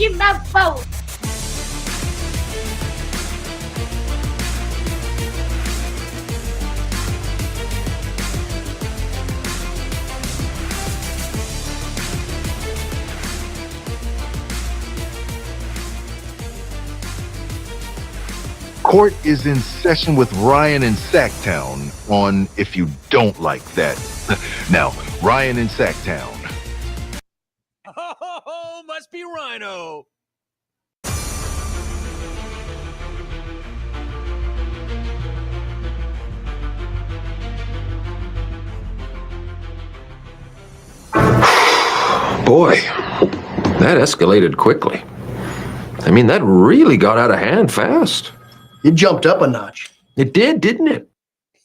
in my phone. Court is in session with Ryan in Sacktown on If You Don't Like That. Now, Ryan in Sacktown. Oh, must be Rhino. Boy, that escalated quickly. I mean, that really got out of hand fast. It jumped up a notch. It did, didn't it?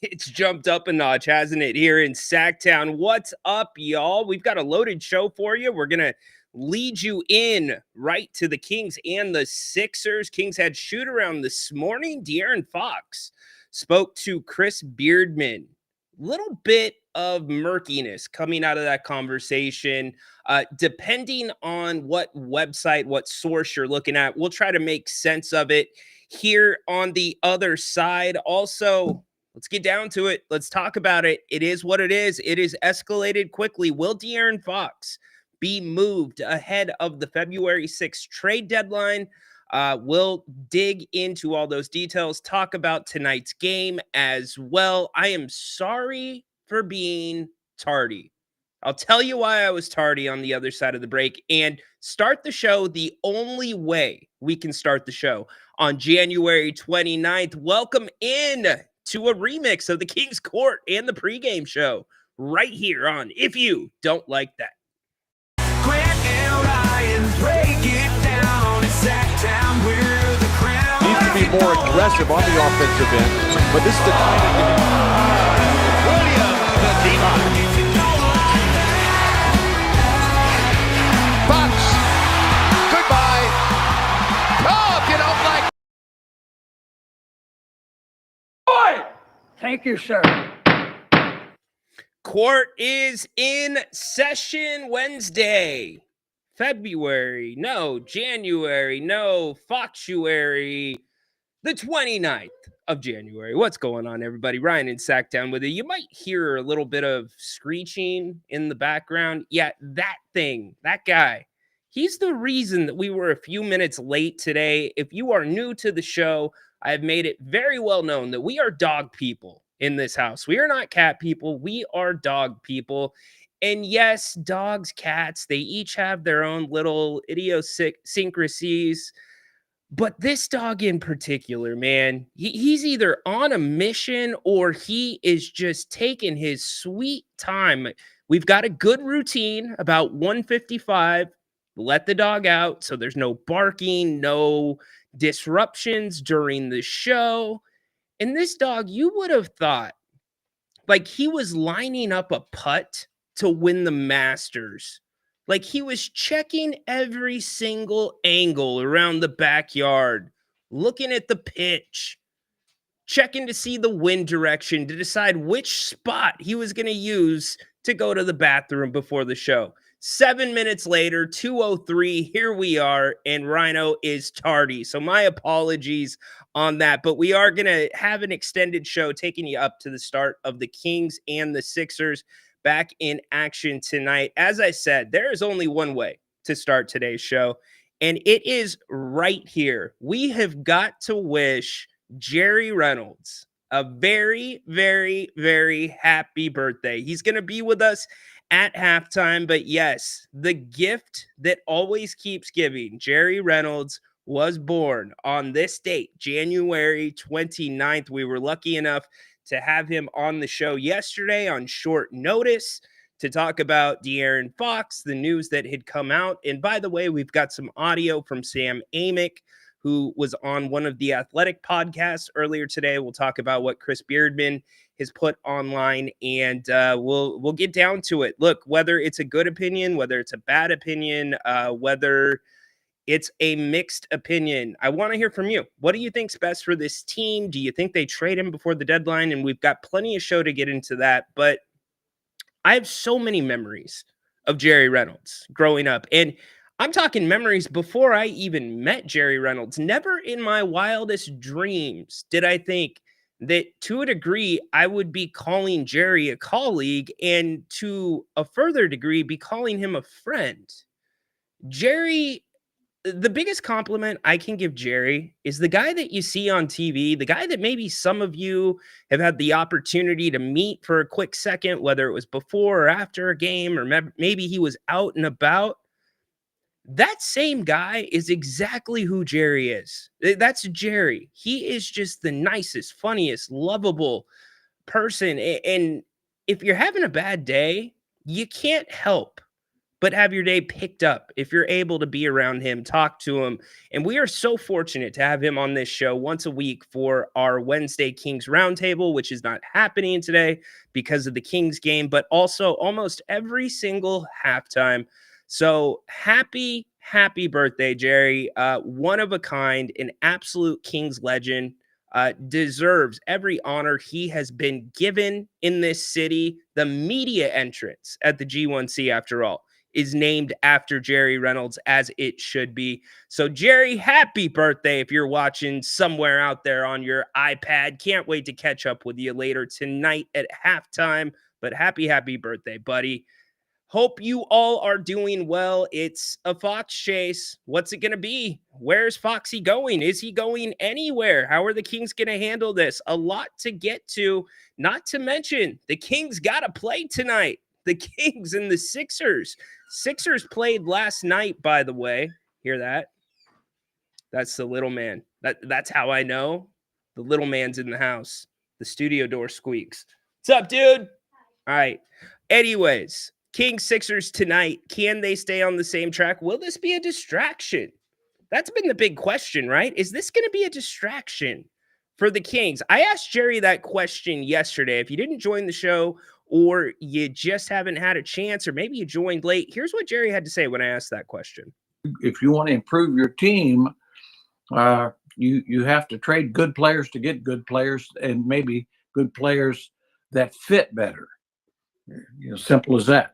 It's jumped up a notch, hasn't it, here in Sacktown? What's up, y'all? We've got a loaded show for you. We're going to lead you in right to the Kings and the Sixers. Kings had shoot-around this morning. De'Aaron Fox spoke to Chris Beardman. Little bit of murkiness coming out of that conversation. Depending on what website, what source you're looking at, we'll try to make sense of it here on the other side. Also, let's get down to it. Let's talk about it. It is what it is. It is escalated quickly. Will De'Aaron Fox be moved ahead of the February 6th trade deadline? We'll dig into all those details, talk about tonight's game as well. I am sorry for being tardy. I'll tell you why I was tardy on the other side of the break and start the show the only way we can start the show on January 29th. Welcome in to a remix of the King's Court and the pregame show right here on If You Don't Like That. Grant and Ryan break it down. It's Sacktown, we're the crown. Needs to be more aggressive on the offensive end, but this is the kind of Williams, the D-line. Fox, goodbye. Oh, if you don't like. Boy! Thank you, sir. Court is in session Wednesday, January, Foxuary, the 29th of January. What's going on, everybody? Ryan in Sacktown with you. You might hear a little bit of screeching in the background. Yeah, that thing, that guy, he's the reason that we were a few minutes late today. If you are new to the show, I have made it very well known that we are dog people in this house. We are not cat people. We are dog people. And yes, dogs, cats, they each have their own little idiosyncrasies. But this dog in particular, man, he's either on a mission or he is just taking his sweet time. We've got a good routine about 1:55. Let the dog out so there's no barking, no disruptions during the show. And this dog, you would have thought like he was lining up a putt to win the Masters. Like he was checking every single angle around the backyard, looking at the pitch, checking to see the wind direction to decide which spot he was going to use to go to the bathroom before the show. 7 minutes later, 2:03, here we are, and Rhino is tardy. So my apologies on that, but we are going to have an extended show taking you up to the start of the Kings and the Sixers back in action tonight. As I said, there is only one way to start today's show, and it is right here. We have got to wish Jerry Reynolds a very, very, very happy birthday. He's going to be with us at halftime, but yes, the gift that always keeps giving, Jerry Reynolds was born on this date, January 29th. We were lucky enough to have him on the show yesterday on short notice to talk about De'Aaron Fox, the news that had come out. And by the way, we've got some audio from Sam Amick, who was on one of the Athletic podcasts earlier today. We'll talk about what Chris Beardman has put online, and we'll get down to it. Look, whether it's a good opinion, whether it's a bad opinion, whether it's a mixed opinion, I want to hear from you. What do you think's best for this team? Do you think they trade him before the deadline? And we've got plenty of show to get into that, but I have so many memories of Jerry Reynolds growing up. And I'm talking memories before I even met Jerry Reynolds. Never in my wildest dreams did I think that, to a degree, I would be calling Jerry a colleague, and to a further degree, be calling him a friend. Jerry, the biggest compliment I can give Jerry is the guy that you see on TV, the guy that maybe some of you have had the opportunity to meet for a quick second, whether it was before or after a game, or maybe he was out and about. That same guy is exactly who Jerry is. That's Jerry. He is just the nicest, funniest, lovable person. And if you're having a bad day, you can't help but have your day picked up if you're able to be around him, talk to him. And we are so fortunate to have him on this show once a week for our Wednesday Kings Roundtable, which is not happening today because of the Kings game, but also almost every single halftime. So happy birthday, Jerry. One of a kind, an absolute Kings legend. Deserves every honor he has been given in this city. The media entrance at the G1C, after all, is named after Jerry Reynolds, as it should be. So, Jerry, happy birthday if you're watching somewhere out there on your iPad. Can't wait to catch up with you later tonight at halftime. But happy birthday, buddy. Hope you all are doing well. It's a Fox chase. What's it going to be? Where's Foxy going? Is he going anywhere? How are the Kings going to handle this? A lot to get to, not to mention the Kings got to play tonight. The Kings and the Sixers. Sixers played last night, by the way. Hear that? That's the little man. That's how I know the little man's in the house. The studio door squeaks. What's up, dude? All right. Anyways, Kings Sixers tonight. Can they stay on the same track? Will this be a distraction? That's been the big question, right? Is this going to be a distraction for the Kings? I asked Jerry that question yesterday. If you didn't join the show, or you just haven't had a chance, or maybe you joined late, here's what Jerry had to say when I asked that question. If you want to improve your team, you have to trade good players to get good players, and maybe good players that fit better. Simple as that.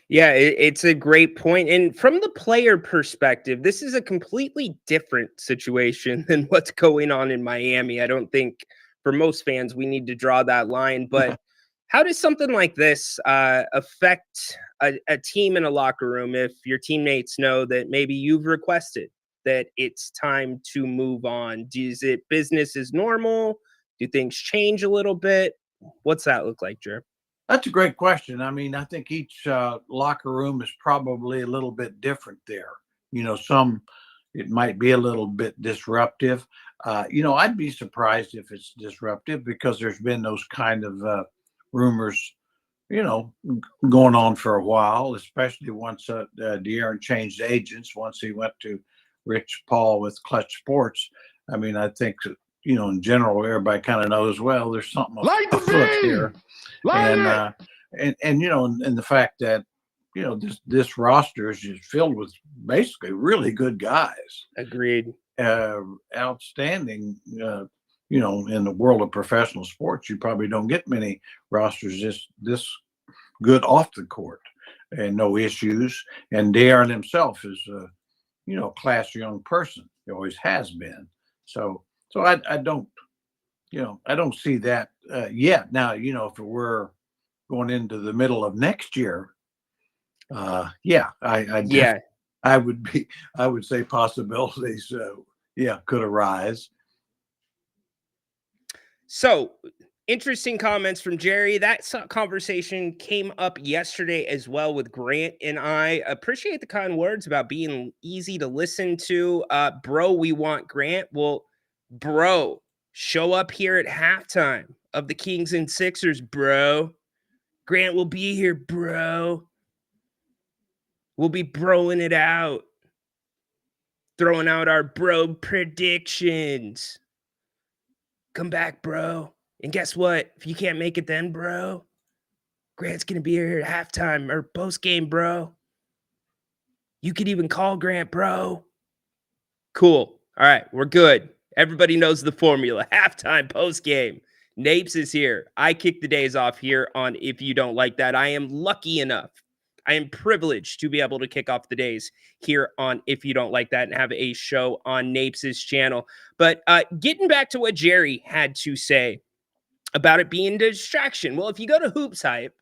Yeah, it's a great point. And from the player perspective, this is a completely different situation than what's going on in Miami. I don't think for most fans we need to draw that line, but how does something like this affect a team in a locker room if your teammates know that maybe you've requested that it's time to move on? Is it business as normal? Do things change a little bit? What's that look like, Jer? That's a great question. I mean, I think each locker room is probably a little bit different there. Some it might be a little bit disruptive. I'd be surprised if it's disruptive because there's been those kind of rumors, going on for a while, especially once De'Aaron changed agents, once he went to Rich Paul with Clutch Sports. I mean, I think, in general, everybody kind of knows, well, there's something afoot here. And the fact that, this roster is just filled with basically really good guys. Agreed. Outstanding, in the world of professional sports, you probably don't get many rosters this good off the court and no issues. And De'Aaron himself is a classy young person. He always has been. So I don't see that yet. Now, if it were going into the middle of next year, I would say possibilities, could arise. So, interesting comments from Jerry. That conversation came up yesterday as well with Grant, and I appreciate the kind words about being easy to listen to. Bro, we want Grant. Well, bro, show up here at halftime of the Kings and Sixers, bro. Grant will be here, bro. We'll be broing it out. Throwing out our bro predictions. Come back, bro. And guess what? If you can't make it then, bro, Grant's going to be here at halftime or post-game, bro. You could even call Grant, bro. Cool. All right, we're good. Everybody knows the formula. Halftime, post-game. Napes is here. I kick the days off here on If You Don't Like That. I am lucky enough I am privileged to be able to kick off the days here on If You Don't Like That and have a show on Napes' channel. But getting back to what Jerry had to say about it being a distraction. Well, if you go to Hoops Hype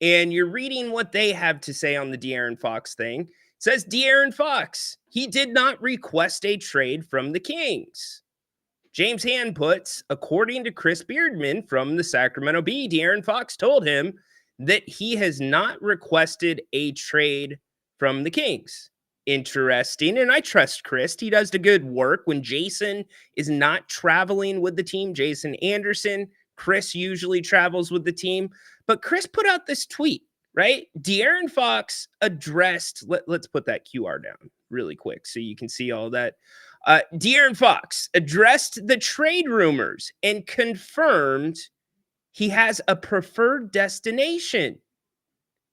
and you're reading what they have to say on the De'Aaron Fox thing, it says De'Aaron Fox, he did not request a trade from the Kings. James Hand puts, according to Chris Beardman from the Sacramento Bee, De'Aaron Fox told him that he has not requested a trade from the Kings. Interesting. And I trust Chris. He does the good work when Jason is not traveling with the team. Jason Anderson, Chris usually travels with the team. But Chris put out this tweet, right? De'Aaron Fox addressed, let's put that QR down really quick so you can see all that. De'Aaron Fox addressed the trade rumors and confirmed he has a preferred destination.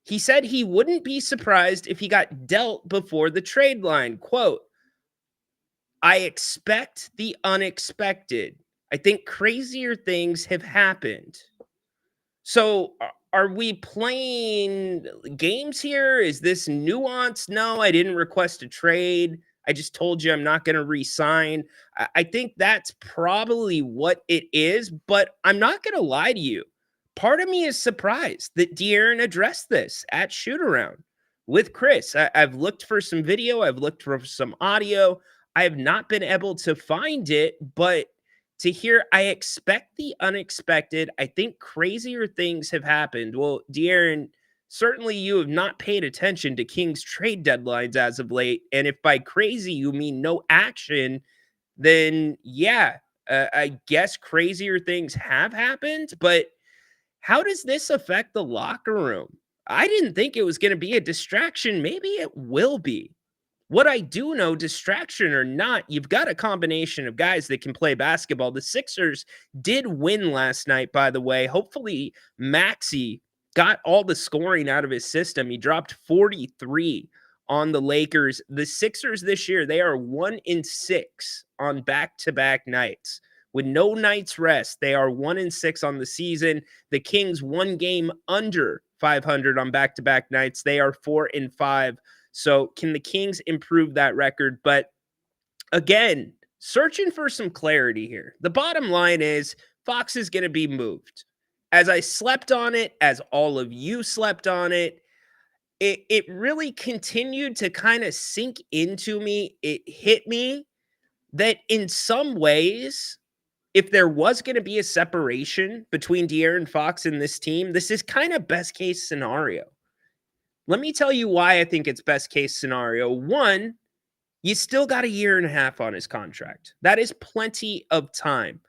He said he wouldn't be surprised if he got dealt before the trade line. Quote, I expect the unexpected. I think crazier things have happened. So are we playing games here? Is this nuance? No, I didn't request a trade. I just told you I'm not going to re-sign. I think that's probably what it is, but I'm not going to lie to you. Part of me is surprised that De'Aaron addressed this at shoot-around with Chris. I've looked for some video. I've looked for some audio. I have not been able to find it, but to hear, I expect the unexpected. I think crazier things have happened. Well, De'Aaron, certainly you have not paid attention to Kings trade deadlines as of late. And if by crazy you mean no action, then yeah, I guess crazier things have happened. But how does this affect the locker room? I didn't think it was going to be a distraction. Maybe it will be. What I do know, distraction or not, you've got a combination of guys that can play basketball. The Sixers did win last night, by the way. Hopefully, Maxey got all the scoring out of his system. He dropped 43 on the Lakers. The Sixers this year, they are 1-6 on back-to-back nights. With no night's rest, they are 1-6 on the season. The Kings, one game under 500 on back-to-back nights. They are 4-5. So can the Kings improve that record? But again, searching for some clarity here. The bottom line is Fox is going to be moved. As I slept on it, as all of you slept on it, it really continued to kind of sink into me. It hit me that in some ways, if there was going to be a separation between De'Aaron Fox and this team, this is kind of best case scenario. Let me tell you why I think it's best case scenario. One, you still got 1.5 years on his contract. That is plenty of time.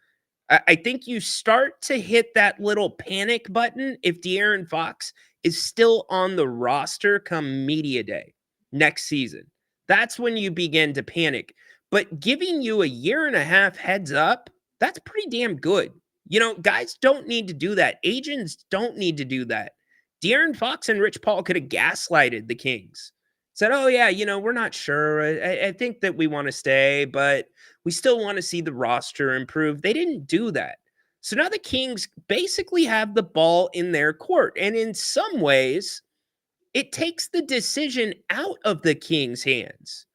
I think you start to hit that little panic button if De'Aaron Fox is still on the roster come media day next season. That's when you begin to panic. But giving you 1.5 years heads up, that's pretty damn good. You know, guys don't need to do that. Agents don't need to do that. De'Aaron Fox and Rich Paul could have gaslighted the Kings. Said, oh, yeah, you know, we're not sure. I think that we want to stay, but we still want to see the roster improve. They didn't do that. So now the Kings basically have the ball in their court. And in some ways, it takes the decision out of the Kings' hands.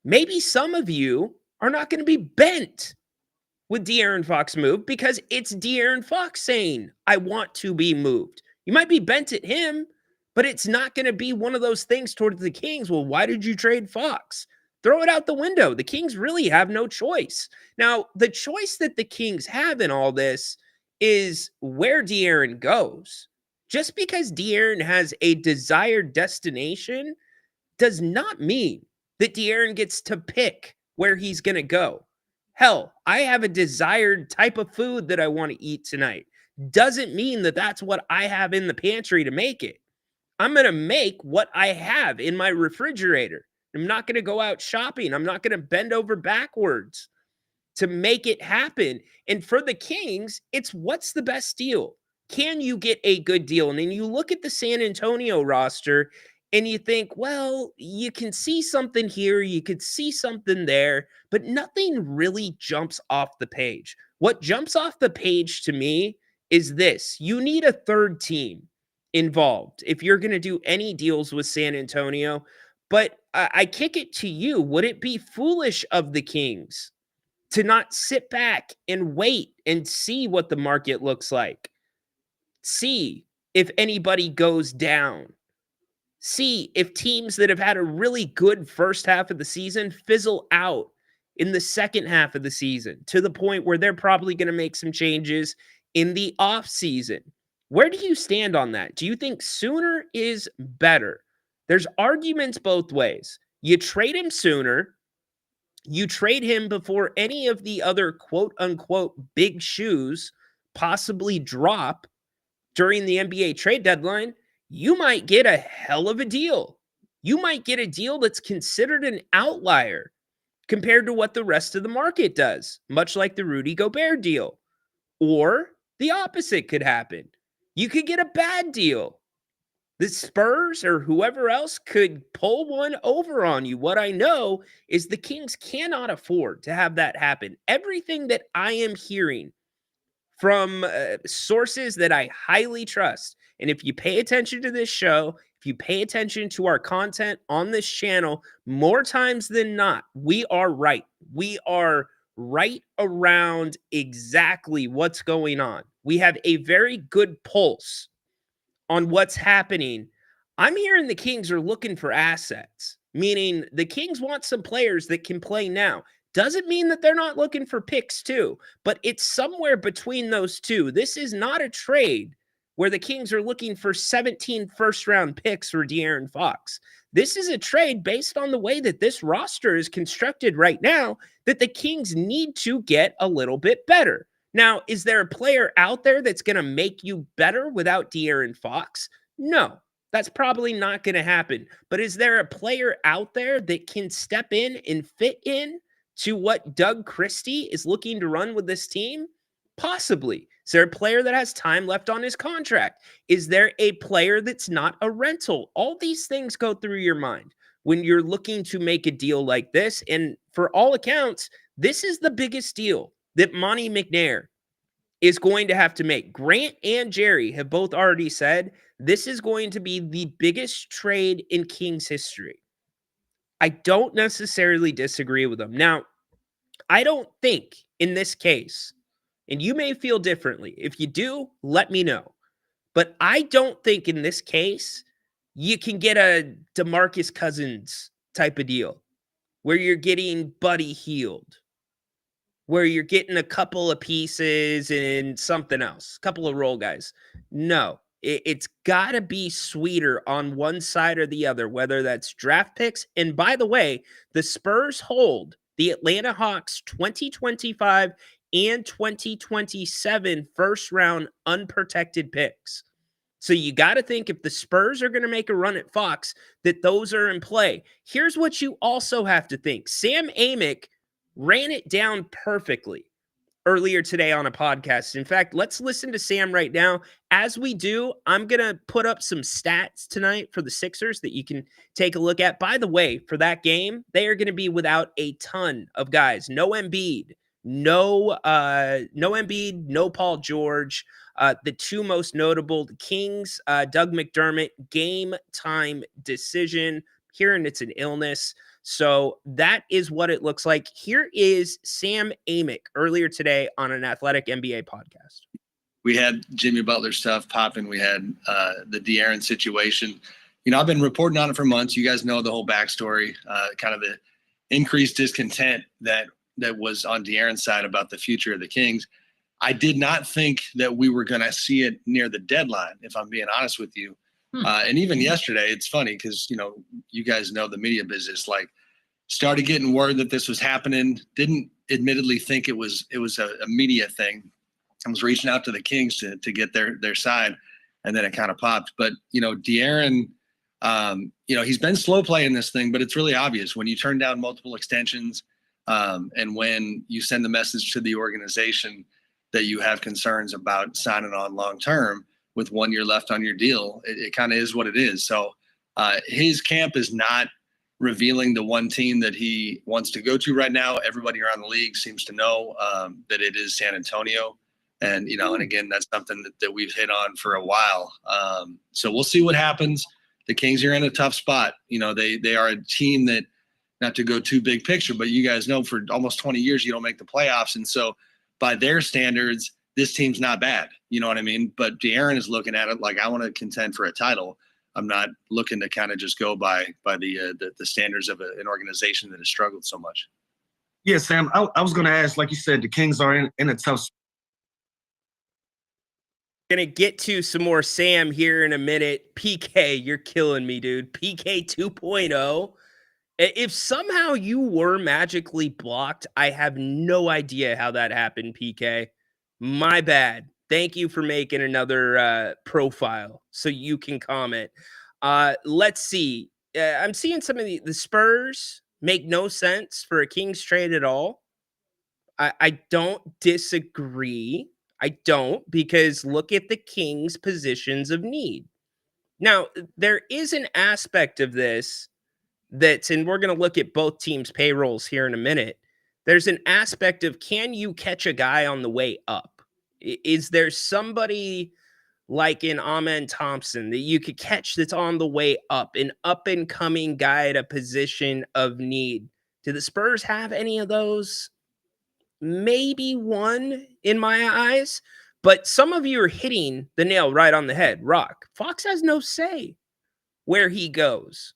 Maybe some of you are not going to be bent with De'Aaron Fox move because it's De'Aaron Fox saying, I want to be moved. You might be bent at him, but it's not going to be one of those things towards the Kings. Well, why did you trade Fox? Throw it out the window. The Kings really have no choice. Now, the choice that the Kings have in all this is where De'Aaron goes. Just because De'Aaron has a desired destination does not mean that De'Aaron gets to pick where he's going to go. Hell, I have a desired type of food that I want to eat tonight. Doesn't mean that that's what I have in the pantry to make it. I'm going to make what I have in my refrigerator. I'm not going to go out shopping. I'm not going to bend over backwards to make it happen. And for the Kings, it's what's the best deal? Can you get a good deal? And then you look at the San Antonio roster and you think, well, you can see something here, you could see something there, but nothing really jumps off the page. What jumps off the page to me is this. You need a third team. involved if you're going to do any deals with San Antonio. But I kick it to you. Would it be foolish of the Kings to not sit back and wait and see what the market looks like? See if anybody goes down. See if teams that have had a really good first half of the season fizzle out in the second half of the season to the point where they're probably going to make some changes in the off season. Where do you stand on that? Do you think sooner is better? There's arguments both ways. You trade him sooner. You trade him before any of the other quote unquote big shoes possibly drop during the NBA trade deadline. You might get a hell of a deal. You might get a deal that's considered an outlier compared to what the rest of the market does, much like the Rudy Gobert deal. Or the opposite could happen. You could get a bad deal. The Spurs or whoever else could pull one over on you. What I know is the Kings cannot afford to have that happen. Everything that I am hearing from sources that I highly trust, and if you pay attention to this show, if you pay attention to our content on this channel, more times than not, we are right. We are right around exactly what's going on. We have a very good pulse on what's happening. I'm hearing the Kings are looking for assets, meaning the Kings want some players that can play now. Doesn't mean that they're not looking for picks too, but it's somewhere between those two. This is not a trade where the Kings are looking for 17 first-round picks for De'Aaron Fox. This is a trade based on the way that this roster is constructed right now that the Kings need to get a little bit better. Now, is there a player out there that's going to make you better without De'Aaron Fox? No, that's probably not going to happen. But is there a player out there that can step in and fit in to what Doug Christie is looking to run with this team? Possibly. Is there a player that has time left on his contract? Is there a player that's not a rental? All these things go through your mind when you're looking to make a deal like this. And for all accounts, this is the biggest deal that Monty McNair is going to have to make. Grant and Jerry have both already said this is going to be the biggest trade in Kings history. I don't necessarily disagree with them. Now, I don't think in this case, and you may feel differently. If you do, let me know. But I don't think in this case, you can get a DeMarcus Cousins type of deal where you're getting Buddy Hield, where you're getting a couple of pieces and something else, a couple of role guys. No, it's got to be sweeter on one side or the other, whether that's draft picks. And by the way, the Spurs hold the Atlanta Hawks 2025 and 2027 first round unprotected picks. So you got to think if the Spurs are going to make a run at Fox, that those are in play. Here's what you also have to think. Sam Amick ran it down perfectly earlier today on a podcast. In fact, let's listen to Sam right now. As we do, I'm going to put up some stats tonight for the Sixers that you can take a look at. By the way, for that game, they are going to be without a ton of guys. No Embiid, no Embiid, no Paul George. The two most notable, the Kings, Doug McDermott, game time decision. Hearing it's an illness. So that is what it looks like. Here is Sam Amick earlier today on an Athletic NBA podcast. We had Jimmy Butler stuff popping. We had the De'Aaron situation. You know, I've been reporting on it for months. You guys know the whole backstory, kind of the increased discontent that was on De'Aaron's side about the future of the Kings. I did not think that we were going to see it near the deadline, if I'm being honest with you. And even yesterday, it's funny because, you know, you guys know the media business, like started getting word that this was happening. Didn't admittedly think it was a media thing. I was reaching out to the Kings to get their side, and then it kind of popped. But, you know, De'Aaron, you know, he's been slow playing this thing, but it's really obvious when you turn down multiple extensions and when you send the message to the organization that you have concerns about signing on long-term with 1 year left on your deal, it kind of is what it is. So his camp is not revealing the one team that he wants to go to right now. Everybody around the league seems to know that it is San Antonio. And, and again, that's something that we've hit on for a while. So we'll see what happens. The Kings are in a tough spot. They are a team that, not to go too big picture, but you guys know for almost 20 years, you don't make the playoffs. And so by their standards, this team's not bad. You know what I mean? But De'Aaron is looking at it like, I want to contend for a title. I'm not looking to kind of just go by the standards of an organization that has struggled so much. Yeah, Sam, I was going to ask, like you said, the Kings are in a tough spot. Gonna get to some more Sam here in a minute. PK, you're killing me, dude. PK 2.0. If somehow you were magically blocked, I have no idea how that happened, PK. My bad. Thank you for making another profile so you can comment. Let's see. I'm seeing some of the Spurs make no sense for a Kings trade at all. I don't disagree. I don't, because look at the Kings' positions of need. Now, there is an aspect of this and we're going to look at both teams' payrolls here in a minute. There's an aspect of, can you catch a guy on the way up? Is there somebody like in Amen Thompson that you could catch that's on the way up, an up-and-coming guy at a position of need? Do the Spurs have any of those? Maybe one in my eyes, but some of you are hitting the nail right on the head. Rock, Fox has no say where he goes.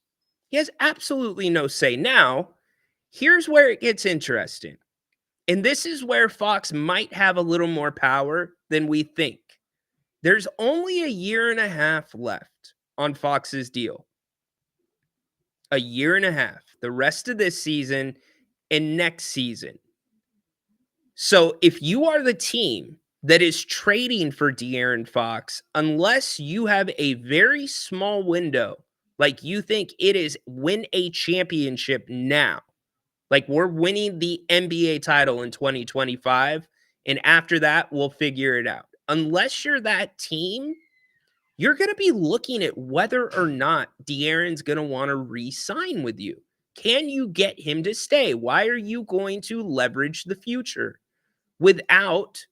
He has absolutely no say. Now, here's where it gets interesting. And this is where Fox might have a little more power than we think. There's only a year and a half left on Fox's deal. A year and a half. The rest of this season and next season. So if you are the team that is trading for De'Aaron Fox, unless you have a very small window, like you think it is win a championship now, like we're winning the NBA title in 2025, and after that, we'll figure it out. Unless you're that team, you're going to be looking at whether or not De'Aaron's going to want to re-sign with you. Can you get him to stay? Why are you going to leverage the future without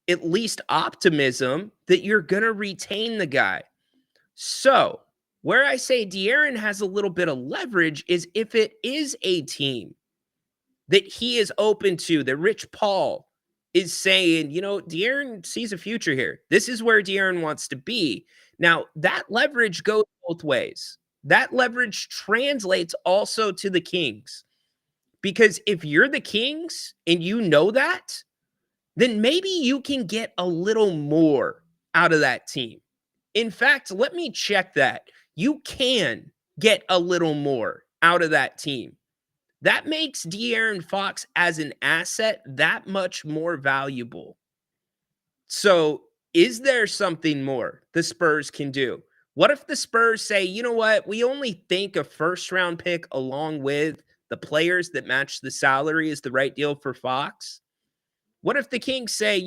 at least optimism that you're going to retain the guy? So where I say De'Aaron has a little bit of leverage is if it is a team that he is open to, that Rich Paul is saying, De'Aaron sees a future here. This is where De'Aaron wants to be. Now, that leverage goes both ways. That leverage translates also to the Kings. Because if you're the Kings and you know that, then maybe you can get a little more out of that team. In fact, let me check that. You can get a little more out of that team. That makes De'Aaron Fox as an asset that much more valuable. So is there something more the Spurs can do? What if the Spurs say, you know what, we only think a first-round pick along with the players that match the salary is the right deal for Fox? What if the Kings say,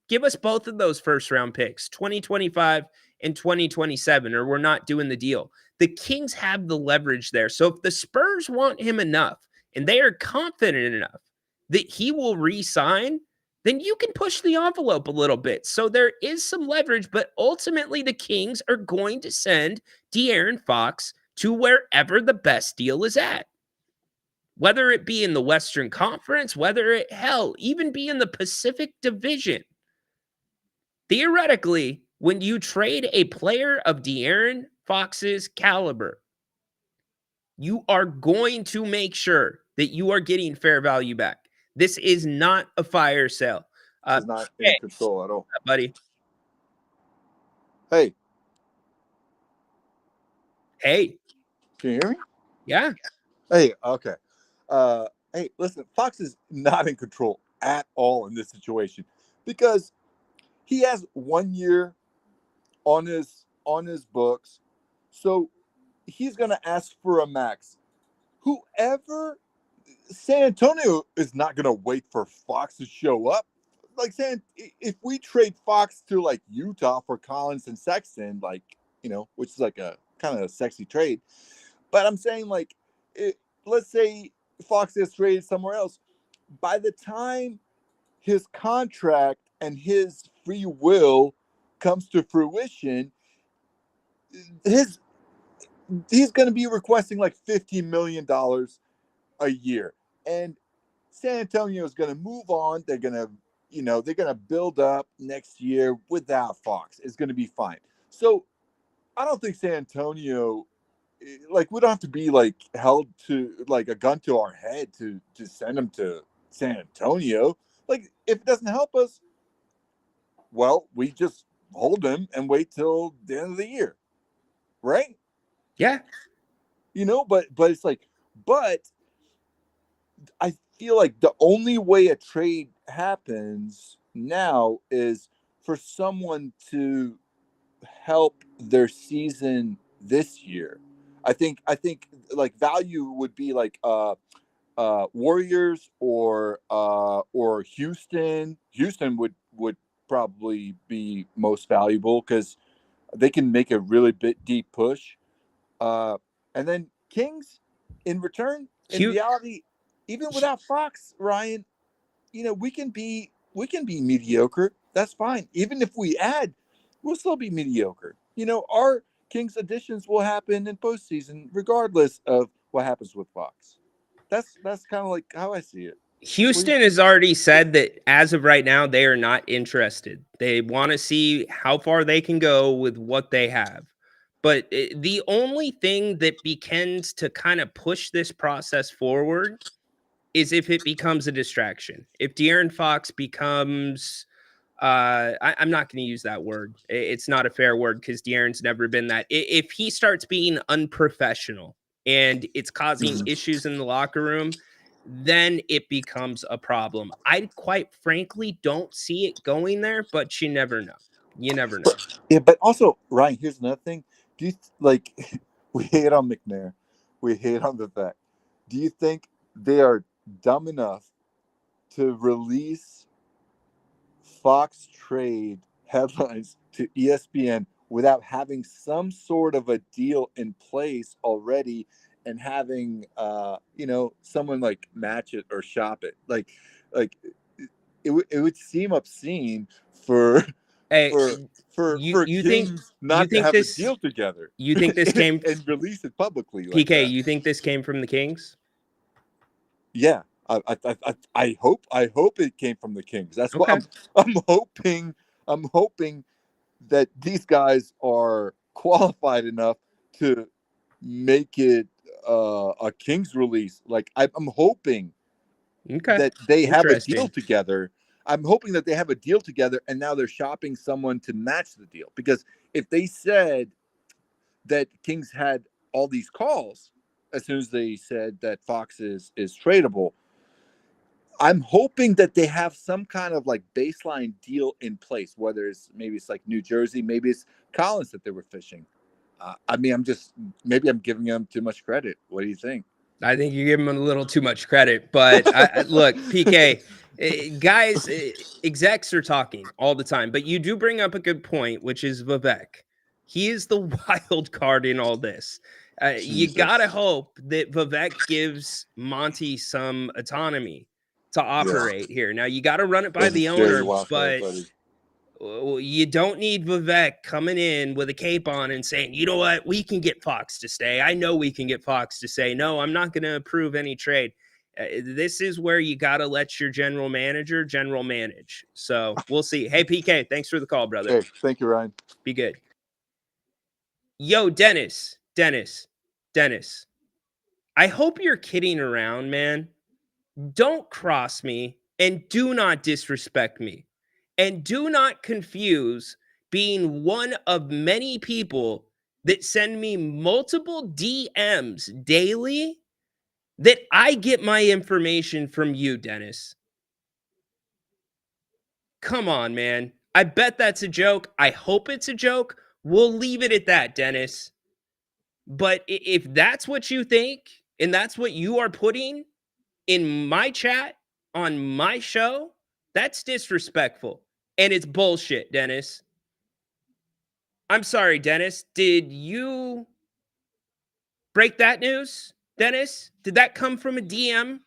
give us both of those first-round picks, 2025 and 2027, or we're not doing the deal? The Kings have the leverage there. So if the Spurs want him enough and they are confident enough that he will re-sign, then you can push the envelope a little bit. So there is some leverage, but ultimately the Kings are going to send De'Aaron Fox to wherever the best deal is at. Whether it be in the Western Conference, even be in the Pacific Division. Theoretically, when you trade a player of De'Aaron Fox's caliber, you are going to make sure that you are getting fair value back. This is not a fire sale. It's not in control at all. Buddy. Hey. Hey. Can you hear me? Yeah. Hey, okay. Hey, listen, Fox is not in control at all in this situation because he has 1 year on his books. So he's going to ask for a max. San Antonio is not going to wait for Fox to show up. Like, if we trade Fox to like Utah for Collins and Sexton, which is like a kind of a sexy trade. But I'm saying, let's say Fox gets traded somewhere else. By the time his contract and his free will comes to fruition, he's going to be requesting like $50 million a year. And San Antonio is going to move on. They're going to, they're going to build up next year without Fox. It's going to be fine. So I don't think San Antonio, like, we don't have to be like held to like a gun to our head to send him to San Antonio. Like, if it doesn't help us, well, we just hold him and wait till the end of the year, right? Yeah. But it's like, but I feel like the only way a trade happens now is for someone to help their season this year. I think like value would be like Warriors or Houston. Houston would probably be most valuable because they can make a really deep push. And then Kings in return, in reality, even without Fox, Ryan, we can be mediocre. That's fine. Even if we add, we'll still be mediocre. Our Kings additions will happen in postseason, regardless of what happens with Fox. That's kind of like how I see it. Houston has already said that as of right now, they are not interested. They want to see how far they can go with what they have. But the only thing that begins to kind of push this process forward is if it becomes a distraction. If De'Aaron Fox becomes, I'm not going to use that word. It's not a fair word because De'Aaron's never been that. If he starts being unprofessional and it's causing issues in the locker room, then it becomes a problem. I quite frankly don't see it going there, but you never know. You never know. But also, Ryan, here's another thing. Do you we hate on McNair, we hate on Vivek. Do you think they are dumb enough to release Fox trade headlines to ESPN without having some sort of a deal in place already and having someone like match it or shop it? Like it would seem obscene for you think not to have this a deal together. You think this came and release it publicly? PK, like that. You think this came from the Kings? Yeah, I hope it came from the Kings. That's what I'm hoping. I'm hoping that these guys are qualified enough to make it a Kings release. Like I'm hoping that they have a deal together. I'm hoping that they have a deal together, and now they're shopping someone to match the deal. Because if they said that Kings had all these calls as soon as they said that Fox is tradable, I'm hoping that they have some kind of like baseline deal in place, whether maybe it's like New Jersey, maybe it's Collins that they were fishing. I mean, maybe I'm giving them too much credit. What do you think? I think you give them a little too much credit, but look, PK, guys, execs are talking all the time, but you do bring up a good point, which is Vivek. He is the wild card in all this. You got to hope that Vivek gives Monty some autonomy to operate here. Now, you got to run it by the owner, but you don't need Vivek coming in with a cape on and saying, you know what, we can get Fox to stay. I know we can get Fox to say, no, I'm not going to approve any trade. This is where you got to let your general manager general manage. So we'll see. Hey, PK, thanks for the call, brother. Hey, thank you, Ryan. Be good. Yo, Dennis. I hope you're kidding around, man. Don't cross me and do not disrespect me. And do not confuse being one of many people that send me multiple DMs daily that I get my information from you, Dennis. Come on, man. I bet that's a joke. I hope it's a joke. We'll leave it at that, Dennis. But if that's what you think and that's what you are putting in my chat on my show, that's disrespectful. And it's bullshit, Dennis. I'm sorry, Dennis. Did you break that news, Dennis? Did that come from a DM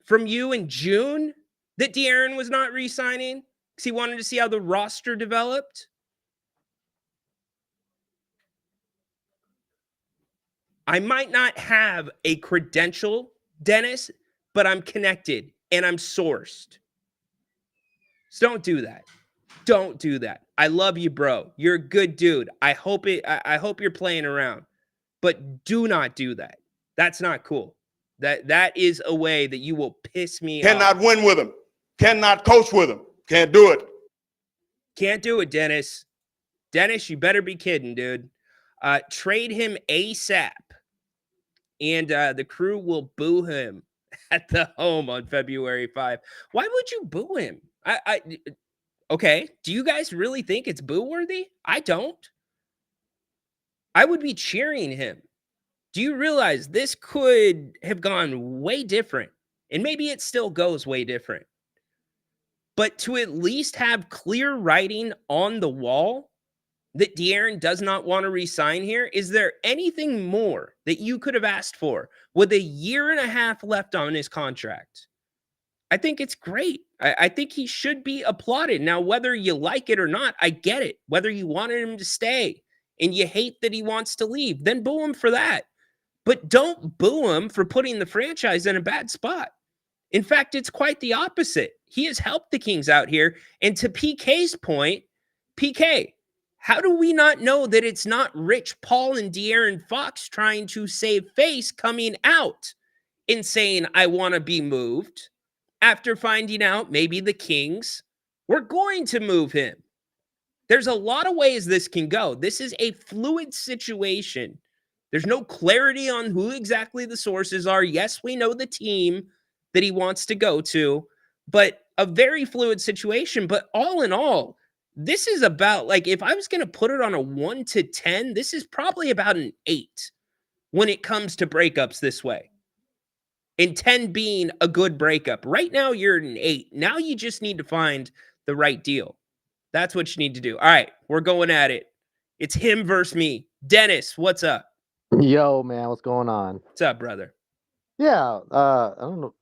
from you in June that De'Aaron was not re-signing? Because he wanted to see how the roster developed. I might not have a credential, Dennis, but I'm connected and I'm sourced. So don't do that. Don't do that. I love you, bro. You're a good dude. I hope you're playing around. But do not do that. That's not cool. That is a way that you will piss me off. Cannot win with him. Cannot coach with him. Can't do it. Can't do it, Dennis. Dennis, you better be kidding, dude. Trade him ASAP. And the crew will boo him at the home on February 5. Why would you boo him? Okay. Do you guys really think it's boo worthy? I don't. I would be cheering him. Do you realize this could have gone way different? And maybe it still goes way different. But to at least have clear writing on the wall that De'Aaron does not want to resign here, is there anything more that you could have asked for with a year and a half left on his contract? I think it's great. I think he should be applauded. Now, whether you like it or not, I get it. Whether you wanted him to stay and you hate that he wants to leave, then boo him for that. But don't boo him for putting the franchise in a bad spot. In fact, it's quite the opposite. He has helped the Kings out here. And to PK's point, PK, how do we not know that it's not Rich Paul and De'Aaron Fox trying to save face coming out and saying, I want to be moved, after finding out maybe the Kings were going to move him? There's a lot of ways this can go. This is a fluid situation. There's no clarity on who exactly the sources are. Yes, we know the team that he wants to go to, but a very fluid situation. But all in all, this is about, like, if I was going to put it on a 1 to 10, this is probably about an 8 when it comes to breakups this way. And 10 being a good breakup. Right now, you're an 8. Now you just need to find the right deal. That's what you need to do. All right, we're going at it. It's him versus me. Dennis, what's up? Yo, man, what's going on? What's up, brother? Yeah, I don't know.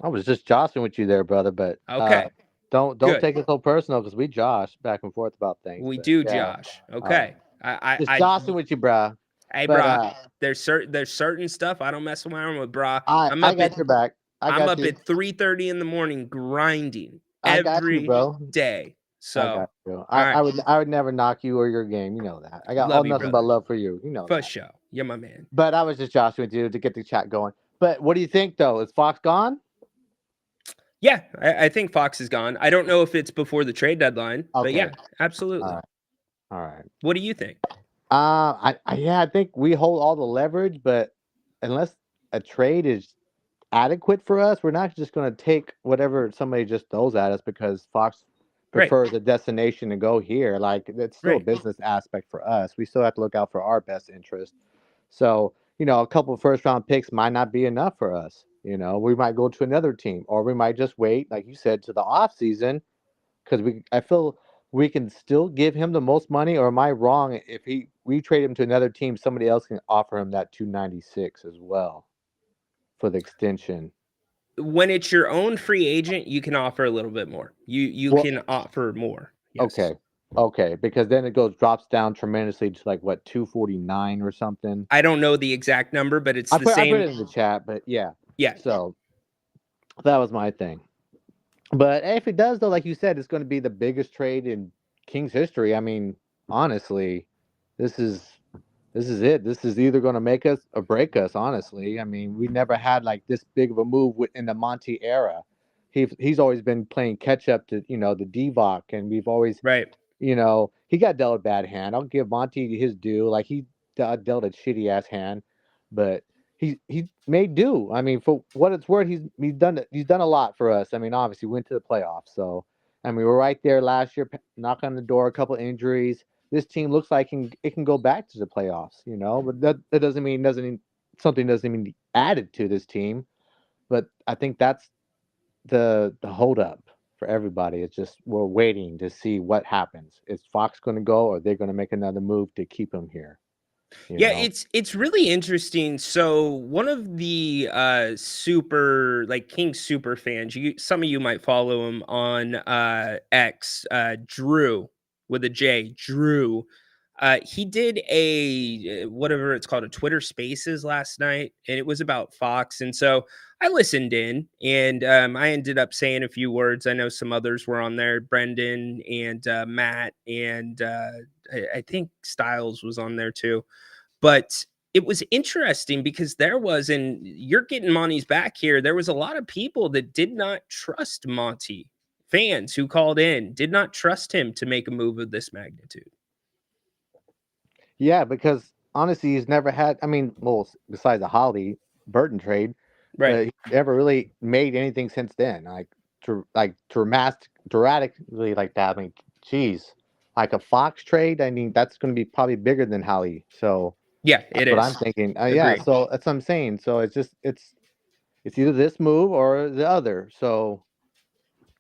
I was just joshing with you there, brother, but okay. Don't Good. take it so personal because we josh back and forth about things. We do, Josh. Okay. Just joshing with you, bro. Hey, bro. There's certain stuff I don't mess around with, bro. I got your back. I'm up at 3:30 in the morning grinding every day. So I got you. I would never knock you or your game. You know that. I got nothing but love for you. You know for that. sure. You're my man. But I was just joshing with you to get the chat going. But what do you think, though? Is Fox gone? Yeah, I think Fox is gone. I don't know if it's before the trade deadline, but yeah, absolutely. All right. What do you think? I think we hold all the leverage, but unless a trade is adequate for us, we're not just going to take whatever somebody just throws at us because Fox prefers a destination to go here. Like, it's still a business aspect for us. We still have to look out for our best interest. So, a couple of first-round picks might not be enough for us. We might go to another team, or we might just wait, like you said, to the off season, because I feel we can still give him the most money. Or am I wrong? If we trade him to another team, somebody else can offer him that $296 as well for the extension. When it's your own free agent, you can offer a little bit more. You can offer more. Yes. Okay, because then it drops down tremendously to like what, 249 or something. I don't know the exact number, but it's the same. I put it in the chat, but yeah. Yeah. So that was my thing. But if it does, though, like you said, it's going to be the biggest trade in Kings history. I mean, honestly, this is it. This is either going to make us or break us. Honestly, I mean, we never had like this big of a move in the Monty era. He's always been playing catch up to the Divock, and we've always he got dealt a bad hand. I'll give Monty his due. Like, he dealt a shitty ass hand, but he made do. I mean, for what it's worth, he's done a lot for us. I mean, obviously went to the playoffs. So, I mean, we're right there last year, knock on the door, a couple injuries. This team looks like it can go back to the playoffs, but that doesn't mean something doesn't mean added to this team. But I think that's the holdup for everybody. It's just we're waiting to see what happens. Is Fox going to go, or are they going to make another move to keep him here? Yeah, it's really interesting. So one of the super King super fans, some of you might follow him on X, Drew with a J, Drew. He did a whatever it's called, a Twitter Spaces last night, and it was about Fox. And so I listened in, and I ended up saying a few words. I know some others were on there, Brendan and Matt, and I think Styles was on there too. But it was interesting because and you're getting Monty's back here, there was a lot of people that did not trust Monty. Fans who called in did not trust him to make a move of this magnitude. Yeah, because honestly, he's never had. I mean, well, besides the Holly Burton trade, but he never really made anything since then. Dramatically like that. I mean, geez, like a Fox trade. I mean, that's going to be probably bigger than Holly. So yeah, that's what I'm thinking. Yeah, so that's what I'm saying. So it's either this move or the other. So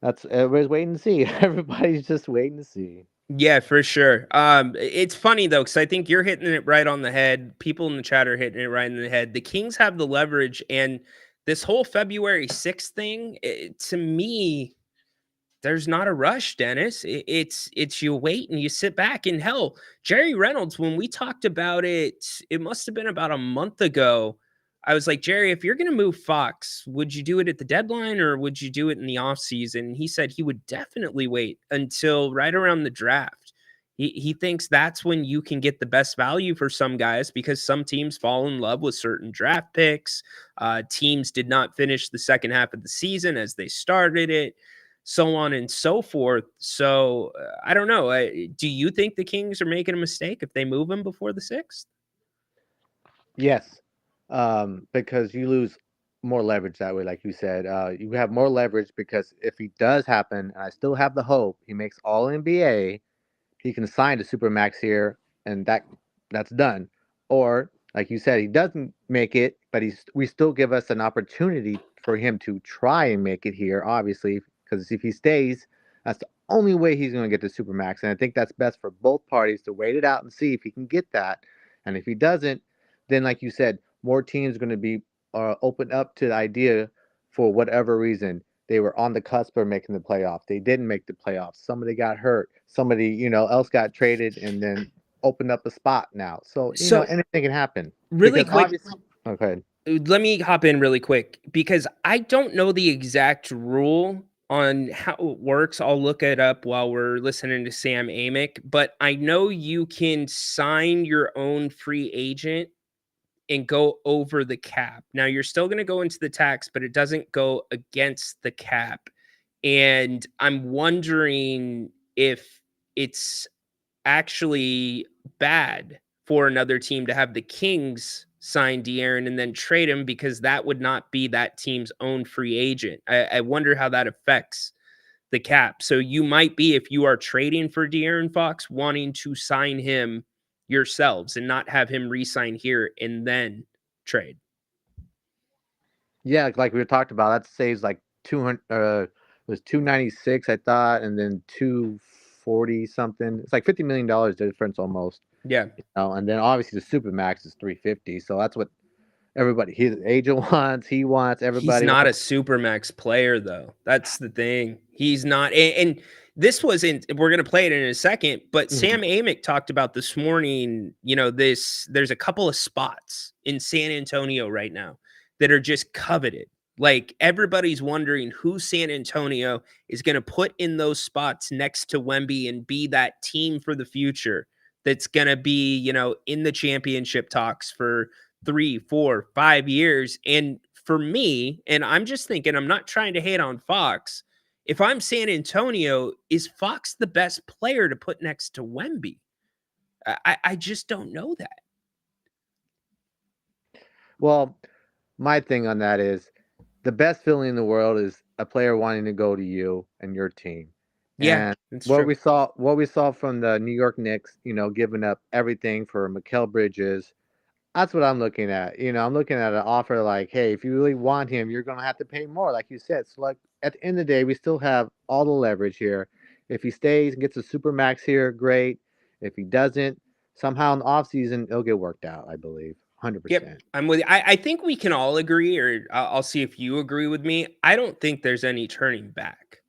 that's everybody's waiting to see. Everybody's just waiting to see. Yeah, for sure. It's funny though, because I think you're hitting it right on the head. People in the chat are hitting it right in the head. The Kings have the leverage, and this whole February 6th thing, to me, there's not a rush, Dennis. It's you wait and you sit back. And hell, Jerry Reynolds, when we talked about it, it must have been about a month ago. I was like, Jerry, if you're going to move Fox, would you do it at the deadline or would you do it in the offseason? He said he would definitely wait until right around the draft. He thinks that's when you can get the best value for some guys because some teams fall in love with certain draft picks. Teams did not finish the second half of the season as they started it, so on and so forth. So I don't know. Do you think the Kings are making a mistake if they move him before the 6th? Yes, because you lose more leverage that way, like you said. You have more leverage because if he does happen, and I still have the hope, he makes All NBA, he can sign to Supermax here, and that's done. Or, like you said, he doesn't make it, but we still give us an opportunity for him to try and make it here, obviously, because if he stays, that's the only way he's going to get to Supermax. And I think that's best for both parties to wait it out and see if he can get that. And if he doesn't, then, like you said, more teams are going to be open up to the idea for whatever reason. They were on the cusp of making the playoffs. They didn't make the playoffs. Somebody got hurt. Somebody, else got traded and then opened up a spot now. So, anything can happen. Really quick. Okay. Let me hop in really quick because I don't know the exact rule on how it works. I'll look it up while we're listening to Sam Amick, but I know you can sign your own free agent and go over the cap. Now you're still going to go into the tax, but it doesn't go against the cap. And I'm wondering if it's actually bad for another team to have the Kings sign De'Aaron and then trade him because that would not be that team's own free agent. I wonder how that affects the cap. So you might be, if you are trading for De'Aaron Fox, wanting to sign him yourselves and not have him re-sign here and then trade. Yeah, like we talked about, that saves like 200. It was 296, I thought, and then 240 something. It's like $50 million difference almost. Yeah. And then obviously the Supermax is 350. So that's what everybody, his agent wants. He wants everybody. He's not a Supermax player though. That's the thing. He's not. And this wasn't. We're gonna play it in a second. But Sam Amick talked about this morning. There's a couple of spots in San Antonio right now that are just coveted. Like everybody's wondering who San Antonio is going to put in those spots next to Wemby and be that team for the future that's going to be, in the championship talks for 3, 4, 5 years. And for me, and I'm just thinking, I'm not trying to hate on Fox. If I'm San Antonio, is Fox the best player to put next to Wemby? I just don't know that. Well, my thing on that is the best feeling in the world is a player wanting to go to you and your team. Yeah, and what we saw from the New York Knicks, giving up everything for Mikal Bridges. That's what I'm looking at. I'm looking at an offer like, hey, if you really want him, you're going to have to pay more, like you said. So, like, at the end of the day, we still have all the leverage here. If he stays and gets a Supermax here, great. If he doesn't, somehow in the offseason, it'll get worked out, I believe. 100%. Yep, I'm with you. I think we can all agree, or I'll see if you agree with me. I don't think there's any turning back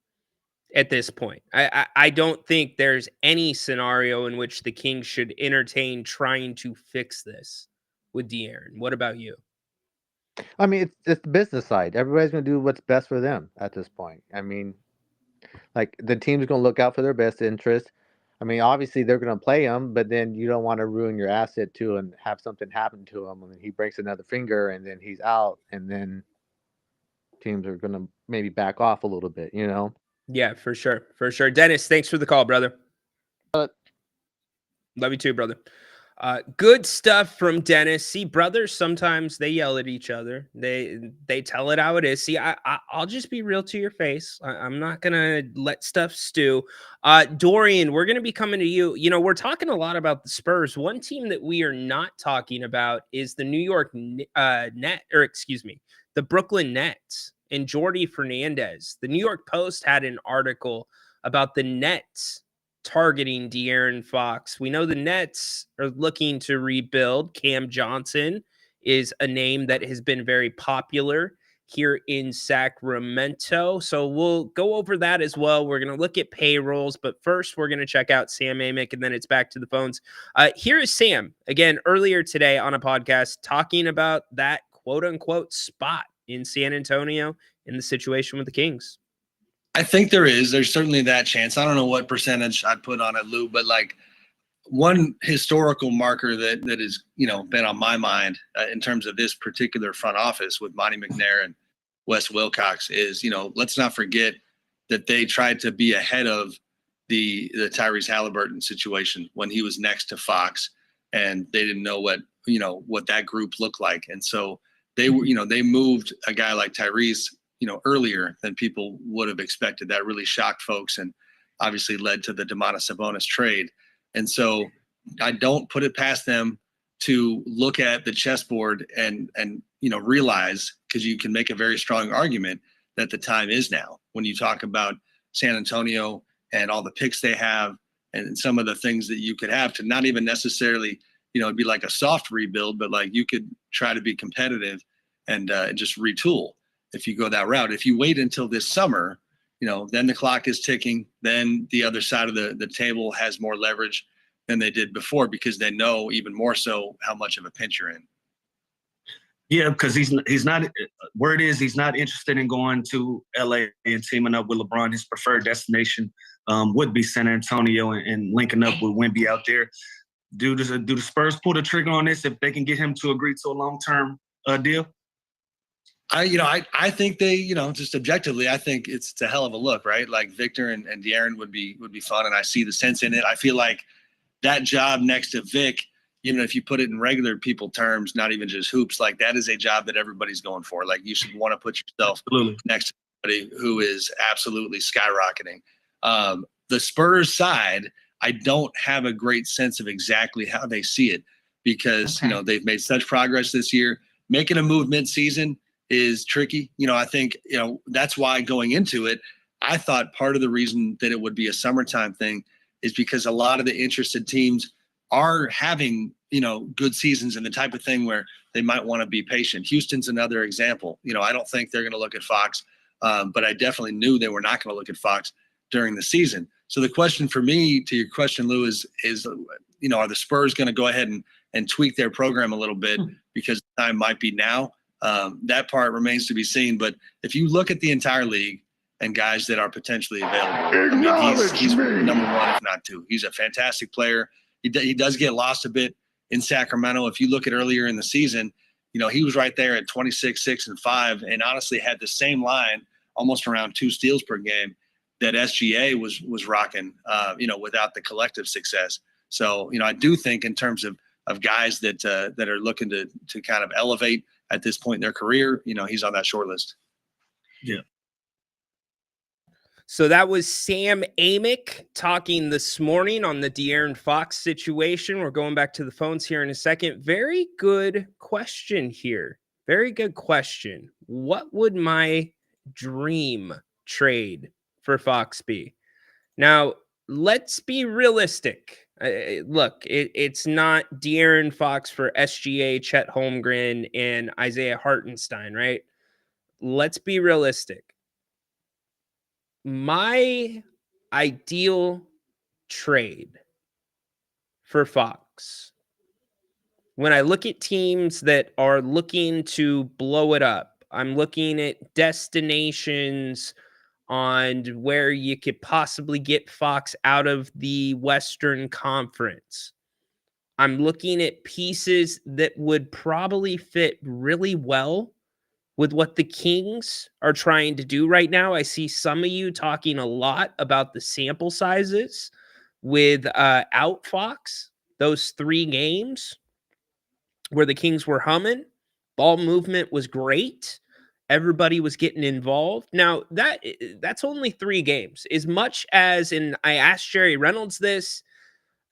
at this point. I don't think there's any scenario in which the Kings should entertain trying to fix this with De'Aaron. What about you? I mean, it's the business side. Everybody's going to do what's best for them at this point. I mean, like the team's going to look out for their best interest. I mean, obviously they're going to play him, but then you don't want to ruin your asset too and have something happen to him and he breaks another finger and then he's out and then teams are going to maybe back off a little bit, you know? Yeah, for sure. For sure. Dennis, thanks for the call, brother. Love you too, brother. Good stuff from Dennis. See, brothers, sometimes they yell at each other. They tell it how it is. See, I'll just be real to your face. I'm not going to let stuff stew. Dorian, we're going to be coming to you. You know, we're talking a lot about the Spurs. One team that we are not talking about is the New York the Brooklyn Nets and Jordi Fernandez. The New York Post had an article about the Nets targeting De'Aaron Fox. We know the Nets are looking to rebuild. Cam Johnson is a name that has been very popular here in Sacramento. So we'll go over that as well. We're going to look at payrolls, but first we're going to check out Sam Amick, and then it's back to the phones. Here is Sam, again, earlier today on a podcast, talking about that quote-unquote spot in San Antonio in the situation with the Kings. I think there's certainly that chance. I don't know what percentage I'd put on it, Lou, but like one historical marker that is, been on my mind in terms of this particular front office with Monty McNair and Wes Wilcox is, let's not forget that they tried to be ahead of the Tyrese Halliburton situation when he was next to Fox, and they didn't know what that group looked like. And so they moved a guy like Tyrese earlier than people would have expected. That really shocked folks and obviously led to the Domantas Sabonis trade. And so I don't put it past them to look at the chessboard and realize, because you can make a very strong argument that the time is now when you talk about San Antonio and all the picks they have and some of the things that you could have to not even necessarily, it'd be like a soft rebuild, but like you could try to be competitive and just retool. If you go that route, if you wait until this summer, then the clock is ticking. Then the other side of the table has more leverage than they did before because they know even more so how much of a pinch you're in. Yeah, because he's not. Word is he's not interested in going to LA and teaming up with LeBron. His preferred destination would be San Antonio and linking up with Wemby out there. Do the Spurs pull the trigger on this if they can get him to agree to a long-term deal? I think they, just objectively, I think it's a hell of a look, right? Like Victor and De'Aaron would be fun, and I see the sense in it. I feel like that job next to Vic, even if you put it in regular people terms, not even just hoops, like that is a job that everybody's going for. Like you should want to put yourself next to somebody who is absolutely skyrocketing. The Spurs side, I don't have a great sense of exactly how they see it because, they've made such progress this year. Making a move mid-season is tricky. I think, that's why going into it, I thought part of the reason that it would be a summertime thing is because a lot of the interested teams are having, good seasons and the type of thing where they might want to be patient. Houston's another example. I don't think they're going to look at Fox, but I definitely knew they were not going to look at Fox during the season. So the question for me, to your question, Lou, is are the Spurs going to go ahead and tweak their program a little bit because the time might be now? That part remains to be seen. But if you look at the entire league and guys that are potentially available, he's number one, if not two. He's a fantastic player. He does get lost a bit in Sacramento. If you look at earlier in the season, he was right there at 26, 6, and 5, and honestly had the same line, almost around 2 steals per game, that SGA was rocking, without the collective success. So, I do think in terms of guys that are looking to kind of elevate at this point in their career, he's on that short list. Yeah. So that was Sam Amick talking this morning on the De'Aaron Fox situation. We're going back to the phones here in a second. Very good question here. Very good question. What would my dream trade for Fox be? Now, let's be realistic. Look, it's not De'Aaron Fox for SGA, Chet Holmgren, and Isaiah Hartenstein, right? Let's be realistic. My ideal trade for Fox, when I look at teams that are looking to blow it up, I'm looking at destinations on where you could possibly get Fox out of the Western Conference. I'm looking at pieces that would probably fit really well with what the Kings are trying to do right now. I see some of you talking a lot about the sample sizes with out Fox, those 3 games where the Kings were humming. Ball movement was great. Everybody was getting involved. Now, that's only 3 games. As much as, and I asked Jerry Reynolds this,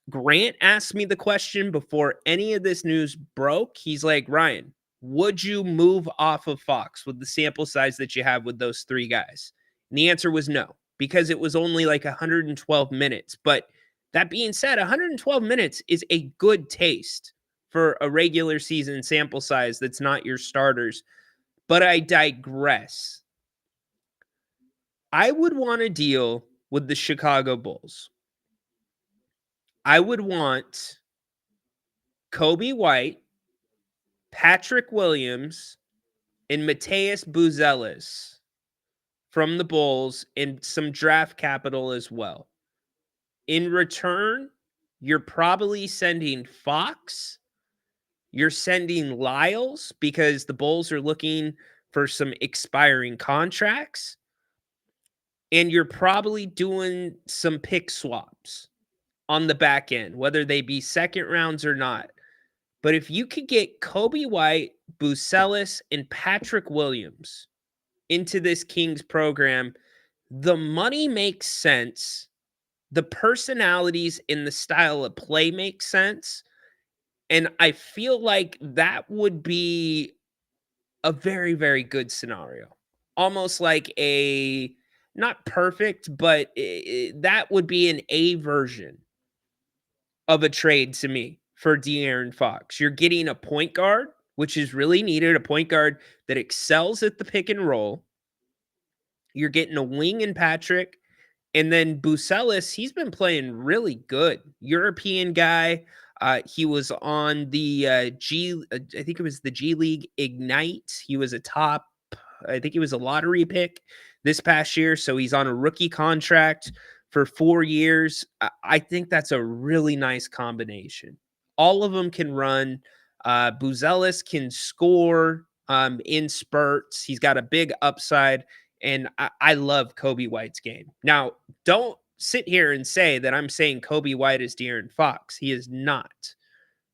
Grant asked me the question before any of this news broke. He's like, Ryan, would you move off of Fox with the sample size that you have with those 3 guys? And the answer was no, because it was only like 112 minutes. But that being said, 112 minutes is a good taste for a regular season sample size that's not your starters. But I digress. I would want to deal with the Chicago Bulls. I would want Kobe White, Patrick Williams, and Mateus Buzelis from the Bulls and some draft capital as well. In return, you're probably sending Fox. You're sending Lyles because the Bulls are looking for some expiring contracts. And you're probably doing some pick swaps on the back end, whether they be second rounds or not. But if you could get Kobe White, Buzelis, and Patrick Williams into this Kings program, the money makes sense. The personalities in the style of play make sense. And I feel like that would be a very, very good scenario. Almost like a, not perfect, but that would be an A version of a trade to me for De'Aaron Fox. You're getting a point guard, which is really needed, a point guard that excels at the pick and roll. You're getting a wing in Patrick. And then Buzelis, he's been playing really good. European guy. He was on the I think it was the G League Ignite. He was I think he was a lottery pick this past year. So he's on a rookie contract for 4 years. I think that's a really nice combination. All of them can run. Buzelis can score in spurts. He's got a big upside. And I love Kobe White's game. Now, don't sit here and say that I'm saying Kobe White is De'Aaron Fox. He is not.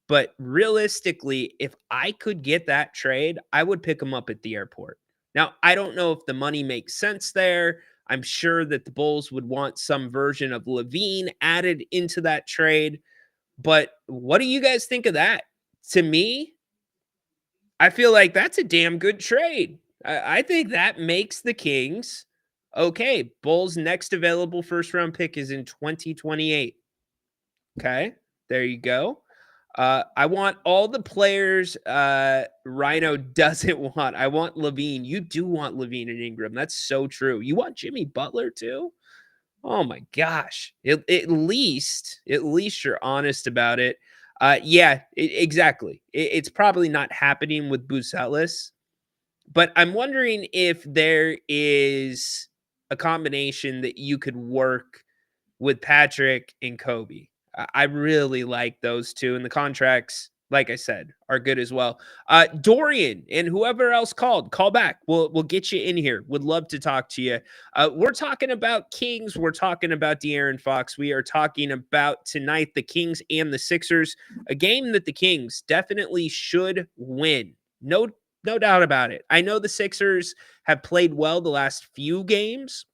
But realistically, if I could get that trade, I would pick him up at the airport. Now, I don't know if the money makes sense there. I'm sure that the Bulls would want some version of Levine added into that trade. But what do you guys think of that? To me, I feel like that's a damn good trade. I think that makes the Kings okay. Bulls' next available first-round pick is in 2028. Okay, there you go. I want all the players Rhino doesn't want. I want Levine. You do want Levine and Ingram. That's so true. You want Jimmy Butler too? Oh my gosh. At least you're honest about it. Exactly. It's probably not happening with Buzelis. But I'm wondering if there is a combination that you could work with Patrick and Kobe. I really like those two. And the contracts, like I said, are good as well. Dorian and whoever else call back. We'll get you in here. Would love to talk to you. We're talking about Kings. We're talking about De'Aaron Fox. We are talking about tonight the Kings and the Sixers, a game that the Kings definitely should win. No doubt about it. I know the Sixers have played well the last few games,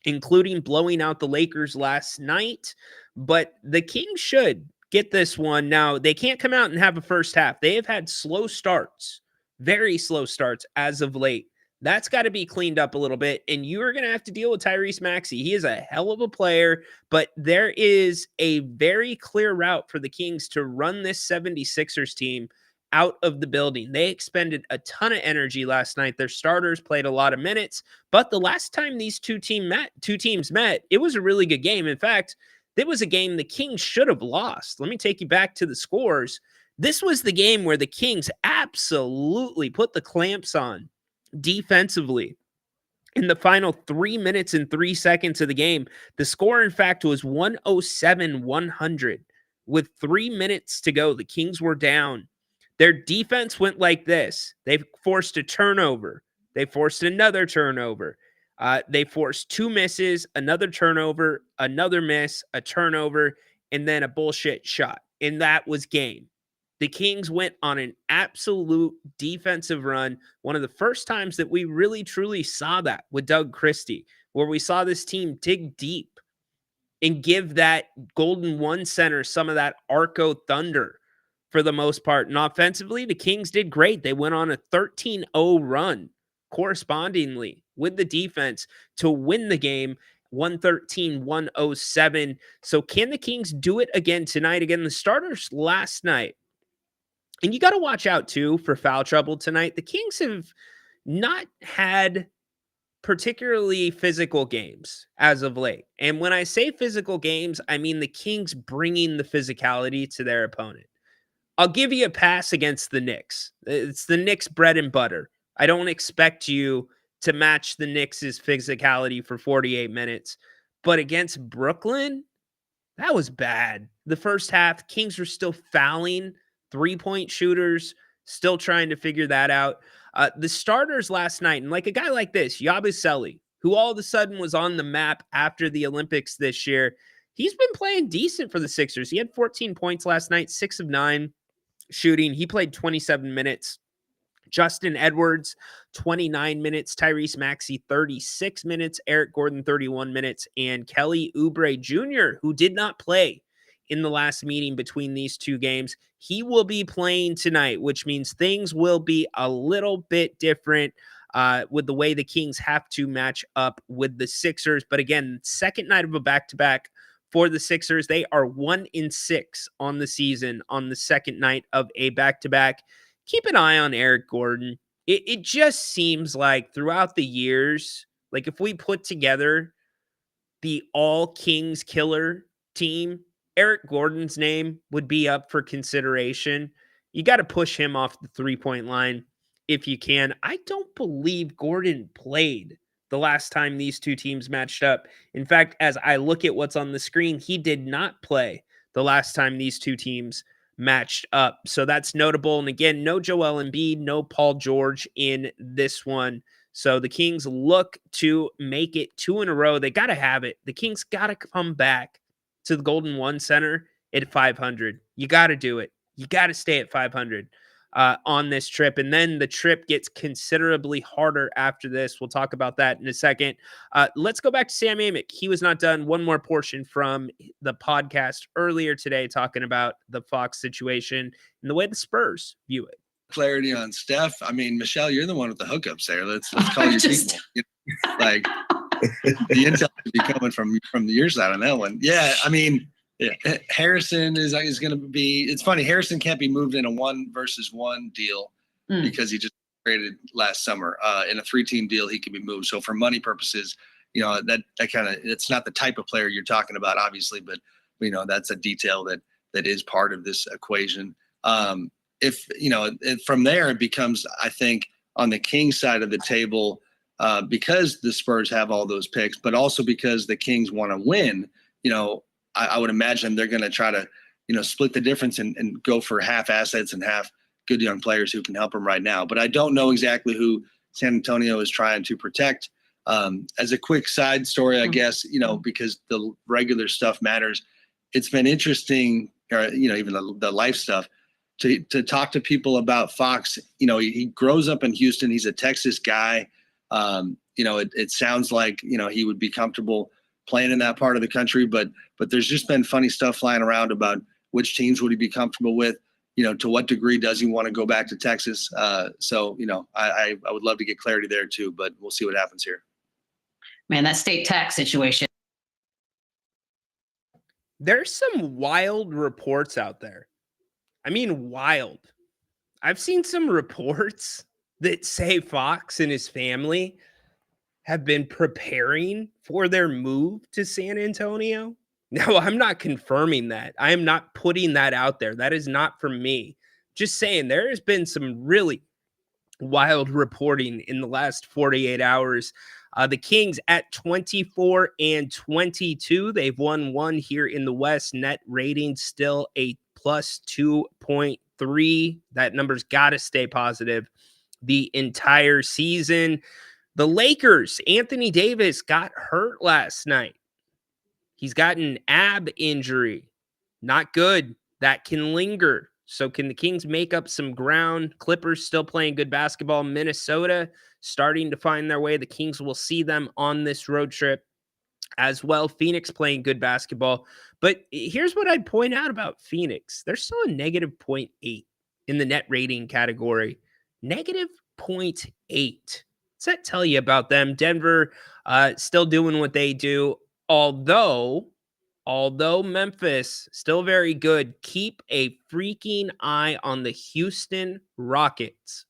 including blowing out the Lakers last night, but the Kings should get this one. Now, they can't come out and have a first half. They have had slow starts, very slow starts as of late. That's got to be cleaned up a little bit, and you are going to have to deal with Tyrese Maxey. He is a hell of a player, but there is a very clear route for the Kings to run this 76ers team out of the building. They expended a ton of energy last night. Their starters played a lot of minutes, but the last time these two teams met, it was a really good game. In fact, it was a game the Kings should have lost. Let me take you back to the scores. This was the game where the Kings absolutely put the clamps on defensively. In the final 3 minutes and 3 seconds of the game, the score, in fact, was 107-100. With 3 minutes to go, the Kings were down. Their defense went like this. They forced a turnover. They forced another turnover. They forced 2 misses, another turnover, another miss, a turnover, and then a bullshit shot. And that was game. The Kings went on an absolute defensive run. One of the first times that we really, truly saw that with Doug Christie, where we saw this team dig deep and give that Golden One center some of that Arco thunder for the most part. And offensively, the Kings did great. They went on a 13-0 run correspondingly with the defense to win the game 113-107. So can the Kings do it again tonight? Again, the starters last night. And you got to watch out, too, for foul trouble tonight. The Kings have not had particularly physical games as of late. And when I say physical games, I mean the Kings bringing the physicality to their opponent. I'll give you a pass against the Knicks. It's the Knicks' bread and butter. I don't expect you to match the Knicks' physicality for 48 minutes. But against Brooklyn, that was bad. The first half, Kings were still fouling three-point shooters, still trying to figure that out. The starters last night, and like a guy like this, Yabusele, who all of a sudden was on the map after the Olympics this year, he's been playing decent for the Sixers. He had 14 points last night, 6 of 9 shooting. He played 27 minutes. Justin Edwards, 29 minutes. Tyrese Maxey, 36 minutes. Eric Gordon, 31 minutes. And Kelly Oubre Jr., who did not play in the last meeting between these two games, he will be playing tonight, which means things will be a little bit different with the way the Kings have to match up with the Sixers. But again, second night of a back-to-back for the Sixers. They are 1-6 on the season on the second night of a back-to-back. Keep an eye on Eric Gordon. It just seems like throughout the years, like if we put together the all Kings killer team, Eric Gordon's name would be up for consideration. You got to push him off the three-point line if you can. I don't believe Gordon played the last time these two teams matched up. In fact, as I look at what's on the screen, he did not play the last time these two teams matched up. So that's notable. And again, no Joel Embiid, no Paul George in this one. So the Kings look to make it 2 in a row. They got to have it. The Kings got to come back to the Golden One Center at 500. You got to do it. You got to stay at 500 on this trip. And then the trip gets considerably harder after this. We'll talk about that in a second. Let's go back to Sam Amick. He was not done. One more portion from the podcast earlier today talking about the Fox situation and the way the Spurs view it. Clarity on Steph. I mean, Michelle, you're the one with the hookups there. Let's call you people. You know, like the intel should be coming from your side on that one. Yeah, I mean, yeah, Harrison is going to be. It's funny. Harrison can't be moved in a 1-versus-1 deal because he just traded last summer. In a 3-team deal, he can be moved. So for money purposes, you know that kind of it's not the type of player you're talking about, obviously, but you know that's a detail that is part of this equation. If you know, from there it becomes, I think, on the Kings side of the table. Because the Spurs have all those picks, but also because the Kings want to win, you know, I would imagine they're going to try to, you know, split the difference and go for half assets and half good young players who can help them right now. But I don't know exactly who San Antonio is trying to protect. As a quick side story, I guess, you know, because the regular stuff matters. It's been interesting, or, you know, even the life stuff, to talk to people about Fox. You know, he grows up in Houston. He's a Texas guy. You know, it sounds like, you know, he would be comfortable playing in that part of the country, but there's just been funny stuff flying around about which teams would he be comfortable with. to what degree does he want to go back to Texas? So, I would love to get clarity there too, but we'll see what happens here. Man, that state tax situation. There's some wild reports out there. I mean, wild. I've seen some reports that say Fox and his family have been preparing for their move to San Antonio. Now, I'm not confirming that. I am not putting that out there. That is not from me. Just saying there has been some really wild reporting in the last 48 hours. The Kings at 24-22. They've won one here in the West. Net rating still a plus 2.3. That number's got to stay positive the entire season. The Lakers, Anthony Davis got hurt last night. He's got an ab injury. Not good. That can linger. So can the Kings make up some ground? Clippers still playing good basketball. Minnesota starting to find their way. The Kings will see them on this road trip as well. Phoenix playing good basketball. But here's what I'd point out about Phoenix. They're still a negative 0.8 in the net rating category. Negative 0.8. What's that tell you about them? Denver still doing what they do. Although Memphis still very good, keep a freaking eye on the Houston Rockets.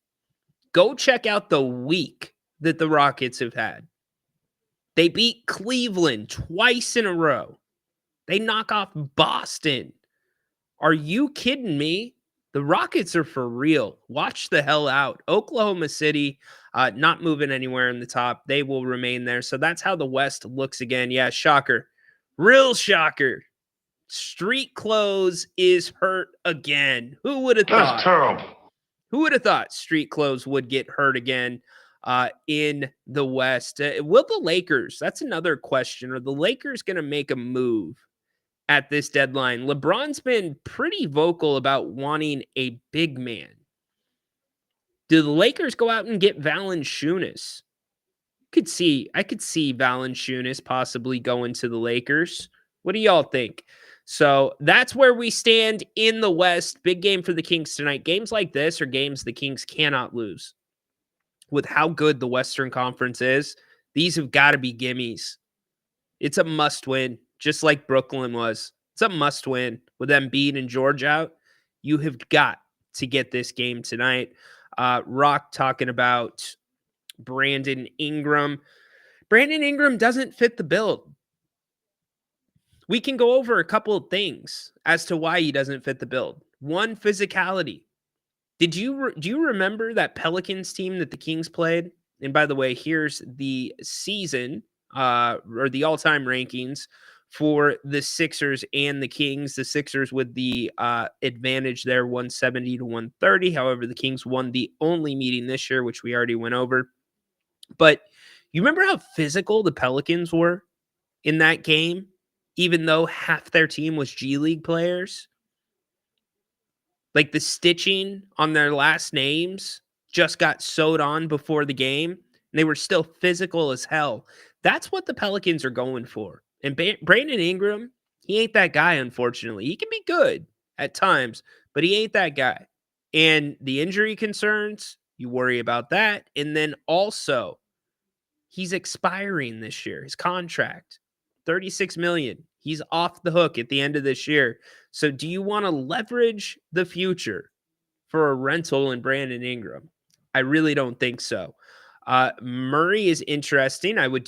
Go check out the week that the Rockets have had. They beat Cleveland twice in a row. They knock off Boston. Are you kidding me? The Rockets are for real. Watch the hell out. Oklahoma City, not moving anywhere in the top. They will remain there. So that's how the West looks again. Yeah, shocker. Real shocker. Street clothes is hurt again. Who would have thought? That's terrible. Who would have thought street clothes would get hurt again in the West? Will the Lakers? That's another question. Are the Lakers going to make a move at this deadline? LeBron's been pretty vocal about wanting a big man. Do the Lakers go out and get Valanciunas? I could see Valanciunas possibly going to the Lakers. What do y'all think? So that's where we stand in the West. Big game for the Kings tonight. Games like this are games the Kings cannot lose. With how good the Western Conference is, these have got to be gimmies. It's a must win, just like Brooklyn was. It's a must win with Embiid and George out. You have got to get this game tonight. Rock talking about Brandon Ingram. Brandon Ingram doesn't fit the bill. We can go over a couple of things as to why he doesn't fit the build. One, physicality. Do you remember that Pelicans team that the Kings played? And by the way, here's the season or the all-time rankings for the Sixers and the Kings. The Sixers with the advantage there, 170 to 130. However, the Kings won the only meeting this year, which we already went over. But you remember how physical the Pelicans were in that game, even though half their team was G League players? Like the stitching on their last names just got sewed on before the game. And they were still physical as hell. That's what the Pelicans are going for. And Brandon Ingram, he ain't that guy, unfortunately. He can be good at times, but he ain't that guy. And the injury concerns, you worry about that. And then also, he's expiring this year. His contract, $36 million. He's off the hook at the end of this year. So do you want to leverage the future for a rental in Brandon Ingram? I really don't think so. Murray is interesting. I would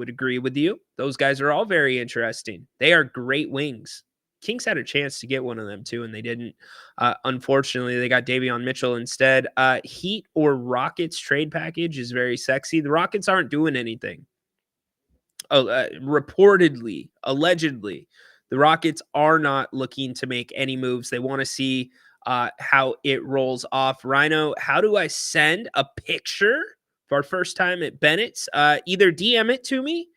agree with you. Those guys are all very interesting. They are great wings. Kings had a chance to get one of them too, and they didn't. Unfortunately, they got Davion Mitchell instead. Heat or Rockets trade package is very sexy. The Rockets aren't doing anything. Reportedly, allegedly, the Rockets are not looking to make any moves. They want to see how it rolls off. Rhino, how do I send a picture for our first time at Bennett's? Either DM it to me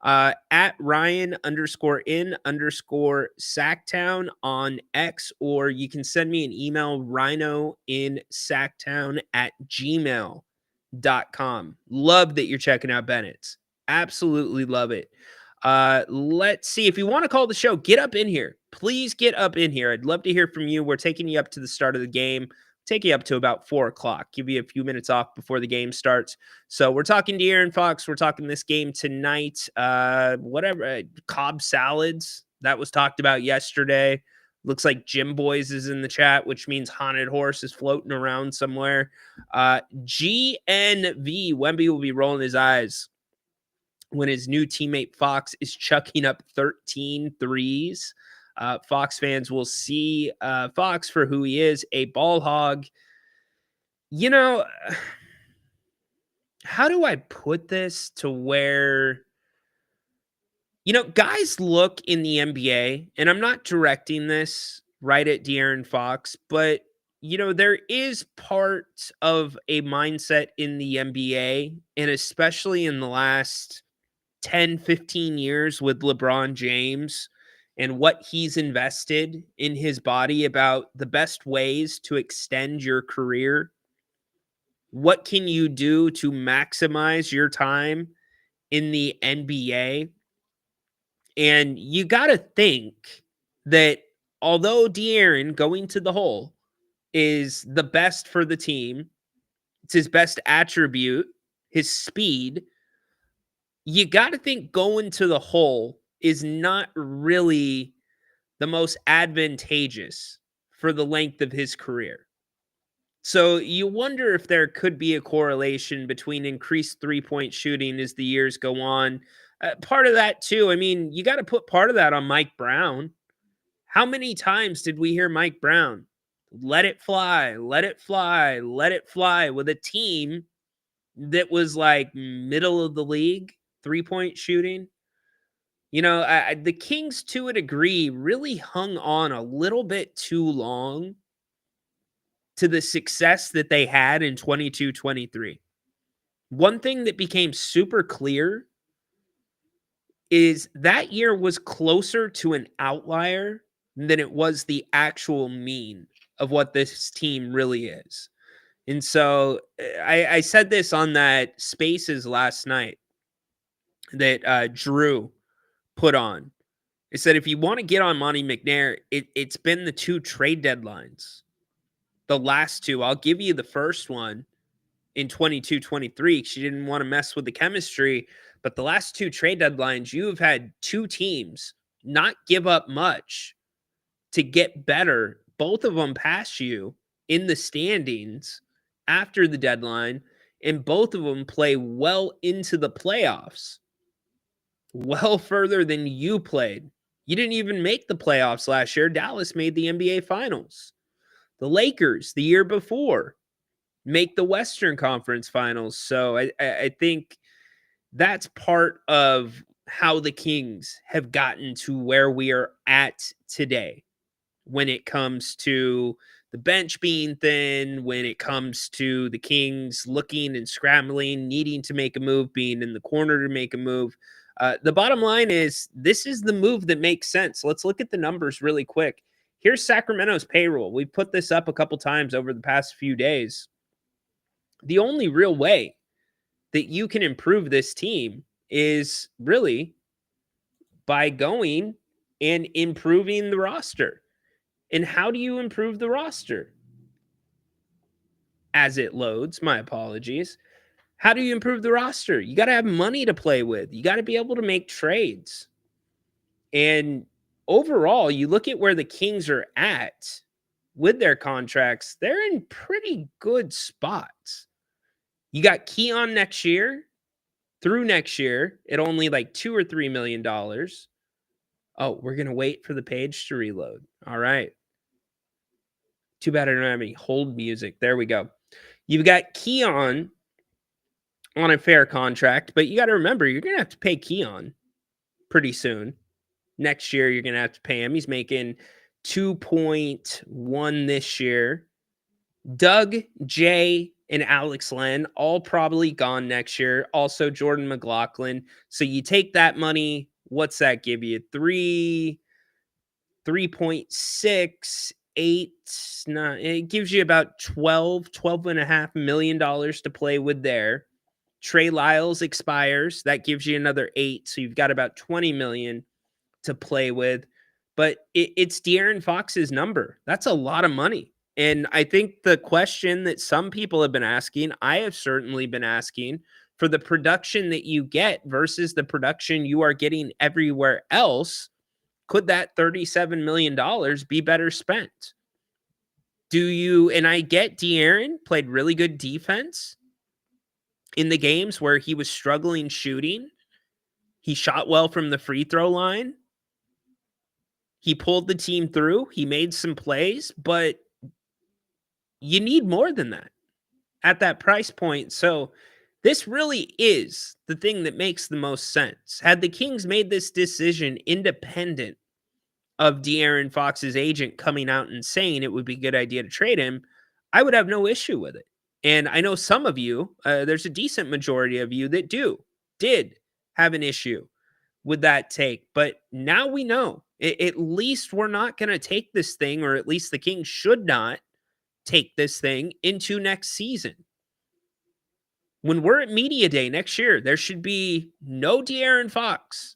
at Ryan_in_Sacktown on X, or you can send me an email, rhinoinsacktown@gmail.com. Love that you're checking out Bennett's. Absolutely love it. Let's see. If you want to call the show, get up in here. please get up in here. I'd love to hear from you. We're taking you up to the start of the game. Take you up to about 4 o'clock. Give you a few minutes off before the game starts. So we're talking De'Aaron Fox. We're talking this game tonight. Cobb salads. That was talked about yesterday. Looks like Jim Boys is in the chat, which means Haunted Horse is floating around somewhere. GNV, Wemby will be rolling his eyes when his new teammate Fox is chucking up 13 threes. Fox fans will see Fox for who he is, a ball hog. You know, how do I put this to where, you know, guys look in the NBA, and I'm not directing this right at De'Aaron Fox, but, you know, there is part of a mindset in the NBA, and especially in the last 10, 15 years with LeBron James and what he's invested in his body about the best ways to extend your career. What can you do to maximize your time in the NBA? And you got to think that although De'Aaron going to the hole is the best for the team, it's his best attribute, his speed, you got to think going to the hole is not really the most advantageous for the length of his career. So you wonder if there could be a correlation between increased three-point shooting as the years go on. Part of that, too, I mean, you got to put part of that on Mike Brown. How many times did we hear Mike Brown, let it fly, let it fly, let it fly, with a team that was like middle of the league, three-point shooting? You know, the Kings, to a degree, really hung on a little bit too long to the success that they had in 22-23. One thing that became super clear is that year was closer to an outlier than it was the actual mean of what this team really is. And so I said this on that Spaces last night that Drew put on. It said, if you want to get on Monty McNair, it's been the 2 trade deadlines. The last 2, I'll give you the first one in 22-23. She didn't want to mess with the chemistry, but the last 2 trade deadlines, you have had 2 teams not give up much to get better. Both of them pass you in the standings after the deadline, and both of them play well into the playoffs, well further than you played. You didn't even make the playoffs last year. Dallas made the NBA Finals. The Lakers, the year before, make the Western Conference Finals. So I think that's part of how the Kings have gotten to where we are at today when it comes to the bench being thin, when it comes to the Kings looking and scrambling, needing to make a move, being in the corner to make a move. The bottom line is this is the move that makes sense. Let's look at the numbers really quick. Here's Sacramento's payroll. We've put this up a couple times over the past few days. The only real way that you can improve this team is really by going and improving the roster. And how do you improve the roster? As it loads, my apologies. How do you improve the roster? You got to have money to play with. You got to be able to make trades. And overall, you look at where the Kings are at with their contracts, they're in pretty good spots. You got Keon next year, through next year, at only like $2 or $3 million. Oh, we're going to wait for the page to reload. All right. Too bad I don't have any hold music. There we go. You've got Keon on a fair contract, but you got to remember, you're going to have to pay Keon pretty soon. Next year, you're going to have to pay him. He's making 2.1 this year. Doug, Jay, and Alex Len, all probably gone next year. Also, Jordan McLaughlin. So you take that money. What's that give you? 3.6, 8, 9. It gives you about $12.5 million to play with there. Trey Lyles expires. That gives you another 8. So you've got about $20 million to play with. but it's De'Aaron Fox's number. That's a lot of money. And I think the question that some people have been asking, I have certainly been asking, for the production that you get versus the production you are getting everywhere else, could that $37 million be better spent? Do you, and I get De'Aaron played really good defense in the games where he was struggling shooting. He shot well from the free throw line. He pulled the team through. He made some plays, but you need more than that at that price point. So this really is the thing that makes the most sense. Had the Kings made this decision independent of De'Aaron Fox's agent coming out and saying it would be a good idea to trade him, I would have no issue with it. And I know some of you, there's a decent majority of you that did have an issue with that take. But now we know, at least we're not going to take this thing, or at least the Kings should not take this thing into next season. When we're at Media Day next year, there should be no De'Aaron Fox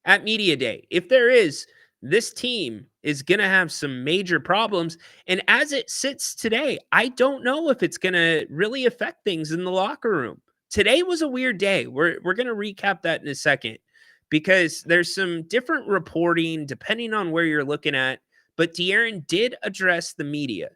at Media Day. If there is, this team is going to have some major problems. And as it sits today, I don't know if it's going to really affect things in the locker room. Today was a weird day. We're going to recap that in a second, because there's some different reporting depending on where you're looking at. But De'Aaron did address the media,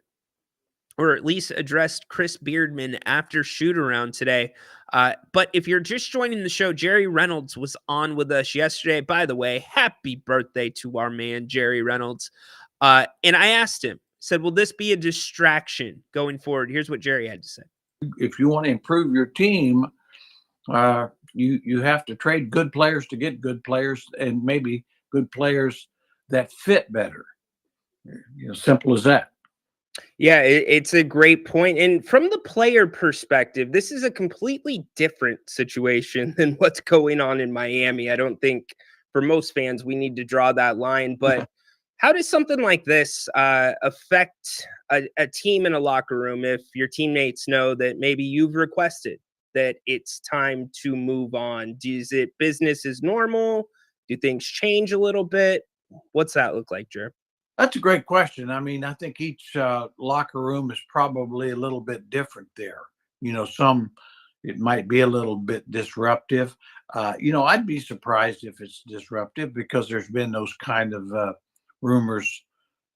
or at least addressed Chris Beardman after shoot-around today. But if you're just joining the show, Jerry Reynolds was on with us yesterday. By the way, happy birthday to our man, Jerry Reynolds. And I asked him, said, will this be a distraction going forward? Here's what Jerry had to say. If you want to improve your team, you have to trade good players to get good players, and maybe good players that fit better. Simple as that. Yeah, it's a great point. And from the player perspective, this is a completely different situation than what's going on in Miami. I don't think for most fans we need to draw that line. But how does something like this affect a team in a locker room if your teammates know that maybe you've requested that it's time to move on? Is it business as normal? Do things change a little bit? What's that look like, Jer? That's a great question. I mean, I think each locker room is probably a little bit different there. Some, it might be a little bit disruptive. I'd be surprised if it's disruptive, because there's been those kind of rumors,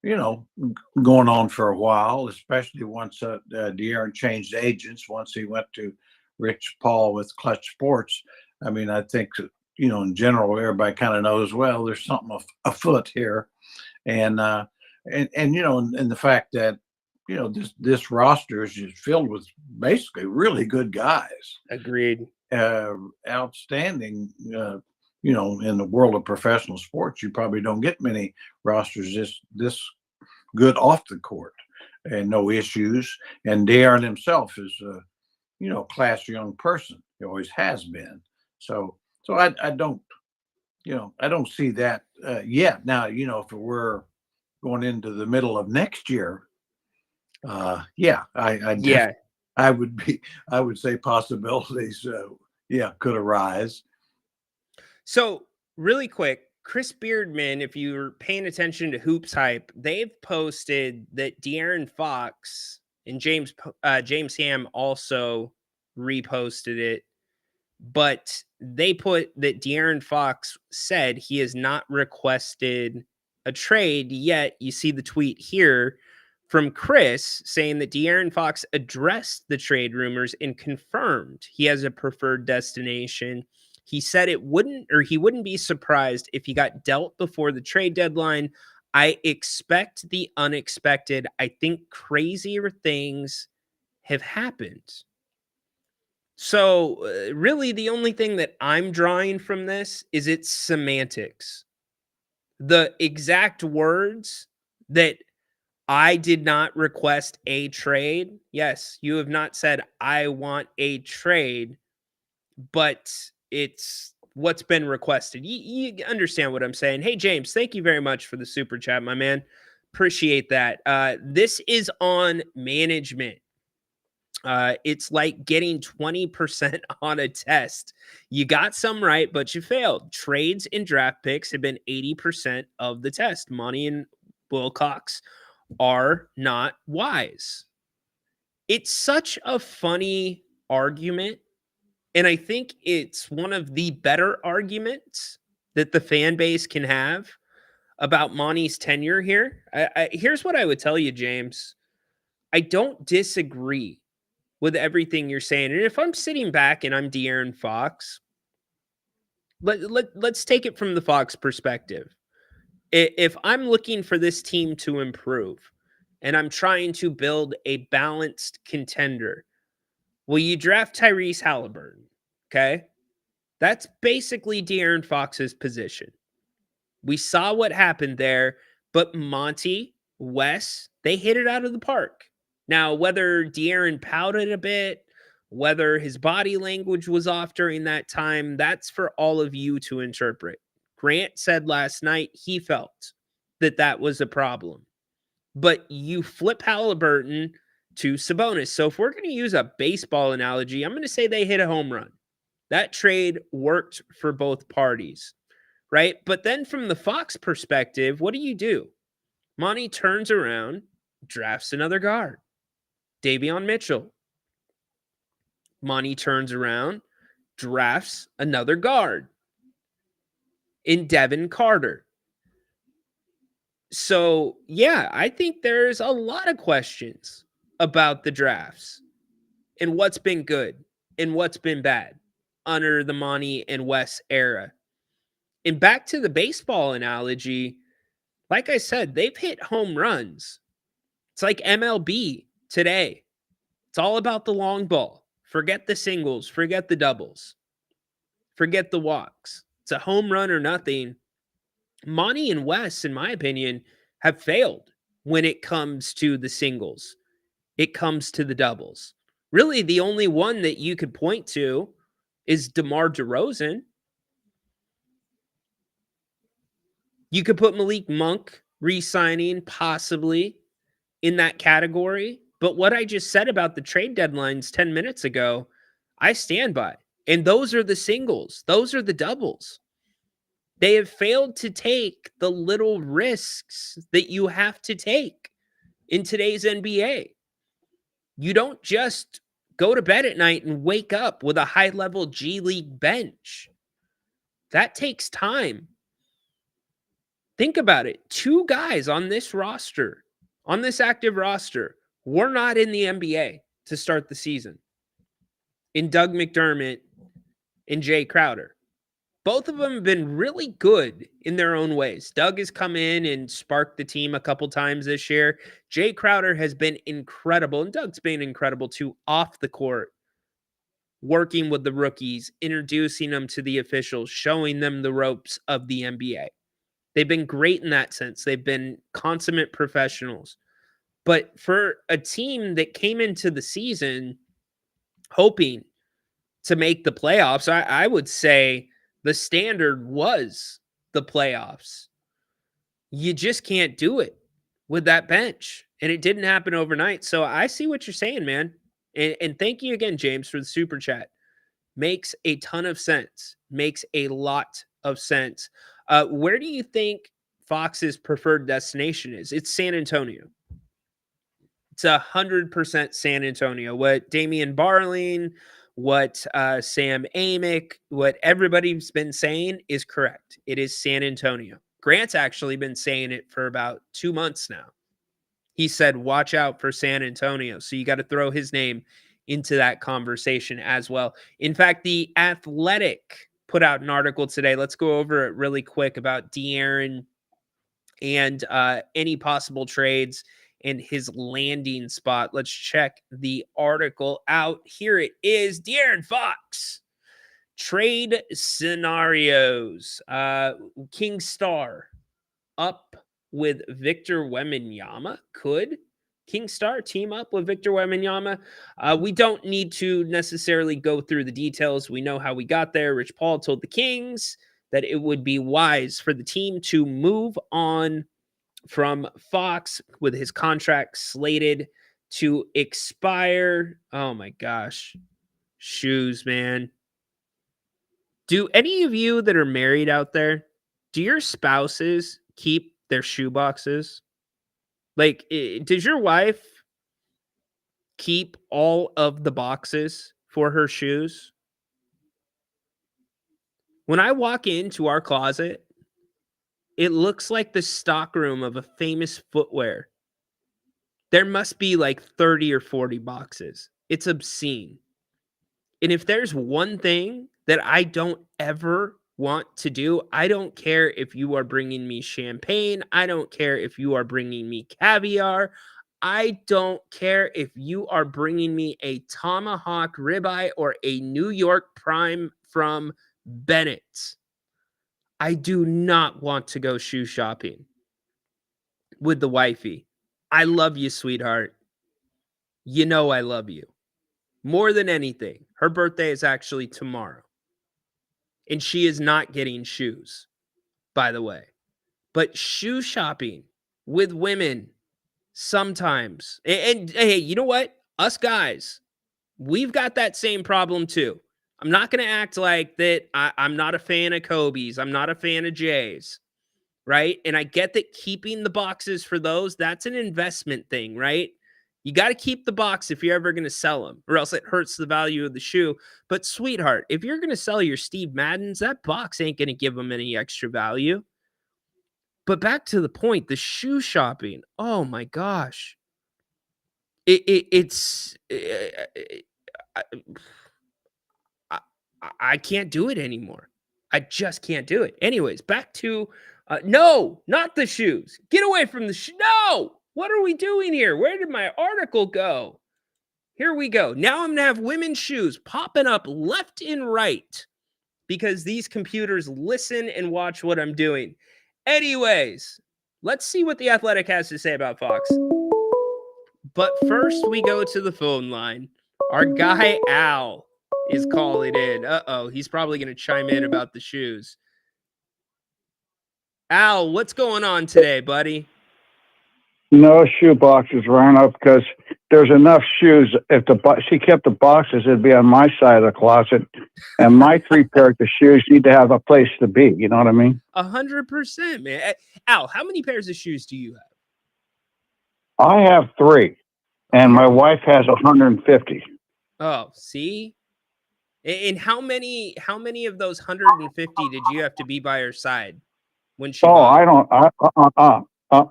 going on for a while, especially once De'Aaron changed agents, once he went to Rich Paul with Clutch Sports. I mean, I think, in general, everybody kind of knows, well, there's something afoot here. And the fact that, this roster is just filled with basically really good guys. Agreed. Outstanding, in the world of professional sports, you probably don't get many rosters this good off the court, and no issues. And De'Aaron himself is a class young person. He always has been. So I don't see that yet. Now, if it were going into the middle of next year, I would say possibilities, could arise. So really quick, Chris Beardman, if you're paying attention to Hoops Hype, they've posted that De'Aaron Fox and James Ham also reposted it. But they put that De'Aaron Fox said he has not requested a trade yet. You see the tweet here from Chris saying that De'Aaron Fox addressed the trade rumors and confirmed he has a preferred destination. He said he wouldn't be surprised if he got dealt before the trade deadline. I expect the unexpected. I think crazier things have happened. So really the only thing that I'm drawing from this is its semantics. The exact words that I did not request a trade. Yes, you have not said I want a trade, but it's what's been requested. You understand what I'm saying. Hey, James, thank you very much for the super chat, my man. Appreciate that. This is on management. It's like getting 20% on a test. You got some right, but you failed. Trades and draft picks have been 80% of the test. Monty and Wilcox are not wise. It's such a funny argument. And I think it's one of the better arguments that the fan base can have about Monty's tenure here. Here's what I would tell you, James. I don't disagree with everything you're saying. And if I'm sitting back and I'm De'Aaron Fox, let's take it from the Fox perspective. If I'm looking for this team to improve and I'm trying to build a balanced contender, well, you draft Tyrese Halliburton, okay? That's basically De'Aaron Fox's position. We saw what happened there, but Monty, Wes, they hit it out of the park. Now, whether De'Aaron pouted a bit, whether his body language was off during that time, that's for all of you to interpret. Grant said last night he felt that that was a problem. But you flip Halliburton to Sabonis. So if we're going to use a baseball analogy, I'm going to say they hit a home run. That trade worked for both parties, right? But then from the Fox perspective, what do? Monty turns around, drafts another guard, Davion Mitchell. Monty turns around, drafts another guard in Devin Carter. So, yeah, I think there's a lot of questions about the drafts and what's been good and what's been bad under the Monty and Wes era. And back to the baseball analogy, like I said, they've hit home runs. It's like MLB today. It's all about the long ball. Forget the singles, forget the doubles, forget the walks. It's a home run or nothing. Monty and Wes, in my opinion, have failed when it comes to the singles. It comes to the doubles. Really, the only one that you could point to is DeMar DeRozan. You could put Malik Monk re-signing possibly in that category. But what I just said about the trade deadlines 10 minutes ago, I stand by. And those are the singles. Those are the doubles. They have failed to take the little risks that you have to take in today's NBA. You don't just go to bed at night and wake up with a high-level G League bench. That takes time. Think about it. 2 guys on this roster, on this active roster, were not in the NBA to start the season. In Doug McDermott and Jay Crowder. Both of them have been really good in their own ways. Doug has come in and sparked the team a couple times this year. Jay Crowder has been incredible, and Doug's been incredible too off the court, working with the rookies, introducing them to the officials, showing them the ropes of the NBA. They've been great in that sense. They've been consummate professionals. But for a team that came into the season hoping to make the playoffs, I would say the standard was the playoffs. You just can't do it with that bench. And it didn't happen overnight. So I see what you're saying, man. And thank you again, James, for the super chat. Makes a ton of sense. Makes a lot of sense. Where do you think Fox's preferred destination is? It's San Antonio. It's 100% San Antonio. What Damian Barling, what Sam Amick, what everybody's been saying is correct. It is San Antonio. Grant's actually been saying it for about 2 months now. He said, watch out for San Antonio. So you got to throw his name into that conversation as well. In fact, The Athletic put out an article today. Let's go over it really quick about De'Aaron and any possible trades and his landing spot. Let's check the article out. Here it is. De'Aaron Fox. Trade scenarios. King Star up with Victor Wembanyama. Could King Star team up with Victor Wembanyama? We don't need to necessarily go through the details. We know how we got there. Rich Paul told the Kings that it would be wise for the team to move on from Fox with his contract slated to expire. Oh my gosh. Shoes, man. Do any of you that are married out there, do your spouses keep their shoe boxes? Like, does your wife keep all of the boxes for her shoes? When I walk into our closet, it looks like the stockroom of a famous footwear. There must be like 30 or 40 boxes. It's obscene. And if there's one thing that I don't ever want to do, I don't care if you are bringing me champagne. I don't care if you are bringing me caviar. I don't care if you are bringing me a tomahawk ribeye or a New York prime from Bennett's. I do not want to go shoe shopping with the wifey. I love you, sweetheart. You know I love you. More than anything, her birthday is actually tomorrow. And she is not getting shoes, by the way. But shoe shopping with women sometimes. And hey, you know what? Us guys, we've got that same problem too. I'm not going to act like that I'm not a fan of Kobe's. I'm not a fan of J's, right? And I get that keeping the boxes for those, that's an investment thing, right? You got to keep the box if you're ever going to sell them, or else it hurts the value of the shoe. But sweetheart, if you're going to sell your Steve Maddens, that box ain't going to give them any extra value. But back to the point, the shoe shopping. Oh my gosh. I can't do it anymore. I just can't do it. Anyways, back to no, not the shoes. Get away from the shoe. No, what are we doing here? Where did my article go? Here we go. Now I'm gonna have women's shoes popping up left and right because these computers listen and watch what I'm doing. Anyways, let's see what the Athletic has to say about Fox. But first, we go to the phone line. Our guy Al is calling in. Uh-oh, he's probably going to chime in about the shoes. Al, what's going on today, buddy? No shoe boxes, Rhino, because there's enough shoes. If she kept the boxes, it'd be on my side of the closet, and my 3 pairs of shoes need to have a place to be. You know what I mean? 100%, man. Al, how many pairs of shoes do you have? I have 3, and my wife has 150. Oh, see? And how many of those 150 did you have to be by her side when she bought? I don't.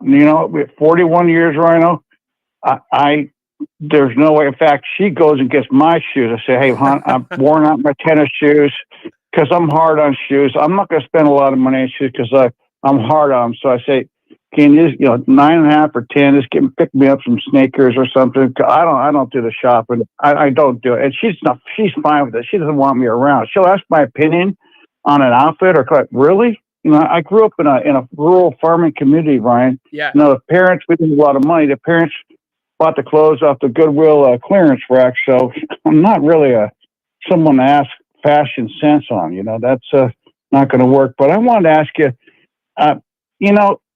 You know, with 41 years, Rhino, there's no way. In fact, she goes and gets my shoes. I say, hey, hon, I've worn out my tennis shoes because I'm hard on shoes. I'm not going to spend a lot of money on shoes because I'm hard on them. So I say, can you, 9.5 or 10, just pick me up some sneakers or something. I don't do the shopping. I don't do it. And she's fine with it. She doesn't want me around. She'll ask my opinion on an outfit or like, really? I grew up in a rural farming community, Ryan. Yeah. The parents, we didn't have a lot of money. The parents bought the clothes off the Goodwill clearance rack. So I'm not really someone to ask fashion sense on. That's not going to work. But I wanted to ask you,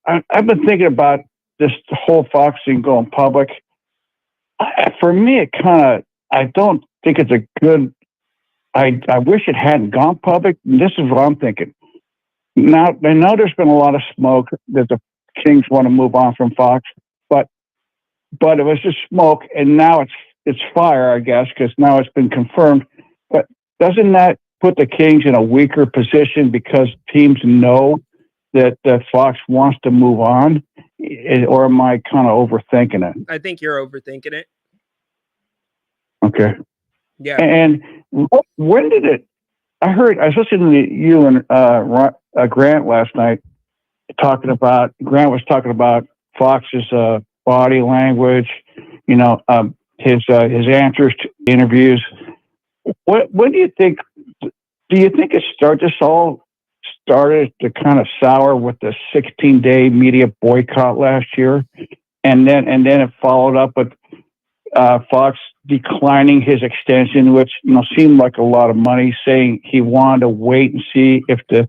I've been thinking about this whole Fox thing going public. For me, I don't think it's a good. I wish it hadn't gone public. This is what I'm thinking. Now, I know there's been a lot of smoke that the Kings want to move on from Fox, but it was just smoke, and now it's fire, I guess, because now it's been confirmed. But doesn't that put the Kings in a weaker position because teams know that Fox wants to move on, or am I kind of overthinking it? I think you're overthinking it. Okay. Yeah. And when did it? I was listening to you and Grant last night Grant was talking about Fox's body language, his answers to interviews. When do you think? Do you think this all started to kind of sour with the 16-day media boycott last year, and then it followed up with Fox declining his extension, which seemed like a lot of money, saying he wanted to wait and see if the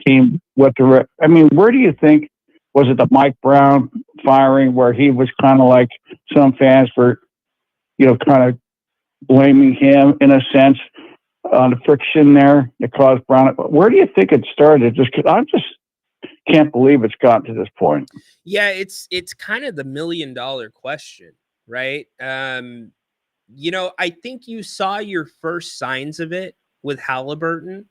team where do you think, was it the Mike Brown firing where he was kind of like some fans were kind of blaming him in a sense on the friction there that caused Brown. Where do you think it started? Just because I just can't believe it's gotten to this point. Yeah, it's kind of the $1 million question, right? I think you saw your first signs of it with Halliburton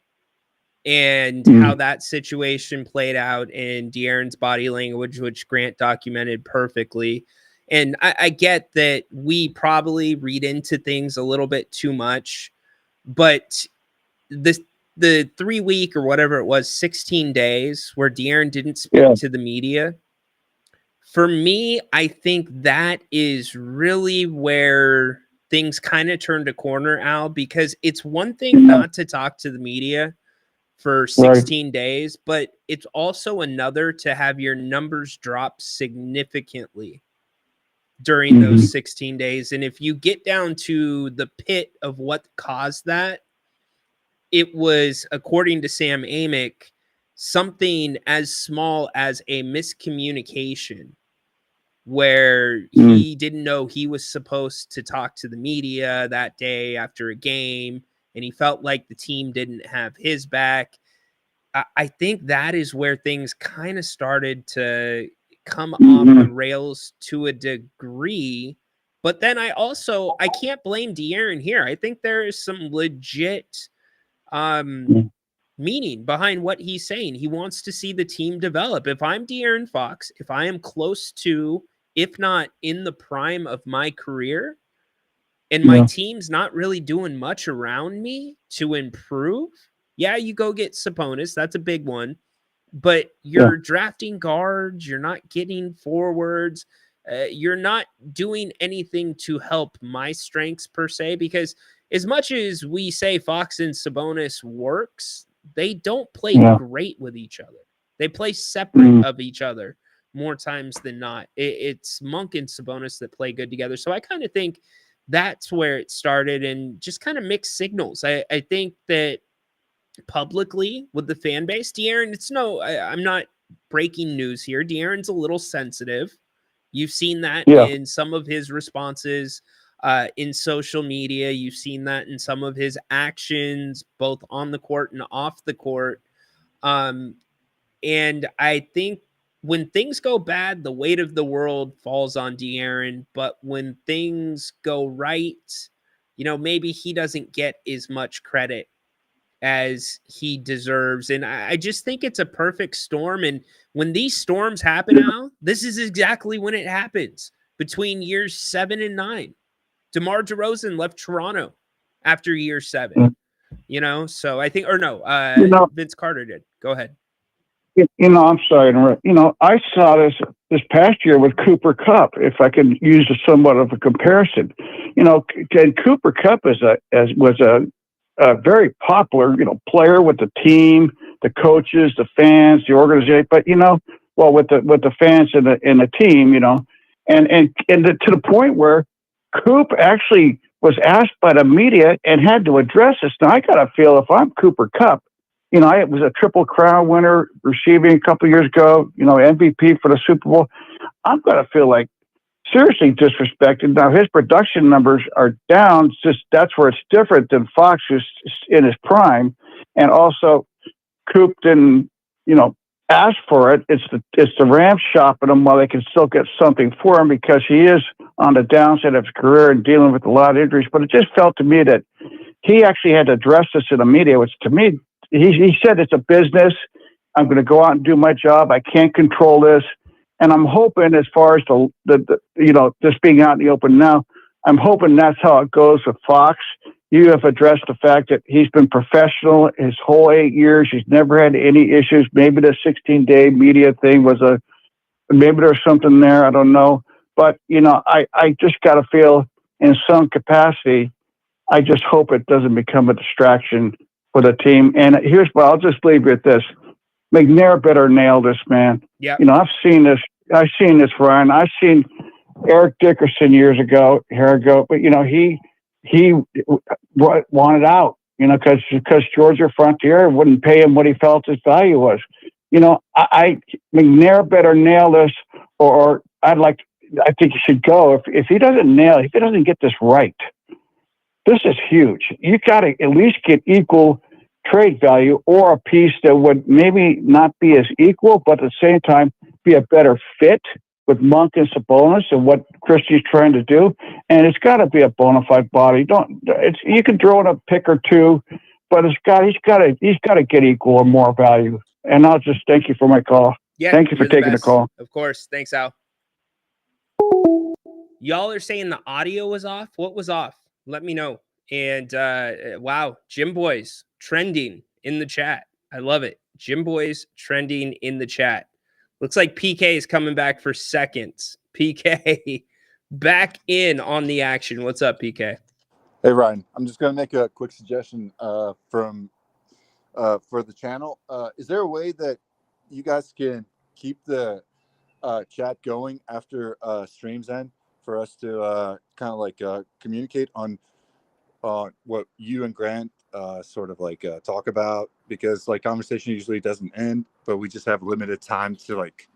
and how that situation played out in De'Aaron's body language, which Grant documented perfectly. And I get that we probably read into things a little bit too much, but the 3 week or whatever it was, 16 days where De'Aaron didn't speak to the media, for me, I think that is really where things kind of turned a corner, Al, because it's one thing not to talk to the media for 16 days, but it's also another to have your numbers drop significantly during those 16 days. And if you get down to the pit of what caused that, it was, according to Sam Amick, something as small as a miscommunication where he didn't know he was supposed to talk to the media that day after a game, and he felt like the team didn't have his back. I think that is where things kind of started to come off the rails to a degree. But then I can't blame De'Aaron here. I think there is some legit meaning behind what he's saying. He wants to see the team develop. If I'm De'Aaron Fox, if I am close to, if not in the prime of my career, and my team's not really doing much around me to improve, yeah, you go get Sabonis. That's a big one. But you're drafting guards. You're not getting forwards. You're not doing anything to help my strengths per se, because as much as we say Fox and Sabonis works, they don't play great with each other. They play separate of each other more times than not. It's Monk and Sabonis that play good together. So I kind of think that's where it started, and just kind of mixed signals. I think that publicly with the fan base, De'Aaron, I'm not breaking news here. De'Aaron's a little sensitive. You've seen that in some of his responses in social media. You've seen that in some of his actions, both on the court and off the court. And I think when things go bad, the weight of the world falls on De'Aaron. But when things go right, maybe he doesn't get as much credit as he deserves. And I just think it's a perfect storm. And when these storms happen now, this is exactly when it happens. Between years 7 and 9, DeMar DeRozan left Toronto after year 7, so I think, Vince Carter did. Go ahead. I'm sorry to interrupt. I saw this past year with Cooper Kupp, if I can use somewhat of a comparison. And Cooper Kupp was a very popular, player with the team, the coaches, the fans, the organization. But with the fans and the team, and to the point where Coop actually was asked by the media and had to address this. Now I gotta feel, if I'm Cooper Kupp, I was a Triple Crown winner receiving a couple of years ago, MVP for the Super Bowl. I'm gonna feel like seriously disrespected. Now his production numbers are down. That's where it's different than Fox, who's in his prime, and also Coop didn't, ask for it. It's the Rams shopping him while they can still get something for him, because he is on the downside of his career and dealing with a lot of injuries. But it just felt to me that he actually had to address this in the media, which to me, he said it's a business. I'm going to go out and do my job. I can't control this. And I'm hoping, as far as this being out in the open now, I'm hoping that's how it goes with Fox. You have addressed the fact that he's been professional his whole 8 years. He's never had any issues. Maybe the 16-day media thing maybe there's something there. I don't know. But, I just got to feel in some capacity, I just hope it doesn't become a distraction for the team. And here's what I'll just leave you with this. McNair better nail this, man. Yeah. I've seen this, Ryan. I've seen Eric Dickerson years ago, but he wanted out, because Georgia Frontier wouldn't pay him what he felt his value was. McNair better nail this, or I'd like, I think he should go. If he doesn't nail, if he doesn't get this right, this is huge. You got to at least get equal trade value or a piece that would maybe not be as equal, but at the same time be a better fit with Monk and Sabonis and what Christie's trying to do. And it's got to be a bona fide body. You can throw in a pick or two, but he's got to get equal or more value. And I'll just thank you for my call. Yeah, thank you for you're the taking the best. call. Of course. Thanks, Al. Y'all are saying the audio was off. What was off? Let me know. And wow, Gym Boys trending in the chat. I love it. Gym Boys trending in the chat. Looks like PK is coming back for seconds. PK back in on the action. What's up, PK? Hey, Ryan. I'm just going to make a quick suggestion for the channel. Is there a way that you guys can keep the chat going after streams end for us to kind of like communicate on what you and Grant sort of like talk about? Because like conversation usually doesn't end, but we just have limited time to like,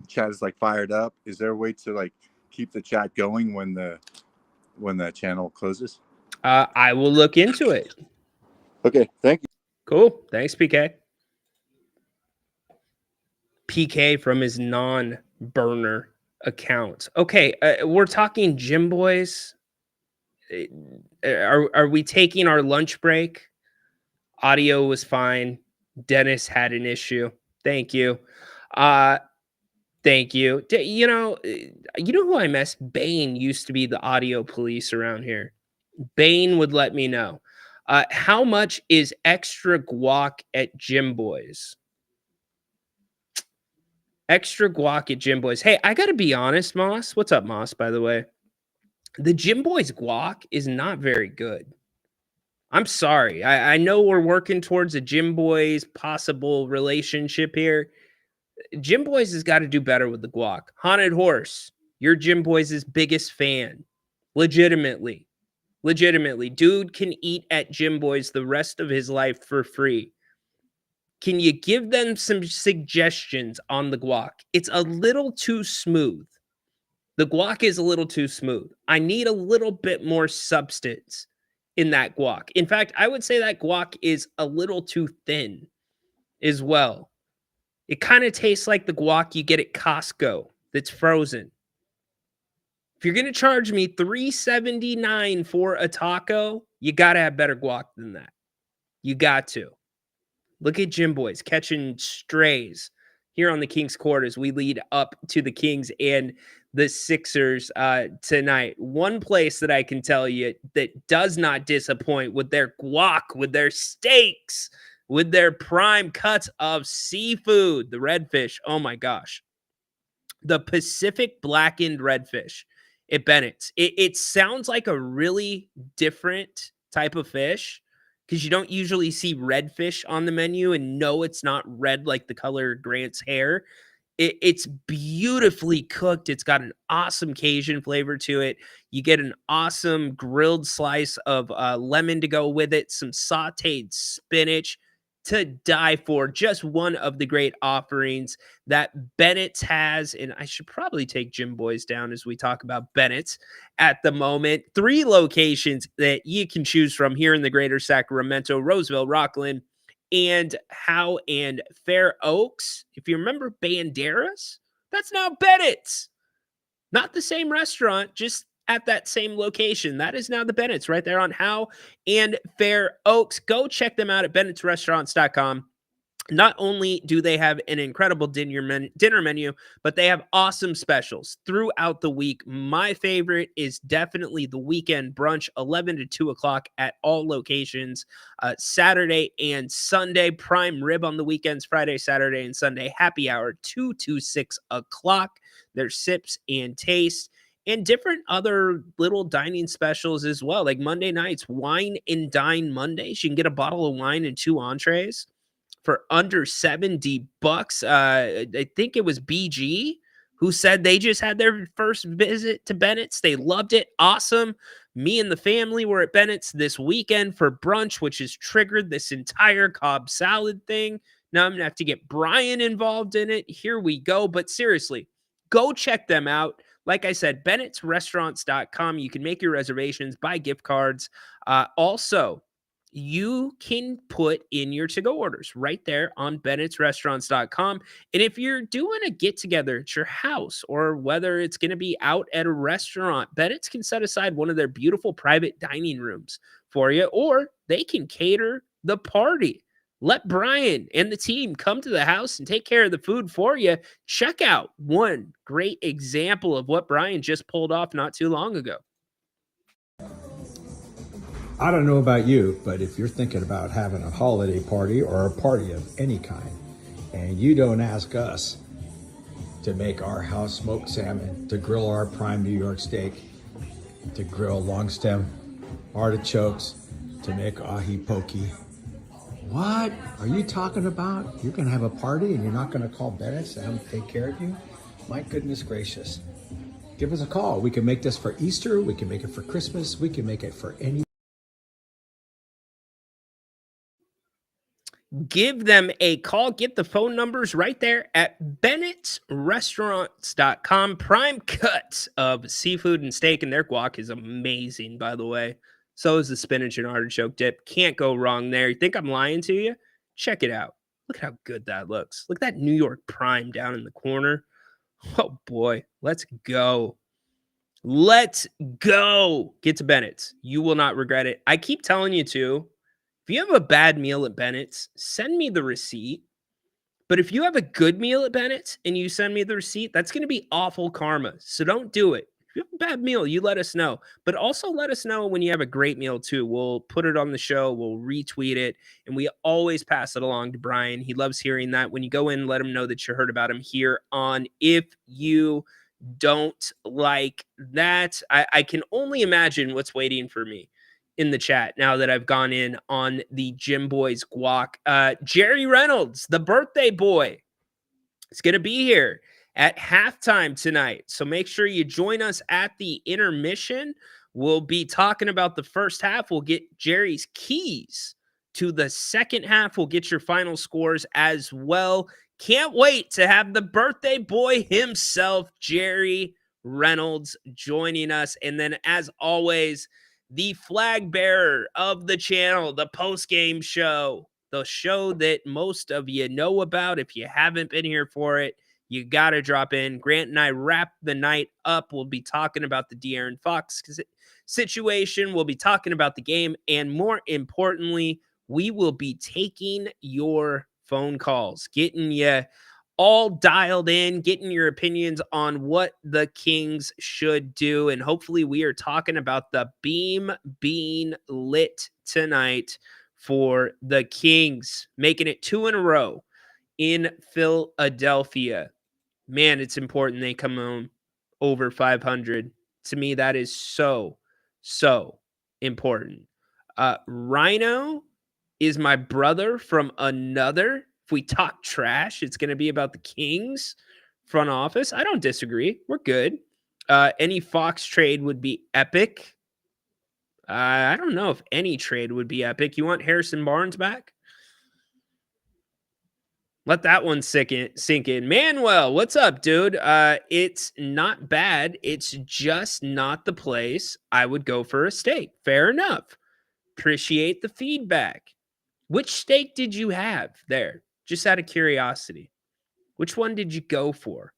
chat is like fired up. Is there a way to like keep the chat going when the channel closes? I will look into it. Okay, thank you. Cool. Thanks, PK. PK from his non-burner account. Okay, we're talking Gym Boys. Are we taking our lunch break? Audio was fine. Dennis had an issue. Thank you. Thank you. You know who I miss? Bane used to be the audio police around here. Bane would let me know. How much is extra guac at Gym Boys? Extra guac at Gym Boys. Hey, I got to be honest, Moss. What's up, Moss, by the way? The Gym Boys guac is not very good. I'm sorry. I know we're working towards a Gym Boys possible relationship here. Gym Boys has got to do better with the guac. Haunted Horse, you're Gym Boys' biggest fan. Legitimately. Dude can eat at Gym Boys the rest of his life for free. Can you give them some suggestions on the guac? It's a little too smooth. The guac is a little too smooth. I need a little bit more substance in that guac. In fact, I would say that guac is a little too thin as well. It kind of tastes like the guac you get at Costco that's frozen. If you're going to charge me $3.79 for a taco, you got to have better guac than that. You got to. Look at Gym Boys catching strays here on the Kings Court as we lead up to the Kings and the Sixers tonight. One place that I can tell you that does not disappoint with their guac, with their steaks, with their prime cuts of seafood, the redfish. Oh my gosh. The Pacific blackened redfish at Bennett's. It sounds like a really different type of fish because you don't usually see redfish on the menu, and no, it's not red like the color Grant's hair. It's beautifully cooked. It's got an awesome Cajun flavor to it. You get an awesome grilled slice of lemon to go with it, some sauteed spinach to die for. Just one of the great offerings that Bennett's has. And I should probably take Gym Boys down as we talk about Bennett's at the moment. 3 locations that you can choose from here in the greater Sacramento, Roseville, Rockland, and Howe and Fair Oaks. If you remember Banderas, that's now Bennett's. Not the same restaurant, just at that same location. That is now the Bennett's right there on Howe and Fair Oaks. Go check them out at bennettsrestaurants.com. Not only do they have an incredible dinner menu, but they have awesome specials throughout the week. My favorite is definitely the weekend brunch, 11 to 2 o'clock at all locations, Saturday and Sunday. Prime rib on the weekends, Friday, Saturday, and Sunday. Happy hour, 2 to 6 o'clock. There's sips and tastes. And different other little dining specials as well. Like Monday nights, wine and dine Mondays. You can get a bottle of wine and 2 entrees for under $70. I think it was BG who said they just had their first visit to Bennett's. They loved it. Awesome. Me and the family were at Bennett's this weekend for brunch, which has triggered this entire Cobb salad thing. Now I'm going to have to get Brian involved in it. Here we go. But seriously, Go check them out. Like I said, Bennett'sRestaurants.com. You can make your reservations, buy gift cards. Also, you can put in your to-go orders right there on Bennett'sRestaurants.com. And if you're doing a get-together at your house, or whether it's going to be out at a restaurant, Bennett's can set aside one of their beautiful private dining rooms for you, or they can cater the party. Let Brian and the team come to the house and take care of the food for you. Check out one great example of what Brian just pulled off not too long ago. I don't know about you, but if you're thinking about having a holiday party or a party of any kind, and you don't ask us to make our house smoked salmon, to grill our prime New York steak, to grill long stem artichokes, to make ahi pokey, what are you talking about? You're going to have a party and you're not going to call Bennett's and have them take care of you? My goodness gracious. Give us a call. We can make this for Easter. We can make it for Christmas. We can make it for any. Give them a call. Get the phone numbers right there at Bennett'sRestaurants.com. Prime cuts of seafood and steak, and their guac is amazing, by the way. So is the spinach and artichoke dip. Can't go wrong there. You think I'm lying to you? Check it out. Look at how good that looks. Look at that New York prime down in the corner. Oh, boy. Let's go. Let's go. Get to Bennett's. You will not regret it. I keep telling you, too, if you have a bad meal at Bennett's, send me the receipt. But if you have a good meal at Bennett's and you send me the receipt, that's going to be awful karma. So don't do it. If you have a bad meal, you let us know. But also let us know when you have a great meal, too. We'll put it on the show. We'll retweet it. And we always pass it along to Brian. He loves hearing that. When you go in, let him know that you heard about him here on If You Don't Like That. I can only imagine what's waiting for me in the chat now that I've gone in on the Jim Boys guac. Jerry Reynolds, the birthday boy, is going to be here at halftime tonight. So make sure you join us at the intermission. We'll be talking about the first half. We'll get Jerry's keys to the second half. We'll get your final scores as well. Can't wait to have the birthday boy himself, Jerry Reynolds, joining us. And then, as always, the flag bearer of the channel, the post-game show, the show that most of you know about. If you haven't been here for it, you got to drop in. Grant and I wrap the night up. We'll be talking about the De'Aaron Fox situation. We'll be talking about the game. And more importantly, we will be taking your phone calls, getting you all dialed in, getting your opinions on what the Kings should do. And hopefully we are talking about the beam being lit tonight for the Kings, making it 2 in a row in Philadelphia. Man, it's important they come home over 500. To me, that is so important. Rhino is my brother from another. If we talk trash, it's going to be about the Kings front office. I don't disagree. We're good. Any Fox trade would be epic. I don't know if any trade would be epic. You want Harrison Barnes back? Let that one sink in. Manuel, what's up, dude? It's not bad. It's just not the place I would go for a steak. Fair enough. Appreciate the feedback. Which steak did you have there? Just out of curiosity. Which one did you go for?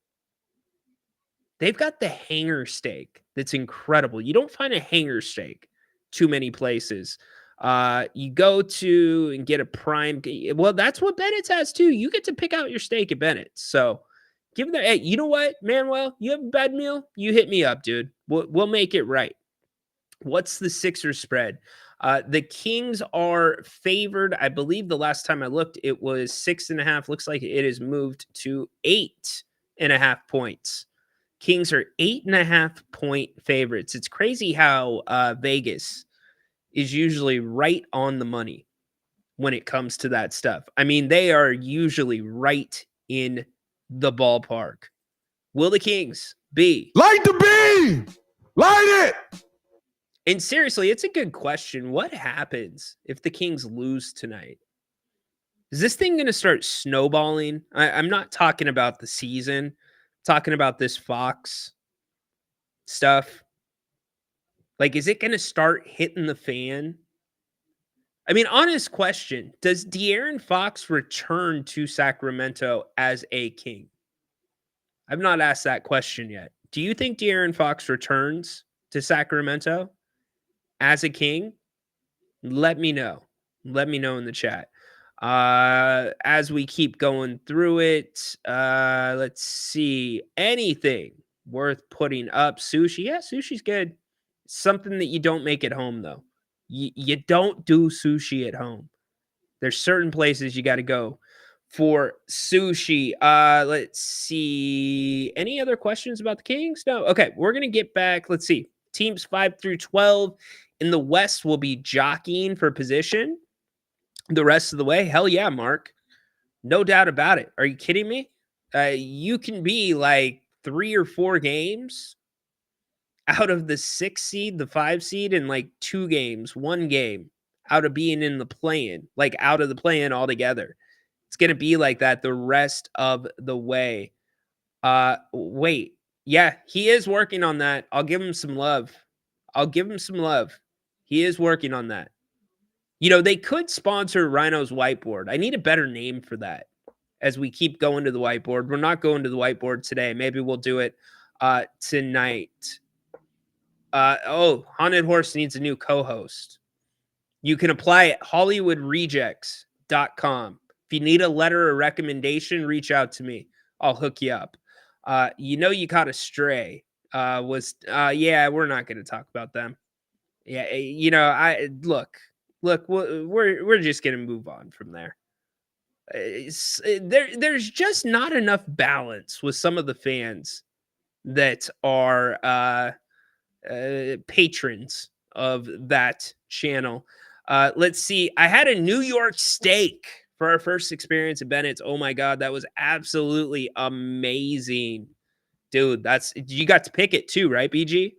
They've got the hanger steak that's incredible. You don't find a hanger steak too many places. You go to and get a prime. Well, that's what Bennett's has too. You get to pick out your steak at Bennett's. So give them. Hey, you know what, Manuel? You have a bad meal? You hit me up, dude. We'll make it right. What's the Sixers spread? The Kings are favored. I believe the last time I looked, it was 6.5. Looks like it has moved to 8.5 points. Kings are 8.5 point favorites. It's crazy how Vegas is usually right on the money when it comes to that stuff. I mean, they are usually right in the ballpark. Will the Kings be? Light the beam! Light it! And seriously, it's a good question. What happens if the Kings lose tonight? Is this thing going to start snowballing? I'm not talking about the season, talking about this Fox stuff. Like, is it going to start hitting the fan? I mean, honest question. Does De'Aaron Fox return to Sacramento as a King? I've not asked that question yet. Do you think De'Aaron Fox returns to Sacramento as a King? Let me know. Let me know in the chat. As we keep going through it, let's see. Anything worth putting up? Sushi. Yeah, sushi's good. Something that you don't make at home, though. You don't do sushi at home. There's certain places you got to go for sushi. Let's see. Any other questions about the Kings? No. Okay, we're going to get back. Let's see. Teams 5 through 12 in the West will be jockeying for position the rest of the way. Hell yeah, Mark. No doubt about it. Are you kidding me? You can be like 3 or 4 games out of the 6 seed, the 5 seed, in like 2 games, 1 game out of being in the play-in, like out of the play-in altogether. It's going to be like that the rest of the way. Wait. Yeah, he is working on that. I'll give him some love. He is working on that. You know, they could sponsor Rhino's whiteboard. I need a better name for that as we keep going to the whiteboard. We're not going to the whiteboard today. Maybe we'll do it tonight. Haunted Horse needs a new co-host. You can apply at hollywoodrejects.com. If you need a letter or recommendation, reach out to me. I'll hook you up. You caught a stray. Yeah, we're not going to talk about them. Yeah, look, we're just going to move on from there. There's just not enough balance with some of the fans that are patrons of that channel. Let's see. I had a New York steak for our first experience at Bennett's. Oh my God, that was absolutely amazing. Dude, you got to pick it too, right, BG?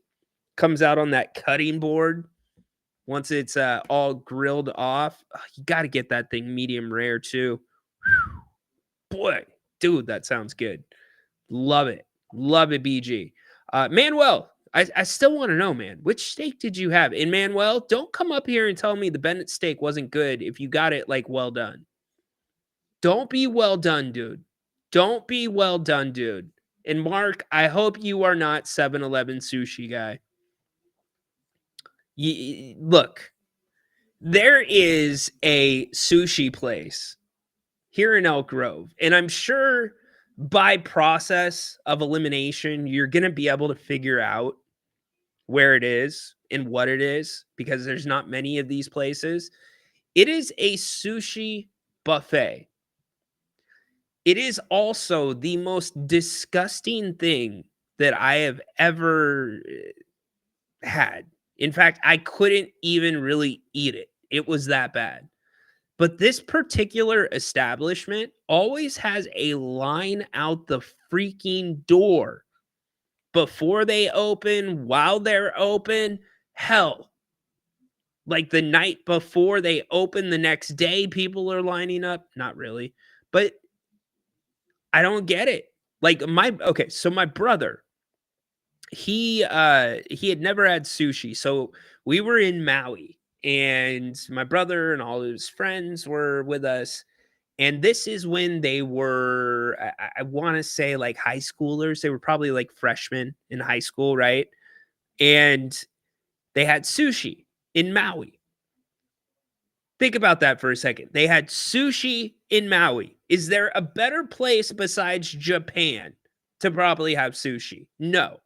Comes out on that cutting board once it's all grilled off. You got to get that thing medium rare too. Boy, dude, that sounds good. Love it, BG. Manuel, I still want to know, man, which steak did you have? And Manuel, don't come up here and tell me the Bennett steak wasn't good if you got it like well done. Don't be well done, dude. Don't be well done, dude. And Mark, I hope you are not 7-Eleven sushi guy. Look, there is a sushi place here in Elk Grove, and I'm sure by process of elimination, you're going to be able to figure out where it is and what it is, because there's not many of these places. It is a sushi buffet. It is also the most disgusting thing that I have ever had. In fact, I couldn't even really eat it. It was that bad. But this particular establishment always has a line out the freaking door before they open, while they're open. Hell, like the night before they open the next day, people are lining up. Not really, but I don't get it. Like so my brother, he had never had sushi. So we were in Maui, and my brother and all his friends were with us. And this is when they were, I want to say like high schoolers. They were probably like freshmen in high school, right? And they had sushi in Maui. Think about that for a second. They had sushi in Maui. Is there a better place besides Japan to probably have sushi? No.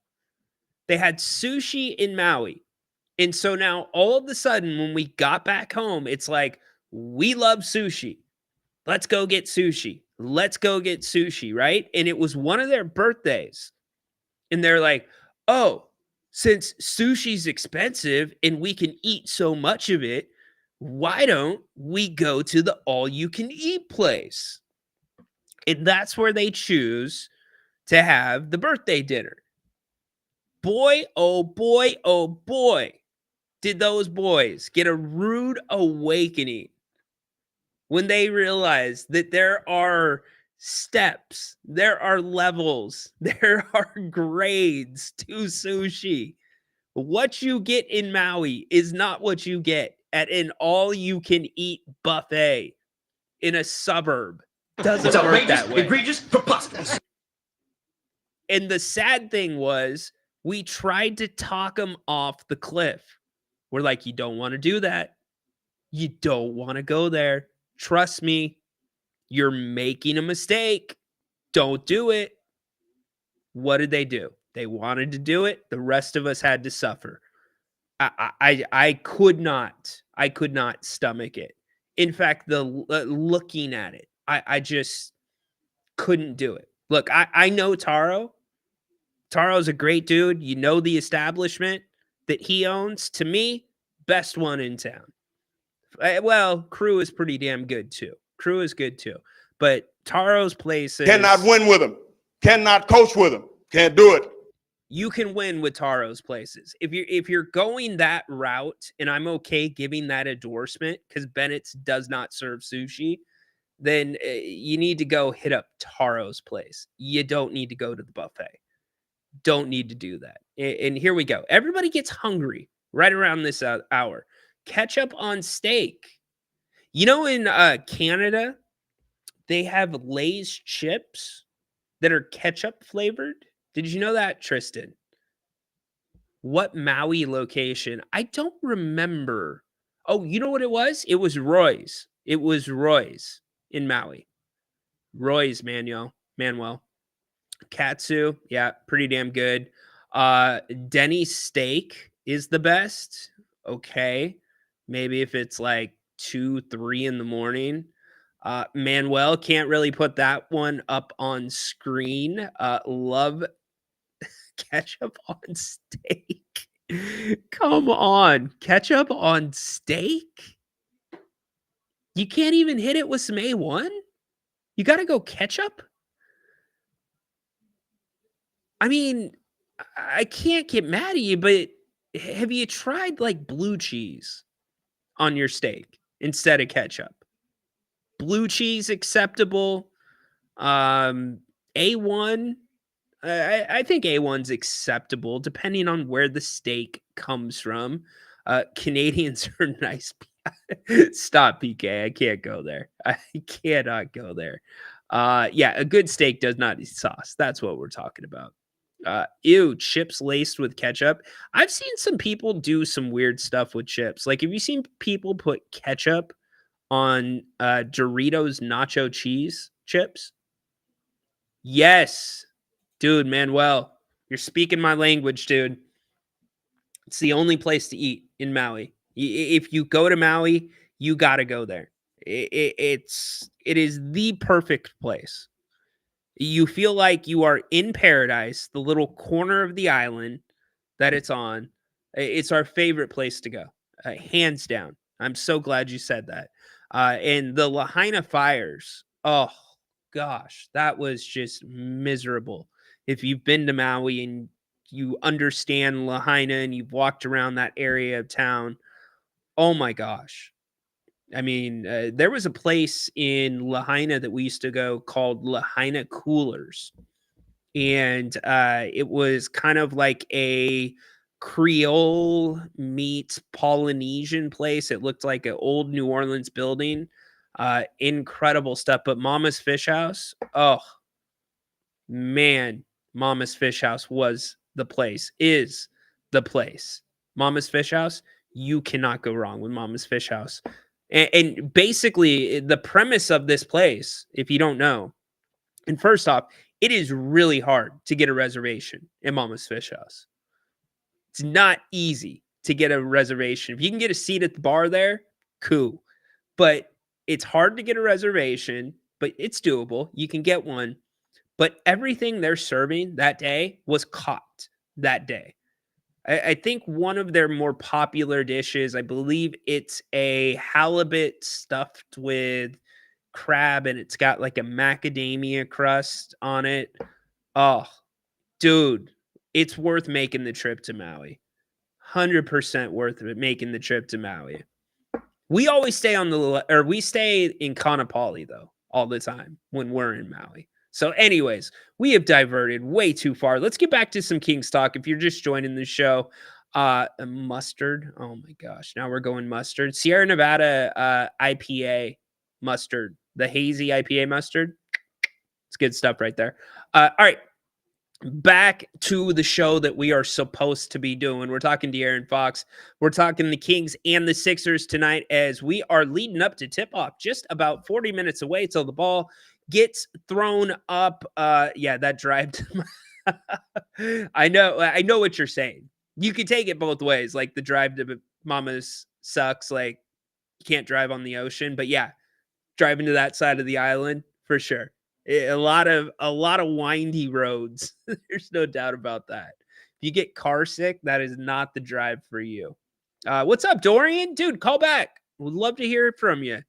They had sushi in Maui. And so now all of a sudden, when we got back home, it's like, we love sushi. Let's go get sushi. Right? And it was one of their birthdays. And they're like, oh, since sushi's expensive and we can eat so much of it, why don't we go to the all-you-can-eat place? And that's where they choose to have the birthday dinner. Boy, oh boy, did those boys get a rude awakening when they realized that there are steps. There are levels. There are grades to sushi. What you get in Maui is not what you get at an all-you-can-eat buffet in a suburb. Doesn't It's work outrageous, that way. egregious, preposterous. And the sad thing was, we tried to talk him off the cliff. We're like, you don't want to do that. You don't want to go there. Trust me, you're making a mistake. Don't do it. What did they do? They wanted to do it. The rest of us had to suffer. I could not stomach it. In fact, looking at it, I just couldn't do it. Look, I know Taro. Taro's a great dude. You know the establishment that he owns. To me, best one in town. Well, Crew is pretty damn good too. Crew is good too. But Taro's place is... Cannot win with him. Cannot coach with him. Can't do it. You can win with Taro's places. If you're going that route, and I'm okay giving that endorsement because Bennett's does not serve sushi, then you need to go hit up Taro's place. You don't need to go to the buffet. Don't need to do that. And here we go. Everybody gets hungry right around this hour. Ketchup on steak. You know, in Canada, they have Lay's chips that are ketchup flavored. Did you know that, Tristan? What Maui location? I don't remember. Oh, you know what it was? It was Roy's. It was Roy's in Maui. Roy's, Manuel. Katsu, yeah, pretty damn good. Denny's steak is the best. Okay. Maybe if it's like 2, 3 in the morning. Manuel, can't really put that one up on screen. Love ketchup on steak. Come on. Ketchup on steak? You can't even hit it with some A1? You got to go ketchup? I mean, I can't get mad at you, but have you tried like blue cheese on your steak instead of ketchup? Blue cheese acceptable. A1, I think A1's acceptable depending on where the steak comes from. Canadians are nice. Stop, PK. I can't go there. I cannot go there. Yeah, a good steak does not need sauce. That's what we're talking about. Ew, chips laced with ketchup. I've seen some people do some weird stuff with chips. Like, have you seen people put ketchup on Doritos nacho cheese chips? Yes. Dude, Manuel, you're speaking my language, dude. It's the only place to eat in Maui. If you go to Maui, you got to go there. It is the perfect place. You feel like you are in paradise, the little corner of the island that it's on. It's our favorite place to go, hands down. I'm so glad you said that. And the Lahaina fires, oh, gosh, that was just miserable. If you've been to Maui and you understand Lahaina and you've walked around that area of town, oh, my gosh. I mean, there was a place in Lahaina that we used to go called Lahaina Coolers. And it was kind of like a Creole meets Polynesian place. It looked like an old New Orleans building. Incredible stuff. But Mama's Fish House, oh, man, Mama's Fish House was the place, is the place. Mama's Fish House, you cannot go wrong with Mama's Fish House. And basically, the premise of this place, if you don't know, and first off, it is really hard to get a reservation in Mama's Fish House. It's not easy to get a reservation. If you can get a seat at the bar there, cool. But it's hard to get a reservation, but it's doable. You can get one. But everything they're serving that day was caught that day. I think one of their more popular dishes, I believe it's a halibut stuffed with crab, and it's got like a macadamia crust on it. Oh, dude, it's worth making the trip to Maui. 100% worth it making the trip to Maui. We always stay we stay in Kaanapali though, all the time when we're in Maui. So anyways, we have diverted way too far. Let's get back to some Kings talk. If you're just joining the show, mustard. Oh my gosh. Now we're going mustard. Sierra Nevada IPA mustard. The hazy IPA mustard. It's good stuff right there. All right. Back to the show that we are supposed to be doing. We're talking De'Aaron Fox. We're talking the Kings and the Sixers tonight as we are leading up to tip-off. Just about 40 minutes away till the ball gets thrown up. Yeah, that drive to I know what you're saying. You could take it both ways. Like the drive to Mama's sucks. Like you can't drive on the ocean. But yeah, driving to that side of the island for sure. A lot of windy roads. There's no doubt about that. If you get car sick, that is not the drive for you. What's up, Dorian? Dude, call back. Would love to hear from you.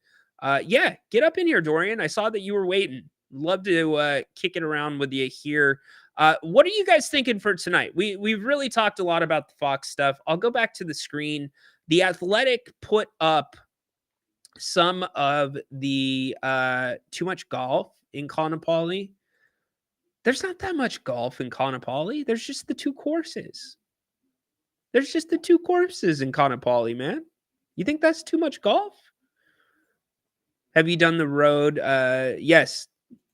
Yeah, get up in here, Dorian. I saw that you were waiting. Love to kick it around with you here. What are you guys thinking for tonight? We've really talked a lot about the Fox stuff. I'll go back to the screen. The Athletic put up some of the too much golf in Kaanapali. There's not that much golf in Kaanapali. There's just the two courses. There's just the two courses in Kaanapali, man. You think that's too much golf? Have you done the road? Yes,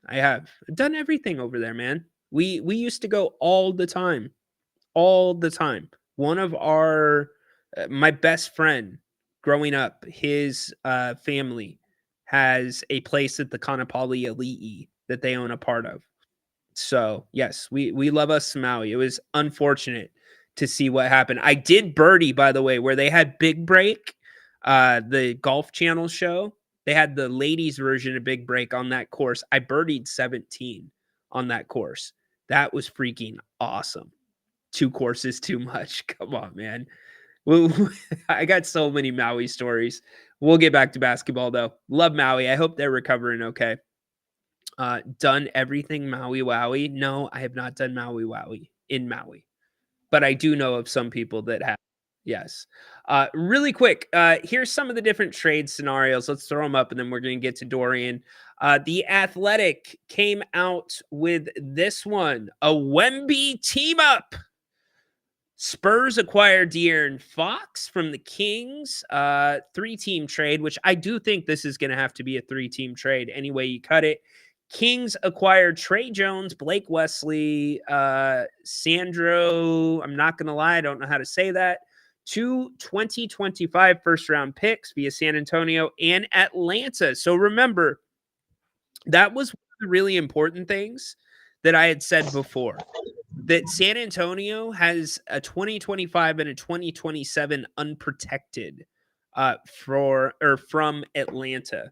I have. I've done everything over there, man. We used to go all the time. All the time. One of our my best friend growing up, his family has a place at the Kaanapali Ali'i that they own a part of. So, yes, we love us some Maui. It was unfortunate to see what happened. I did birdie, by the way, where they had Big Break, the Golf Channel show. They had the ladies version of Big Break on that course. I birdied 17 on that course. That was freaking awesome. 2 courses too much. Come on, man. I got so many Maui stories. We'll get back to basketball, though. Love Maui. I hope they're recovering okay. Done everything Maui Wowie? No, I have not done Maui Wowie in Maui. But I do know of some people that have. Yes. Really quick, here's some of the different trade scenarios. Let's throw them up, and then we're going to get to Dorian. The Athletic came out with this one. A Wemby team-up. Spurs acquired De'Aaron Fox from the Kings. 3-team trade, which I do think this is going to have to be a 3-team trade any way you cut it. Kings acquired Trey Jones, Blake Wesley, Sandro. I'm not going to lie. I don't know how to say that. 2 2025 first-round picks via San Antonio and Atlanta. So remember, that was one of the really important things that I had said before, that San Antonio has a 2025 and a 2027 unprotected from Atlanta.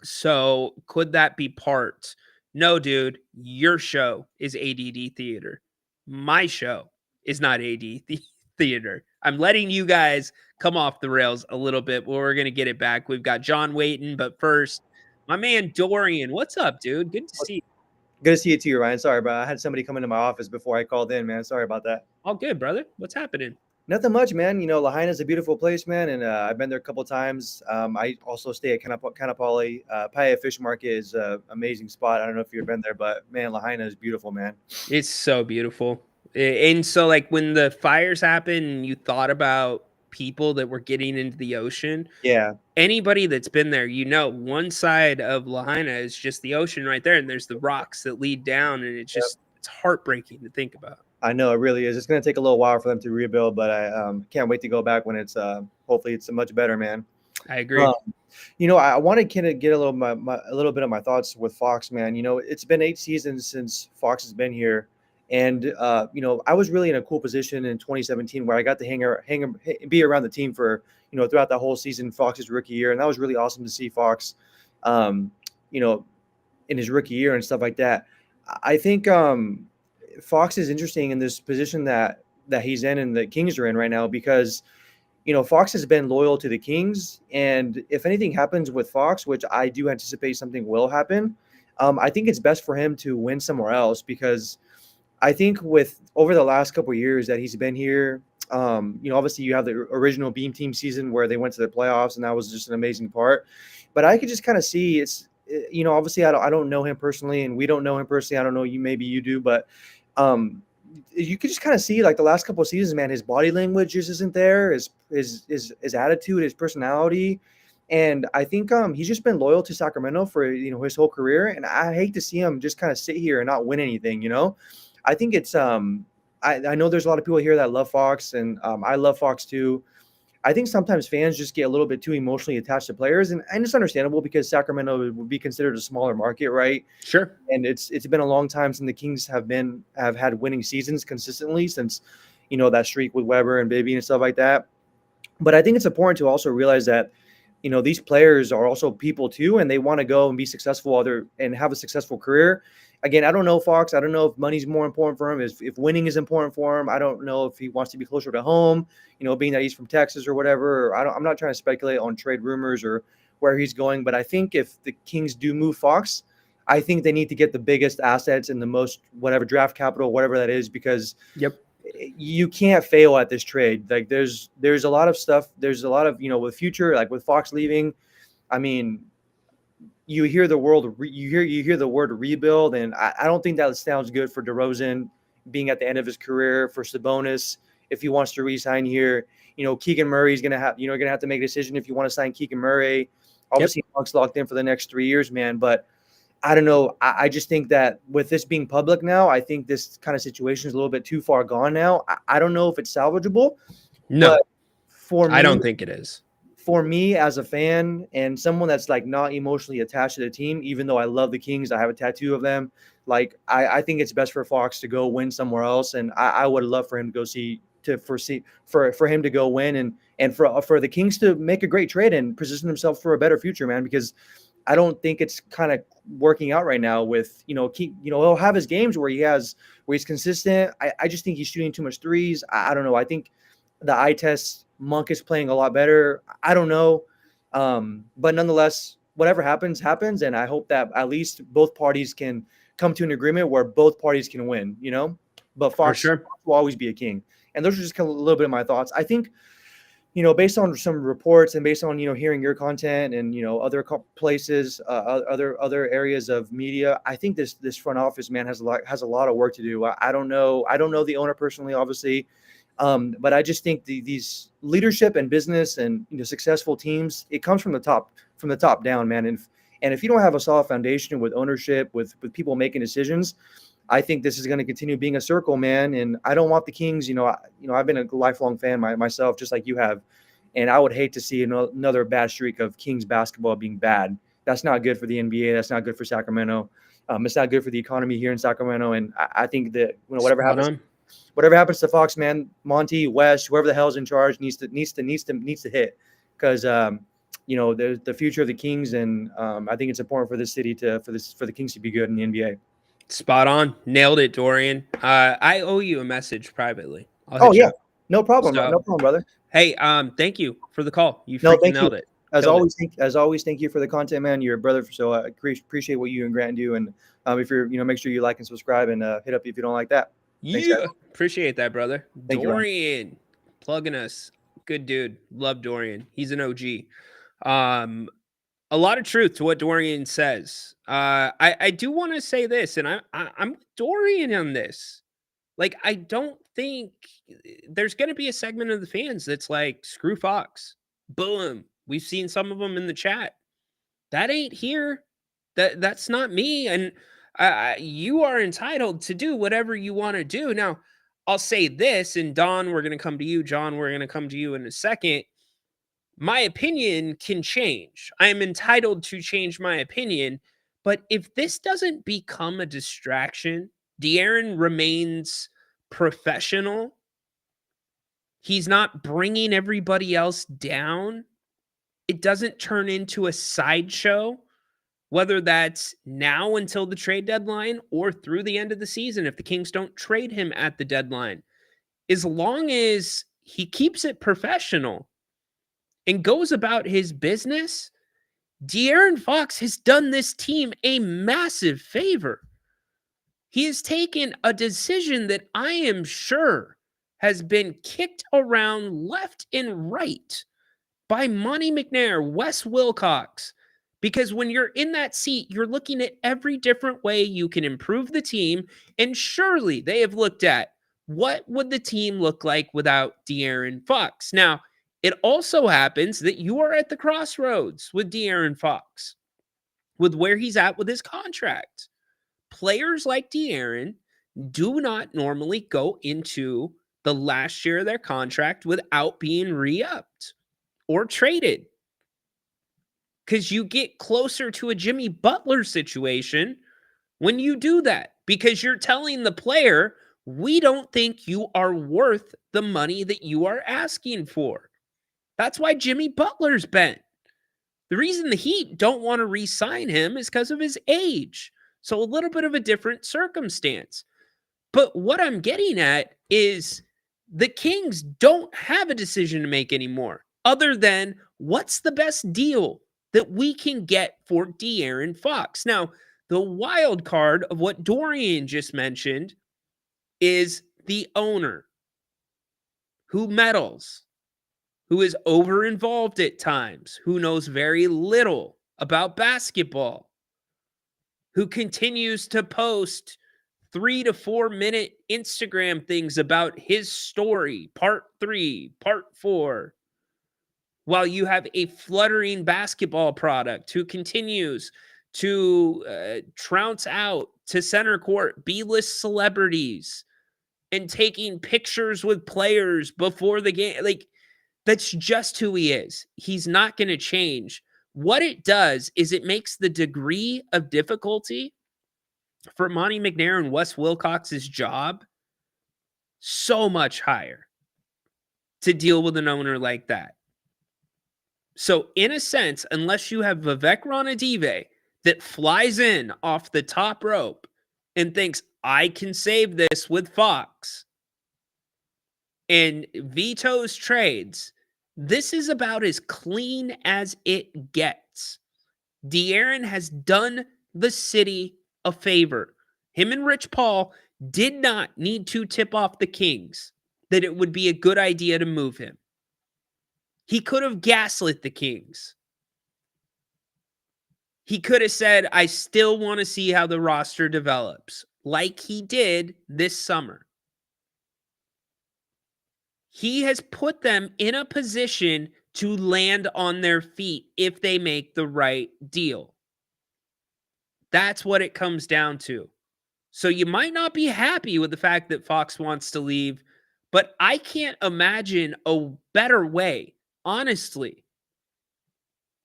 So could that be part? No, dude, your show is ADD theater. My show is not AD theater. I'm letting you guys come off the rails a little bit, but we're going to get it back. We've got John waiting, but first, my man Dorian. What's up, dude? Good to see you. Good to see you too, Ryan. Sorry, bro. I had somebody come into my office before I called in, man. Sorry about that. All good, brother. What's happening? Nothing much, man. You know, Lahaina's a beautiful place, man, and I've been there a couple of times. I also stay at Kaanapali. Paia Fish Market is an amazing spot. I don't know if you've been there, but man, Lahaina is beautiful, man. It's so beautiful. And so, like, when the fires happened, you thought about people that were getting into the ocean. Yeah. Anybody that's been there, you know, one side of Lahaina is just the ocean right there, and there's the rocks that lead down, and it's just it's heartbreaking to think about. I know, it really is. It's going to take a little while for them to rebuild, but I can't wait to go back when it's hopefully it's much better, man. I agree. You know, I want to kind of get a little bit of my thoughts with Fox, man. You know, it's been 8 seasons since Fox has been here. And, you know, I was really in a cool position in 2017 where I got to be around the team for, you know, throughout the whole season, Fox's rookie year. And that was really awesome to see Fox, you know, in his rookie year and stuff like that. I think Fox is interesting in this position that he's in and the Kings are in right now because, you know, Fox has been loyal to the Kings. And if anything happens with Fox, which I do anticipate something will happen, I think it's best for him to win somewhere else because I think with over the last couple of years that he's been here, you know, obviously you have the original Beam Team season where they went to the playoffs and that was just an amazing part. But I could just kind of see obviously I don't know him personally, and we don't know him personally. I don't know you, maybe you do, but you could just kind of see like the last couple of seasons, man, his body language just isn't there, his attitude, his personality. And I think he's just been loyal to Sacramento for his whole career. And I hate to see him just kind of sit here and not win anything, I think it's I know there's a lot of people here that love Fox, and I love Fox too. I think sometimes fans just get a little bit too emotionally attached to players, and it's understandable because Sacramento would be considered a smaller market, right? Sure. And it's been a long time since the Kings have had winning seasons consistently since, that streak with Weber and Bibby and stuff like that. But I think it's important to also realize that, these players are also people too, and they want to go and be successful and have a successful career. Again, I don't know Fox. I don't know if money's more important for him, if winning is important for him. I don't know if he wants to be closer to home, being that he's from Texas or whatever. I'm not trying to speculate on trade rumors or where he's going, but I think if the Kings do move Fox, I think they need to get the biggest assets and the most whatever draft capital, whatever that is, because you can't fail at this trade. Like there's a lot of stuff. There's a lot of, with future, like with Fox leaving, I mean, you hear the word rebuild, and I don't think that sounds good for DeRozan being at the end of his career, for Sabonis if he wants to re-sign here. Keegan Murray's gonna have to make a decision if you want to sign Keegan Murray. Obviously, Monk's locked in for the next 3 years, man. But I don't know. I just think that with this being public now, I think this kind of situation is a little bit too far gone now. I don't know if it's salvageable. No, but for me, I don't think it is. For me as a fan and someone that's like not emotionally attached to the team, even though I love the Kings, I have a tattoo of them. Like I think it's best for Fox to go win somewhere else, and I would love for him to go for him to go win and for the Kings to make a great trade and position themselves for a better future, man. Because I don't think it's kind of working out right now with he'll have his games where he's consistent. I just think he's shooting too much threes. I don't know. I think the eye test, Monk is playing a lot better. I don't know. But nonetheless, whatever happens, and I hope that at least both parties can come to an agreement where both parties can win, But Fox will always be a king. And those are just kind of a little bit of my thoughts. I think, based on some reports and based on, hearing your content and, other places, other areas of media, I think this front office, man, has a lot of work to do. I don't know. I don't know the owner personally, obviously. But I just think these leadership and business and successful teams, it comes from the top down, man. And if you don't have a solid foundation with ownership, with people making decisions, I think this is going to continue being a circle, man. And I don't want the Kings. I've been a lifelong fan myself, just like you have, and I would hate to see another bad streak of Kings basketball being bad. That's not good for the NBA. That's not good for Sacramento. It's not good for the economy here in Sacramento. And I think that whatever happens to Fox, man, Monty, West, whoever the hell's in charge needs to hit, because the future of the Kings, and I think it's important for this city for the Kings to be good in the NBA. Spot on, nailed it, Dorian. I owe you a message privately. Oh yeah, no problem, no problem, brother. Hey, thank you for the call. You freaking nailed it. As always, thank you for the content, man. You're a brother, so I appreciate what you and Grant do. And if you're, make sure you like and subscribe and hit up if you don't like that. Thanks, guys. Appreciate that, brother. Thank you, Dorian, plugging us. Good dude. Love Dorian. He's an OG. A lot of truth to what Dorian says. I do want to say this, and I'm with Dorian on this. Like, I don't think there's going to be a segment of the fans that's like, screw Fox. Boom. We've seen some of them in the chat. That ain't here. That's not me. And you are entitled to do whatever you want to do. Now, I'll say this, and Don, we're going to come to you. John, we're going to come to you in a second. My opinion can change. I am entitled to change my opinion. But if this doesn't become a distraction, De'Aaron remains professional. He's not bringing everybody else down. It doesn't turn into a sideshow, whether that's now until the trade deadline or through the end of the season if the Kings don't trade him at the deadline. As long as he keeps it professional and goes about his business, De'Aaron Fox has done this team a massive favor. He has taken a decision that I am sure has been kicked around left and right by Monty McNair, Wes Wilcox, Because when you're in that seat, you're looking at every different way you can improve the team. And surely they have looked at what would the team look like without De'Aaron Fox. Now, it also happens that you are at the crossroads with De'Aaron Fox, with where he's at with his contract. Players like De'Aaron do not normally go into the last year of their contract without being re-upped or traded. Because you get closer to a Jimmy Butler situation when you do that, because you're telling the player, we don't think you are worth the money that you are asking for. That's why Jimmy Butler's bent. The reason the Heat don't want to re-sign him is because of his age. So a little bit of a different circumstance. But what I'm getting at is the Kings don't have a decision to make anymore, other than what's the best deal that we can get for De'Aaron Fox. Now, the wild card of what Dorian just mentioned is the owner who meddles, who is over-involved at times, who knows very little about basketball, who continues to post 3 to 4 minute Instagram things about his story, part 3, part 4, while you have a fluttering basketball product who continues to trounce out to center court B-list celebrities and taking pictures with players before the game. Like, that's just who he is. He's not going to change. What it does is it makes the degree of difficulty for Monty McNair and Wes Wilcox's job so much higher to deal with an owner like that. So in a sense, unless you have Vivek Ranadive that flies in off the top rope and thinks, I can save this with Fox, and vetoes trades, this is about as clean as it gets. De'Aaron has done the city a favor. Him and Rich Paul did not need to tip off the Kings that it would be a good idea to move him. He could have gaslit the Kings. He could have said, I still want to see how the roster develops, like he did this summer. He has put them in a position to land on their feet if they make the right deal. That's what it comes down to. So you might not be happy with the fact that Fox wants to leave, but I can't imagine a better way, honestly,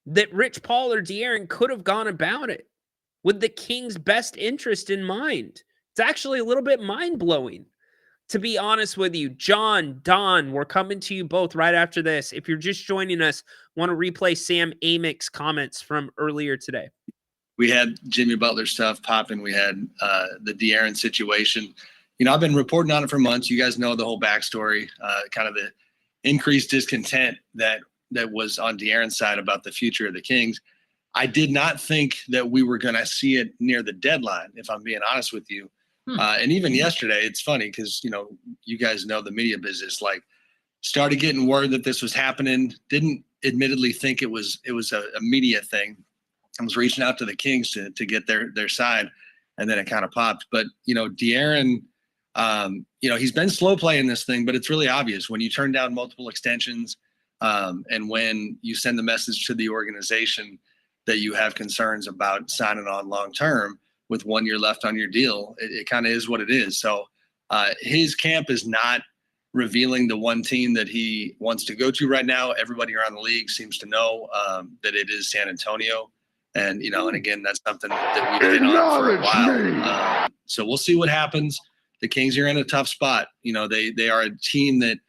that Rich Paul or De'Aaron could have gone about it with the Kings' best interest in mind. It's actually a little bit mind-blowing, to be honest with you. John, Don, we're coming to you both right after this. If you're just joining us, want to replay Sam Amick's comments from earlier today. We had Jimmy Butler stuff popping. We had the De'Aaron situation. You know, I've been reporting on it for months. You guys know the whole backstory, kind of the increased discontent that was on De'Aaron's side about the future of the Kings. I did not think that we were going to see it near the deadline, if I'm being honest with you. And even yesterday, it's funny because, you know, you guys know the media business, like, started getting word that this was happening. Didn't admittedly think it was a media thing. I was reaching out to the Kings to get their side, and then it kind of popped. But, you know, De'Aaron, you know, he's been slow playing this thing, but it's really obvious when you turn down multiple extensions and when you send the message to the organization that you have concerns about signing on long-term with 1 year left on your deal, it kind of is what it is. So his camp is not revealing the one team that he wants to go to right now. Everybody around the league seems to know that it is San Antonio. And, you know, and again, that's something that we've been on for a while. So we'll see what happens. The Kings are in a tough spot. You know, they are a team that,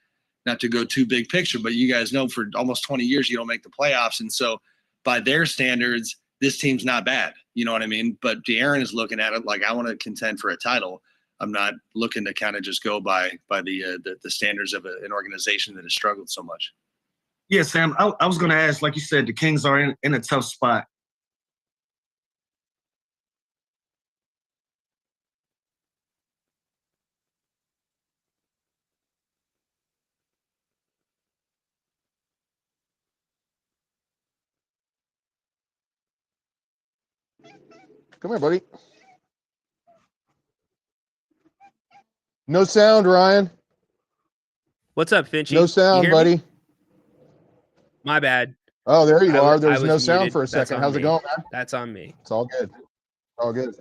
not to go too big picture, but you guys know for almost 20 years, you don't make the playoffs. And so by their standards, this team's not bad. You know what I mean? But De'Aaron is looking at it like, I want to contend for a title. I'm not looking to kind of just go by the standards of an organization that has struggled so much. Yeah, Sam, I was going to ask, like you said, the Kings are in a tough spot. Come here, buddy. No sound, Ryan. What's up, Finchy? No You sound, hear me? buddy. My bad. Oh, there you are. There I was no was sound muted. for a That's second. on How's it me. going, man? That's on me. It's all good. All good.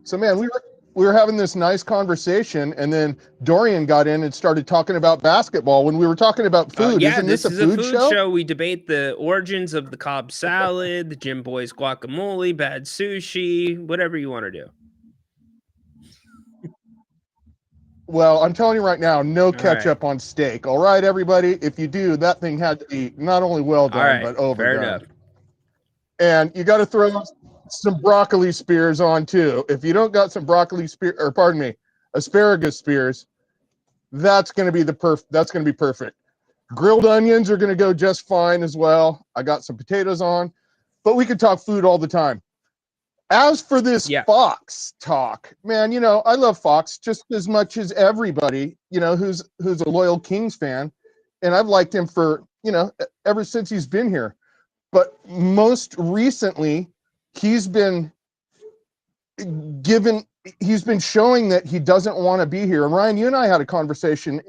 So, man, we were having this nice conversation, and then Dorian got in and started talking about basketball when we were talking about food. Yeah, Isn't this this is a food show? We debate the origins of the Cobb salad, the Jim Boy's guacamole, bad sushi, whatever you want to do. Well, I'm telling you right now, no right. ketchup on steak. All right, everybody. If you do, that thing had to be not only well done, right, but fair overdone. enough. And you got to throw some broccoli spears on too. If you don't got some broccoli spear, or pardon me, asparagus spears, that's going to be that's going to be perfect. Grilled onions are going to go just fine as well. I got some potatoes on, but we could talk food all the time. As for this Fox talk, man, you know, I love Fox just as much as everybody, you know, who's a loyal Kings fan. And I've liked him for, you know, ever since he's been here. But most recently, he's been showing that he doesn't want to be here. And Ryan, you and I had a conversation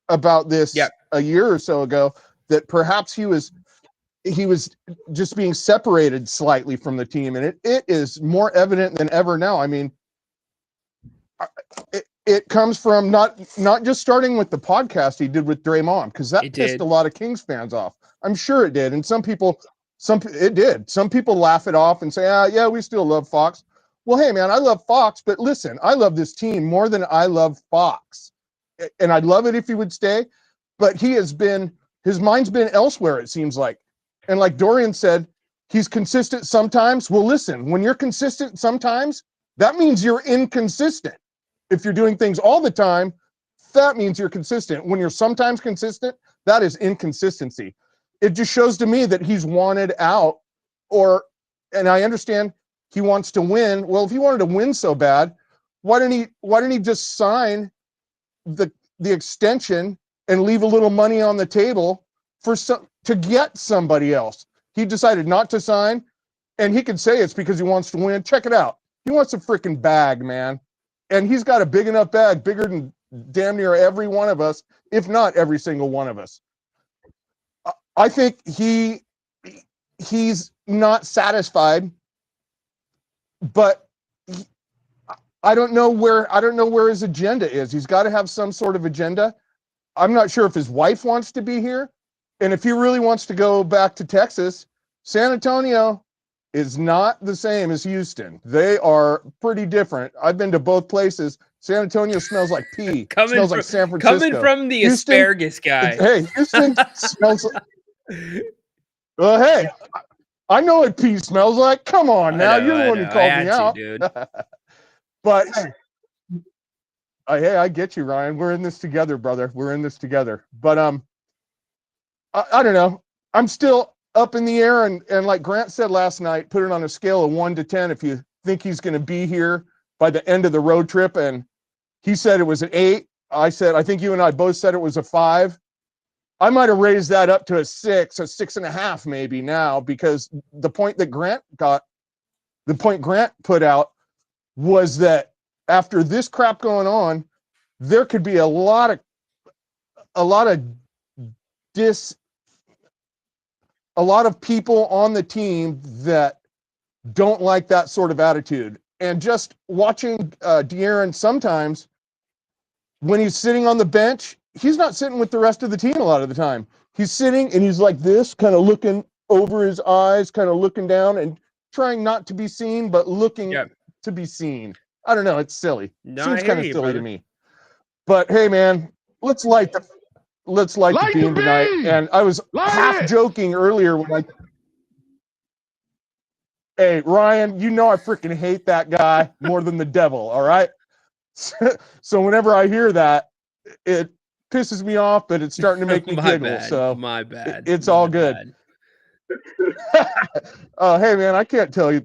about this a year or so ago, that perhaps he was just being separated slightly from the team, and it is more evident than ever now. I mean, it comes from not just starting with the podcast he did with Draymond, because that pissed a lot of Kings fans off. I'm sure it did, and some people laugh it off and say, yeah, we still love Fox. Well, hey man, I love Fox, but listen, I love this team more than I love Fox, and I'd love it if he would stay, but his mind's been elsewhere, it seems like. And like Dorian said, he's consistent sometimes. Well, listen, when you're consistent sometimes, that means you're inconsistent. If you're doing things all the time, that means you're consistent. When you're sometimes consistent, that is inconsistency. It just shows to me that he's wanted out, and I understand he wants to win. Well, if he wanted to win so bad, why didn't he just sign the extension and leave a little money on the table to get somebody else? He decided not to sign, and he could say it's because he wants to win. Check it out. He wants a freaking bag, man. And he's got a big enough bag, bigger than damn near every one of us, if not every single one of us. I think he's not satisfied, but I don't know where his agenda is. He's got to have some sort of agenda. I'm not sure if his wife wants to be here. And if he really wants to go back to Texas, San Antonio is not the same as Houston. They are pretty different. I've been to both places. San Antonio smells like pee. Smells like San Francisco. Coming from the Houston, asparagus guy. Hey, Houston smells like... Well, hey, I know what pee smells like. Come on now. You're the one who called me out. Dude. But hey, I get you, Ryan. We're in this together, brother. We're in this together. But I don't know. I'm still up in the air, and like Grant said last night, put it on a scale of 1 to 10 if you think he's going to be here by the end of the road trip. And he said it was an 8. I think you and I both said it was a 5. I might have raised that up to a 6, a 6.5 maybe now, because the point Grant put out was that after this crap going on, there could be a lot of people on the team that don't like that sort of attitude. And just watching De'Aaron sometimes, when he's sitting on the bench, he's not sitting with the rest of the team a lot of the time. He's sitting and he's like this, kind of looking over his eyes, kind of looking down and trying not to be seen, but looking to be seen. I don't know. It's silly. No, Seems kind of silly to me. But hey, man, let's light the beam tonight. And I was half joking earlier when hey, Ryan, you know I freaking hate that guy more than the devil, all right? So whenever I hear that, it pisses me off, but it's starting to make me giggle. Bad. So my bad. It's all good. Hey, man, I can't tell you.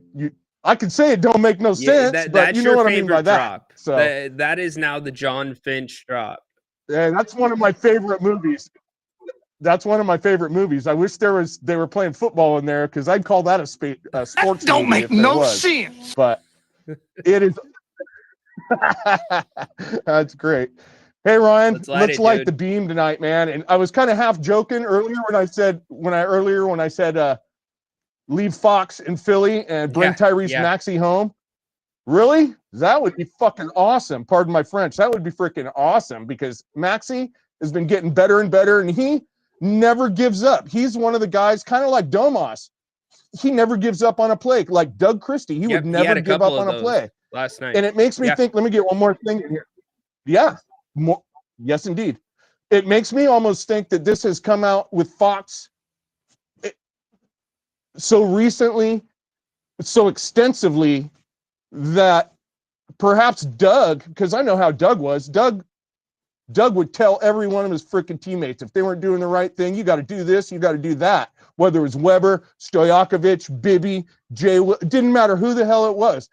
I can say it don't make no sense, but you know what I mean by that. Drop. So that is now the John Finch drop. Yeah, that's one of my favorite movies. That's one of my favorite movies. I wish they were playing football in there because I'd call that a sports Don't movie make if there no was. sense. But it is. That's great. Hey Ryan, let's light the beam tonight, man. And I was kind of half joking earlier when I said leave Fox in Philly and bring Tyrese Maxey home. Really? That would be fucking awesome. Pardon my French. That would be freaking awesome because Maxey has been getting better and better, and he never gives up. He's one of the guys, kind of like Domas. He never gives up on a play. Like Doug Christie, he would never give up on a play. Last night. And it makes me think, let me get one more thing in here. Yeah. Yes, indeed. It makes me almost think that this has come out with Fox so recently, so extensively, that perhaps Doug, because I know how Doug was, Doug would tell every one of his freaking teammates, if they weren't doing the right thing, you got to do this, you got to do that. Whether it was Weber, Stojakovic, Bibby, Jay, it didn't matter who the hell it was.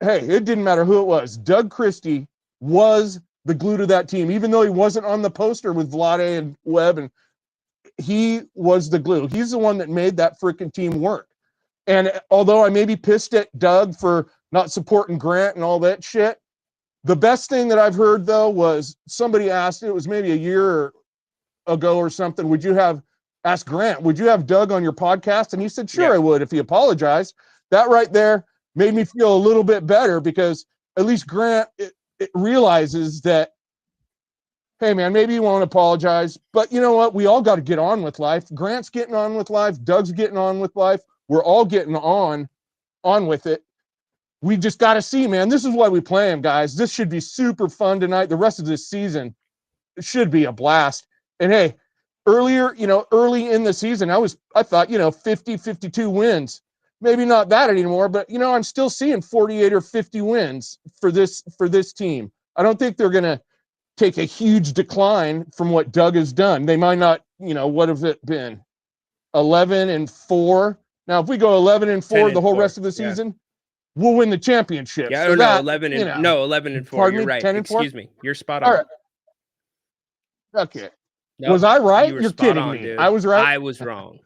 Hey, it didn't matter who it was. Doug Christie was the glue to that team, even though he wasn't on the poster with Vlade and Webb, and he was the glue. He's the one that made that freaking team work. And although I may be pissed at Doug for not supporting Grant and all that shit, the best thing that I've heard, though, was somebody asked, it was maybe a year ago or something, ask Grant, would you have Doug on your podcast? And he said, sure, I would, if he apologized. That right there made me feel a little bit better because at least Grant it realizes that, hey, man, maybe you won't apologize, but you know what? We all got to get on with life. Grant's getting on with life. Doug's getting on with life. We're all getting on with it. We just got to see, man. This is why we play them, guys. This should be super fun tonight. The rest of this season should be a blast. And hey, early in the season, I thought, 50, 52 wins. Maybe not that anymore, but I'm still seeing 48 or 50 wins for this team. I don't think they're going to take a huge decline from what Doug has done. They might not, what have it been? 11-4. Now, if we go 11-4 the whole rest of the season, we'll win the championship. Yeah, so no, 11-4. You're right. 10-4? Excuse me. You're spot on. All right. Okay. Nope, was I right? You're kidding on, me. Dude. I was right. I was wrong.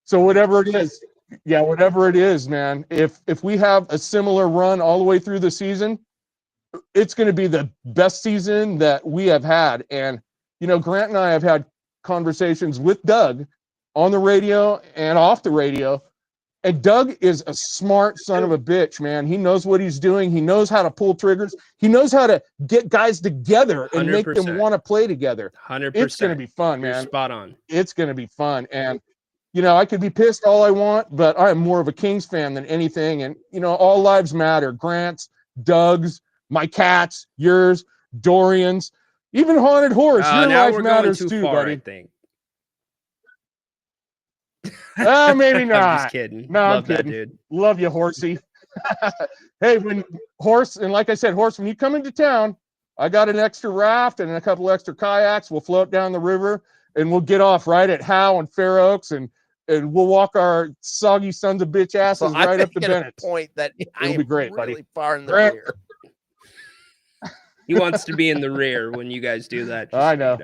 So whatever it is, whatever it is, man. If we have a similar run all the way through the season, it's going to be the best season that we have had. And Grant and I have had conversations with Doug on the radio and off the radio. And Doug is a smart son of a bitch, man. He knows what he's doing. He knows how to pull triggers. He knows how to get guys together and 100%. make them want to play together. 100%. It's going to be fun, man. You're spot on. It's going to be fun. And, I could be pissed all I want, but I am more of a Kings fan than anything. And, all lives matter. Grant's, Doug's, my cat's, yours, Dorian's, even Haunted Horse. Your life matters too, buddy. I think. Maybe not. I'm just kidding. No, Love I'm kidding. that, dude. Love you, Horsey. Hey, when like I said, Horse, when you come into town, I got an extra raft and a couple extra kayaks. We'll float down the river and we'll get off right at Howe and Fair Oaks and we'll walk our soggy sons of bitch asses right up to Bennett's. Point that it'll be great, buddy. Far in the rear. He wants to be in the rear when you guys do that. I know.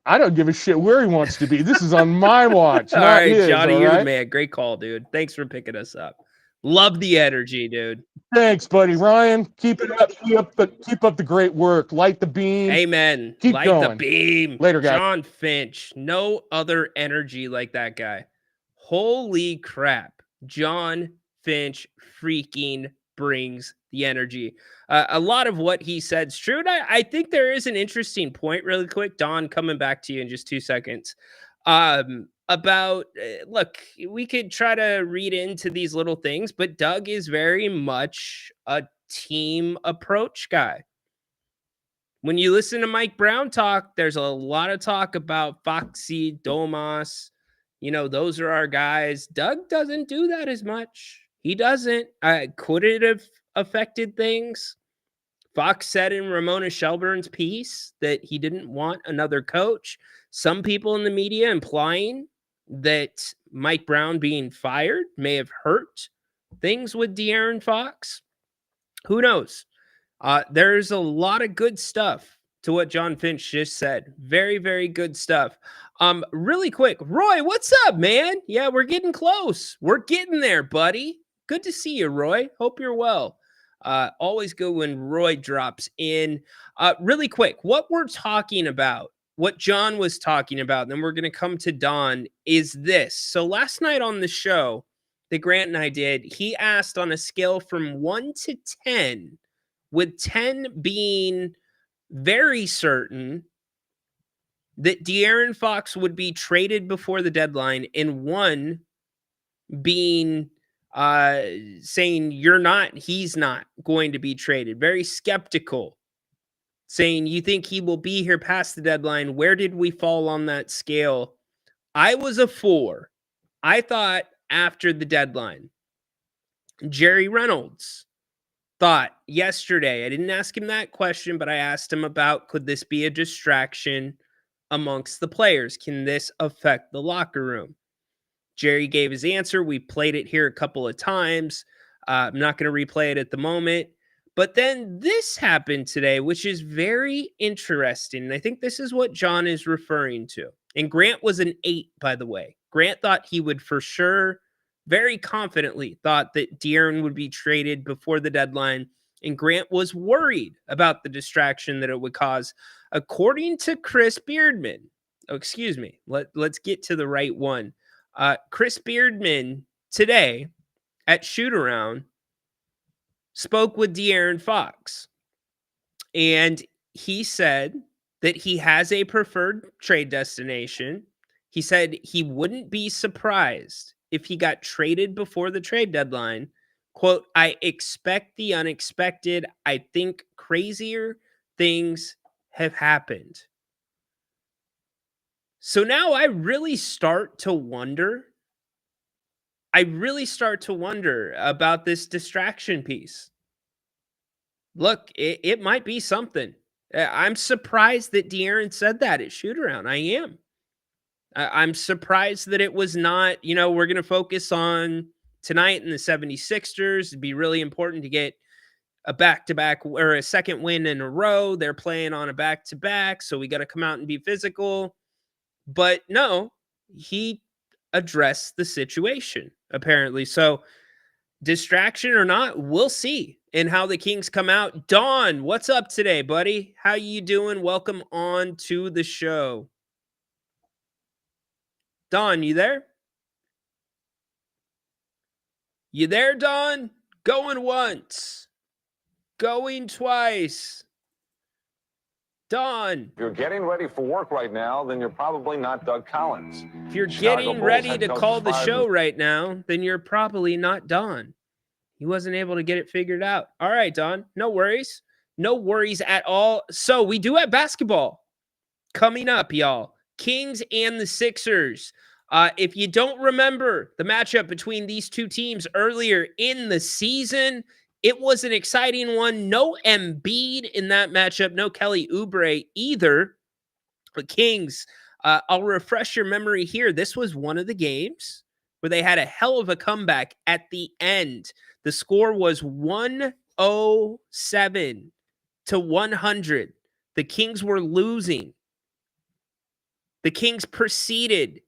I don't give a shit where he wants to be. This is on my watch. All not right, his, Johnny, all you're the right? man. Great call, dude. Thanks for picking us up. Love the energy, dude. Thanks, buddy. Ryan, keep it up. Keep up the great work. Light the beam. Amen. Keep Light going. the beam. Later, guys. John Finch. No other energy like that guy. Holy crap. John Finch freaking brings the energy. A lot of what he said is true. And I think there is an interesting point really quick. Don, coming back to you in just 2 seconds. About, look, we could try to read into these little things, but Doug is very much a team approach guy. When you listen to Mike Brown talk, there's a lot of talk about Foxy, Domas. Those are our guys. Doug doesn't do that as much. He doesn't. Could it have affected things? Fox said in Ramona Shelburne's piece that he didn't want another coach. Some people in the media implying that Mike Brown being fired may have hurt things with De'Aaron Fox. Who knows? There's a lot of good stuff to what John Finch just said. Very, very good stuff. Really quick, Roy, what's up, man? Yeah, we're getting close. We're getting there, buddy. Good to see you, Roy. Hope you're well. Always good when Roy drops in. Really quick, what we're talking about, what John was talking about, and then we're going to come to Don, is this. So last night on the show that Grant and I did, he asked on a scale from 1 to 10, with 10 being very certain that De'Aaron Fox would be traded before the deadline, and 1 being saying he's not going to be traded. Very skeptical, saying you think he will be here past the deadline. Where did we fall on that scale? I was a 4. I thought after the deadline. Jerry Reynolds thought yesterday, I didn't ask him that question, but I asked him about, could this be a distraction amongst the players? Can this affect the locker room? Jerry gave his answer. We played it here a couple of times. I'm not going to replay it at the moment. But then this happened today, which is very interesting. And I think this is what John is referring to. And Grant was an 8, by the way. Grant thought he would for sure, very confidently, thought that De'Aaron would be traded before the deadline. And Grant was worried about the distraction that it would cause. According to Chris Beardman, let's get to the right one. Chris Beardman today at Shoot-Around spoke with De'Aaron Fox, and he said that he has a preferred trade destination. He said he wouldn't be surprised if he got traded before the trade deadline. Quote, I expect the unexpected. I think crazier things have happened. So now I really start to wonder about this distraction piece. Look, it might be something. I'm surprised that De'Aaron said that at Shoot-Around. I am. I'm surprised that it was not, we're going to focus on tonight in the 76ers. It'd be really important to get a back-to-back or a second win in a row. They're playing on a back-to-back, so we got to come out and be physical. But no, he addressed the situation, apparently. So distraction or not, we'll see in how the Kings come out. Don, what's up today, buddy? How you doing? Welcome on to the show. Don, you there? You there, Don? Going once. Going twice. Don. If you're getting ready for work right now, then you're probably not Doug Collins. If you're getting ready to call the show right now, then you're probably not Don. He wasn't able to get it figured out. All right, Don. No worries. No worries at all. So we do have basketball coming up, y'all. Kings and the Sixers. If you don't remember the matchup between these two teams earlier in the season, it was an exciting one. No Embiid in that matchup. No Kelly Oubre either. But Kings, I'll refresh your memory here. This was one of the games where they had a hell of a comeback at the end. The score was 107 to 100. The Kings were losing. The Kings proceeded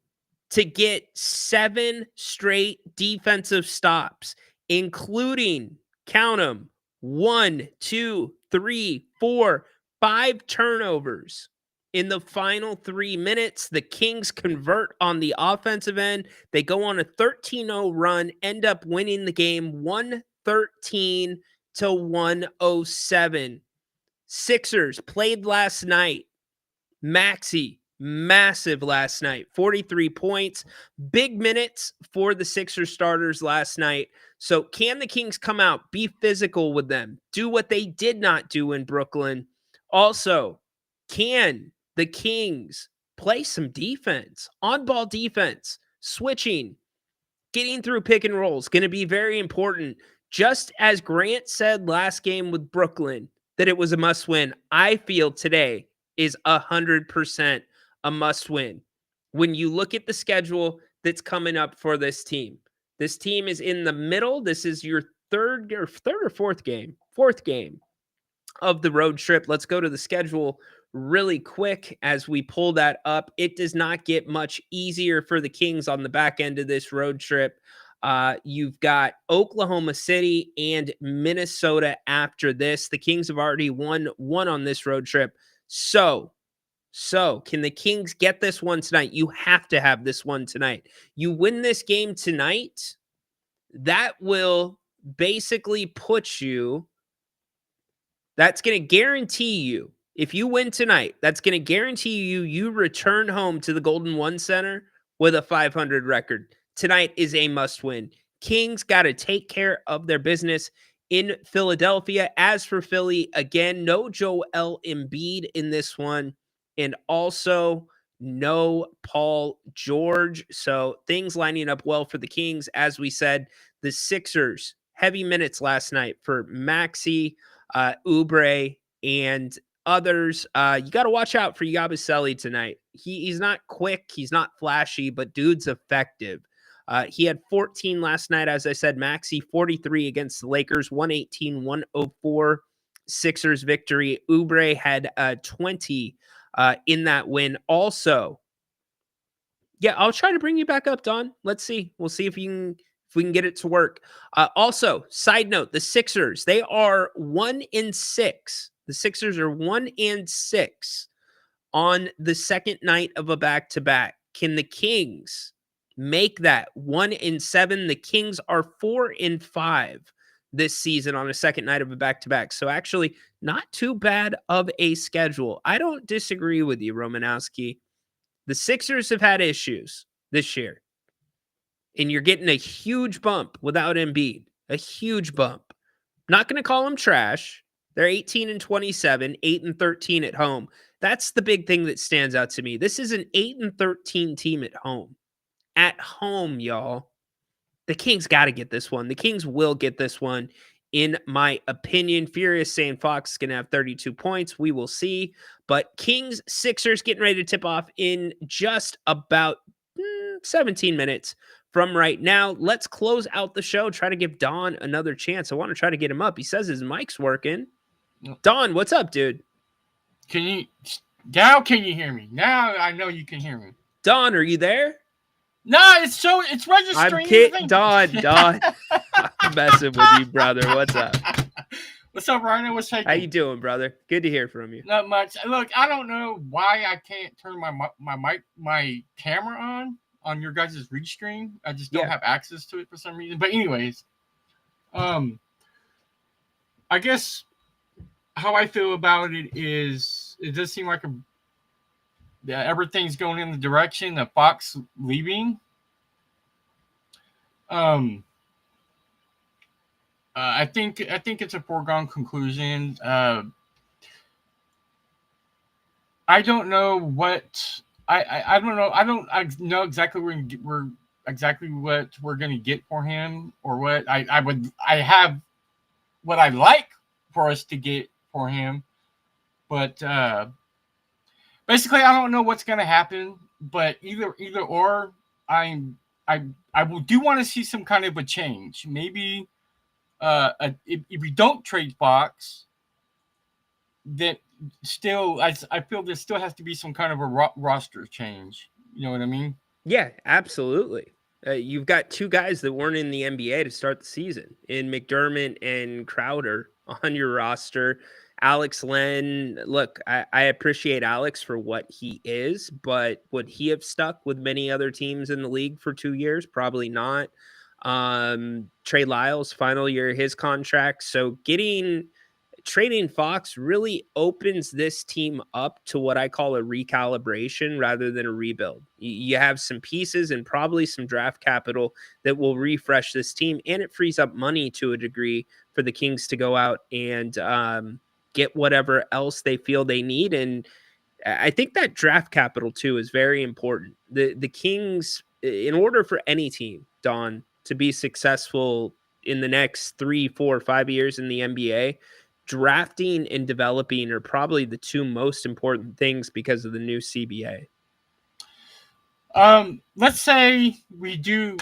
to get 7 straight defensive stops, including, count them, 1, 2, 3, 4, 5 turnovers. In the final 3 minutes, the Kings convert on the offensive end. They go on a 13-0 run, end up winning the game 113 to 107. Sixers played last night. Maxey, massive last night. 43 points. Big minutes for the Sixers starters last night. So can the Kings come out, be physical with them, do what they did not do in Brooklyn? Also, can the Kings play some defense, on-ball defense, switching, getting through pick and rolls, going to be very important. Just as Grant said last game with Brooklyn that it was a must-win, I feel today is 100% a must-win. When you look at the schedule that's coming up for this team is in the middle. This is your fourth game. of the road trip. Let's go to the schedule really quick as we pull that up. It does not get much easier for the Kings on the back end of this road trip. You've got Oklahoma City and Minnesota after this. The Kings have already won one on this road trip. So can the Kings get this one tonight? You have to have this one tonight. You win this game tonight, that will basically put you, that's going to guarantee you, if you win tonight, that's going to guarantee you return home to the Golden One Center with a 500 record. Tonight is a must win. Kings got to take care of their business in Philadelphia. As for Philly, again, no Joel Embiid in this one, and also no Paul George. So things lining up well for the Kings. As we said, the Sixers, heavy minutes last night for Maxey, Oubre, and others. You got to watch out for Yabusele tonight. He's not quick, he's not flashy, but dude's effective. He had 14 last night, as I said. Maxey 43 against the Lakers, 118-104 Sixers victory. Oubre had 20 in that win. Also, yeah, I'll try to bring you back up, Don. Let's see. We'll see if we can get it to work. Also, side note, the Sixers, they are 1-6. The Sixers are 1-6 on the second night of a back-to-back. Can the Kings make that 1-7? The Kings are 4-5 this season on a second night of a back-to-back. So actually, not too bad of a schedule. I don't disagree with you, Romanowski. The Sixers have had issues this year, and you're getting a huge bump without Embiid. A huge bump. Not going to call them trash. They're 18-27, 8-13 at home. That's the big thing that stands out to me. This is an 8-13 team at home. At home, y'all. The Kings got to get this one. The Kings will get this one, in my opinion. Furious saying Fox is going to have 32 points. We will see. But Kings, Sixers getting ready to tip off in just about 17 minutes from right now. Let's close out the show. Try to give Don another chance. I want to try to get him up. He says his mic's working. Don, what's up, dude? Can you hear me? Now I know you can hear me. Don, are you there? No, it's registering. I'm kidding. Don. I'm messing with you, brother. What's up? What's up, Ryan? What's shaking? How you doing, brother? Good to hear from you. Not much. Look, I don't know why I can't turn my camera on your guys' read stream. I just don't have access to it for some reason. But anyways, I guess how I feel about it is it does seem like everything's going in the direction of Fox leaving. I think it's a foregone conclusion. I don't know what I don't know. I know exactly what we're gonna get for him, or what I have what I like for us to get for him, but basically I don't know what's gonna happen. But either or, I do want to see some kind of a change. Maybe if we don't trade Fox, that still I feel there still has to be some kind of a roster change. You know what I mean? Yeah, absolutely. You've got two guys that weren't in the NBA to start the season, in McDermott and Crowder, on your roster. Alex Len, look, I appreciate Alex for what he is, but would he have stuck with many other teams in the league for 2 years? Probably not. Trey Lyles, final year of his contract. So trading Fox really opens this team up to what I call a recalibration rather than a rebuild. You have some pieces and probably some draft capital that will refresh this team, and it frees up money to a degree for the Kings to go out and get whatever else they feel they need. And I think that draft capital too is very important. The Kings, in order for any team, Don, to be successful in the next 3, 4, 5 years in the NBA, drafting and developing are probably the two most important things because of the new CBA. Let's say they do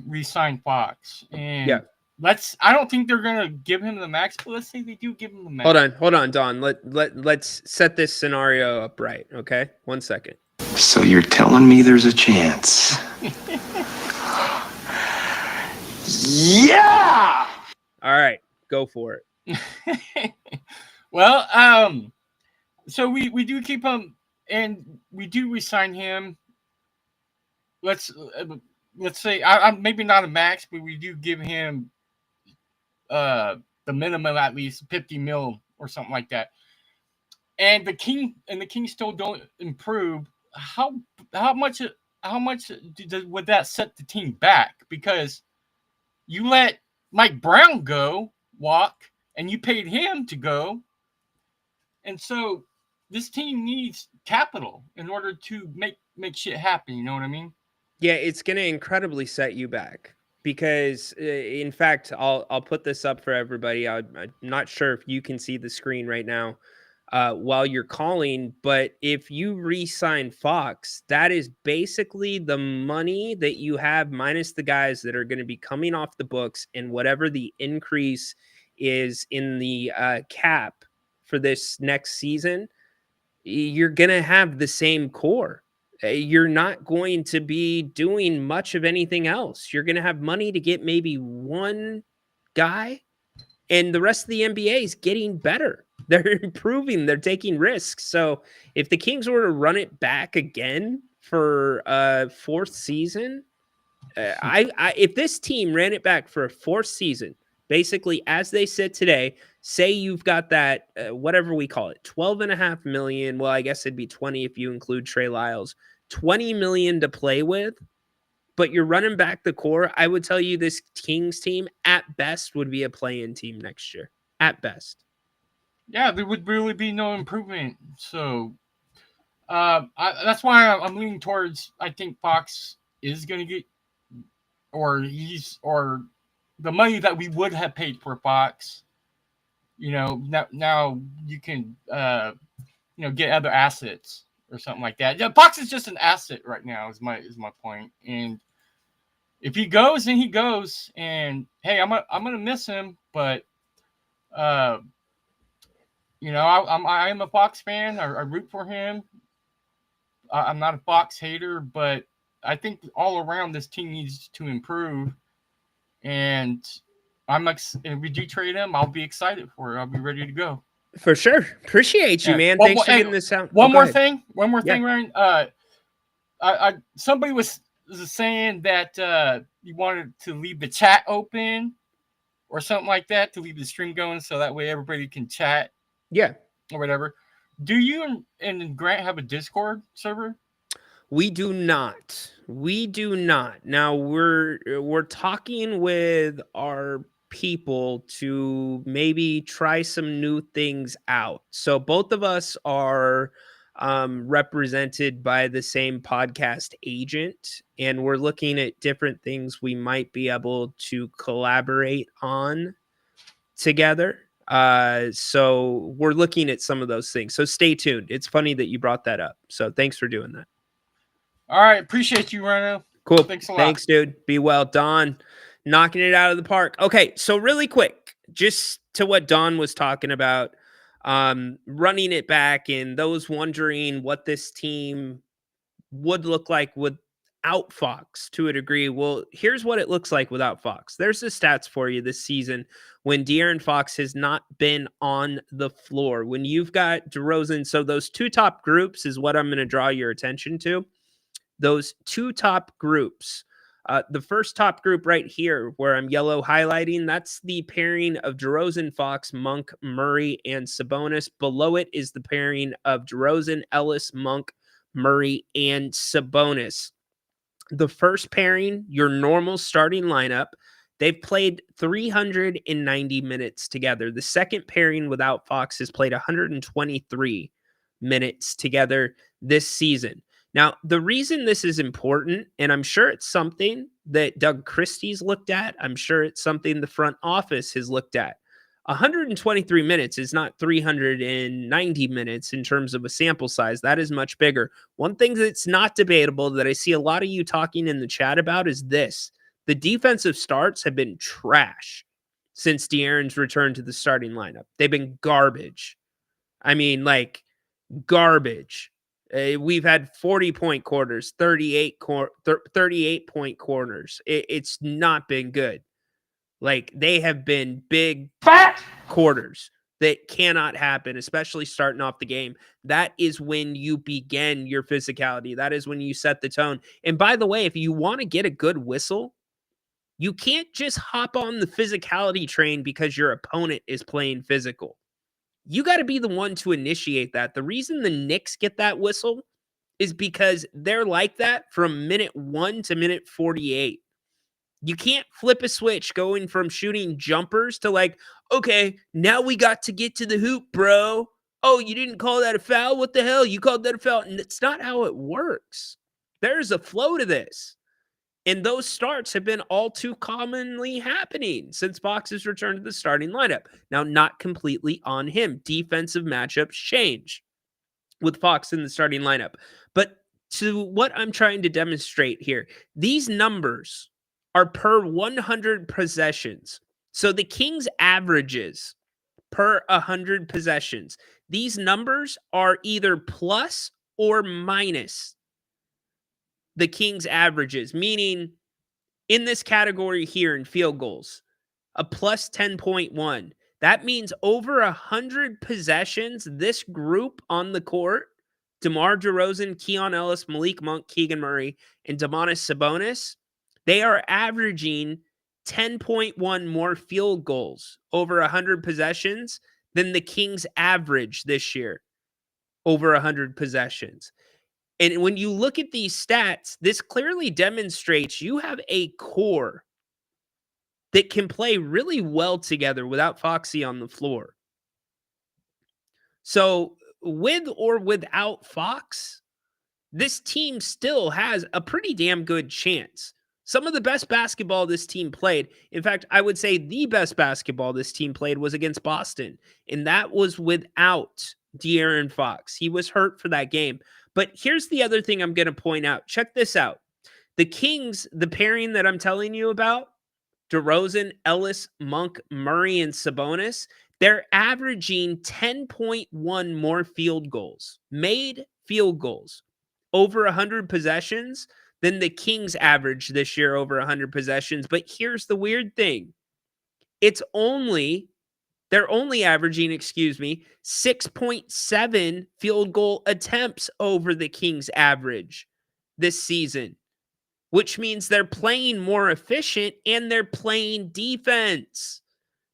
re-sign Fox, and I don't think they're gonna give him the max, but let's say they do give him the max. Hold on, Don. Let's set this scenario up right. Okay, 1 second. So you're telling me there's a chance? Yeah! All right, go for it. Well, so we do keep him, and we do resign him. Let's say I'm maybe not a max, but we do give him the minimum, at least 50 mil or something like that. And the Kings still don't improve. How much would that set the team back? Because you let Mike Brown walk, and you paid him to go, and so this team needs capital in order to make shit happen. You know what I mean? Yeah, it's going to incredibly set you back because, in fact, I'll put this up for everybody. I'm not sure if you can see the screen right now while you're calling, but if you re-sign Fox, that is basically the money that you have minus the guys that are going to be coming off the books, and whatever the increase is in the cap for this next season, you're going to have the same core. You're not going to be doing much of anything else. You're going to have money to get maybe one guy, and the rest of the NBA is getting better. They're improving. They're taking risks. So if the Kings were to run it back again for a fourth season, if this team ran it back for a fourth season, basically as they sit today, say you've got that, whatever we call it, 12.5 million. Well, I guess it'd be 20 if you include Trey Lyles, 20 million to play with, but you're running back the core. I would tell you this Kings team at best would be a play-in team next year. At best. Yeah, there would really be no improvement. So that's why I'm leaning towards, I think Fox is going to get, or the money that we would have paid for Fox. You know, now you can, get other assets or something like that. Yeah, Fox is just an asset right now. Is my point. And if he goes, then he goes. And hey, I'm gonna miss him, but I am a Fox fan. I root for him. I'm not a Fox hater, but I think all around this team needs to improve. And if we do trade him, I'll be excited for it. I'll be ready to go. For sure. Appreciate you, man. Thanks for getting this out. One more thing, Ryan. Somebody was saying that you wanted to leave the chat open or something like that, to leave the stream going so that way everybody can chat. Yeah. Or whatever. Do you and Grant have a Discord server? We do not. Now we're talking with our people to maybe try some new things out. So both of us are represented by the same podcast agent, and we're looking at different things we might be able to collaborate on together. So we're looking at some of those things. So stay tuned. It's funny that you brought that up. So thanks for doing that. All right. Appreciate you, Rhino. Cool. Thanks a lot. Thanks, dude. Be well. Don, knocking it out of the park. Okay. So really quick, just to what Don was talking about, running it back, and those wondering what this team would look like without Fox to a degree. Well, here's what it looks like without Fox. There's the stats for you this season when De'Aaron Fox has not been on the floor. When you've got DeRozan, so those two top groups is what I'm going to draw your attention to. Those two top groups. The first top group right here, where I'm yellow highlighting, that's the pairing of DeRozan, Fox, Monk, Murray, and Sabonis. Below it is the pairing of DeRozan, Ellis, Monk, Murray, and Sabonis. The first pairing, your normal starting lineup, they've played 390 minutes together. The second pairing without Fox has played 123 minutes together this season. Now, the reason this is important, and I'm sure it's something that Doug Christie's looked at, I'm sure it's something the front office has looked at. 123 minutes is not 390 minutes in terms of a sample size. That is much bigger. One thing that's not debatable that I see a lot of you talking in the chat about is this. The defensive starts have been trash since De'Aaron's returned to the starting lineup. They've been garbage. I mean, like, garbage. We've had 40-point quarters, 38-point quarters. It's not been good. Like, they have been big Fat quarters that cannot happen, especially starting off the game. That is when you begin your physicality. That is when you set the tone. And by the way, if you want to get a good whistle, you can't just hop on the physicality train because your opponent is playing physical. You got to be the one to initiate that. The reason the Knicks get that whistle is because they're like that from minute 1 to minute 48. You can't flip a switch going from shooting jumpers to like, okay, now we got to get to the hoop, bro. Oh, you didn't call that a foul? What the hell? You called that a foul? And it's not how it works. There's a flow to this. And those starts have been all too commonly happening since Fox has returned to the starting lineup. Now, not completely on him. Defensive matchups change with Fox in the starting lineup. But to what I'm trying to demonstrate here, these numbers are per 100 possessions. So the Kings' averages per 100 possessions, these numbers are either plus or minus the Kings' averages, meaning in this category here in field goals, a plus 10.1. That means over 100 possessions, this group on the court, DeMar DeRozan, Keon Ellis, Malik Monk, Keegan Murray, and Domantas Sabonis, they are averaging 10.1 more field goals over 100 possessions than the Kings average this year over 100 possessions. And when you look at these stats, this clearly demonstrates you have a core that can play really well together without Foxy on the floor. So with or without Fox, this team still has a pretty damn good chance. Some of the best basketball this team played, in fact, I would say the best basketball this team played was against Boston, and that was without De'Aaron Fox. He was hurt for that game. But here's the other thing I'm going to point out. Check this out. The Kings, the pairing that I'm telling you about, DeRozan, Ellis, Monk, Murray, and Sabonis, they're averaging 10.1 more field goals, made field goals, over 100 possessions than the Kings average this year over 100 possessions. But here's the weird thing. They're only averaging, 6.7 field goal attempts over the Kings average this season, which means they're playing more efficient and they're playing defense.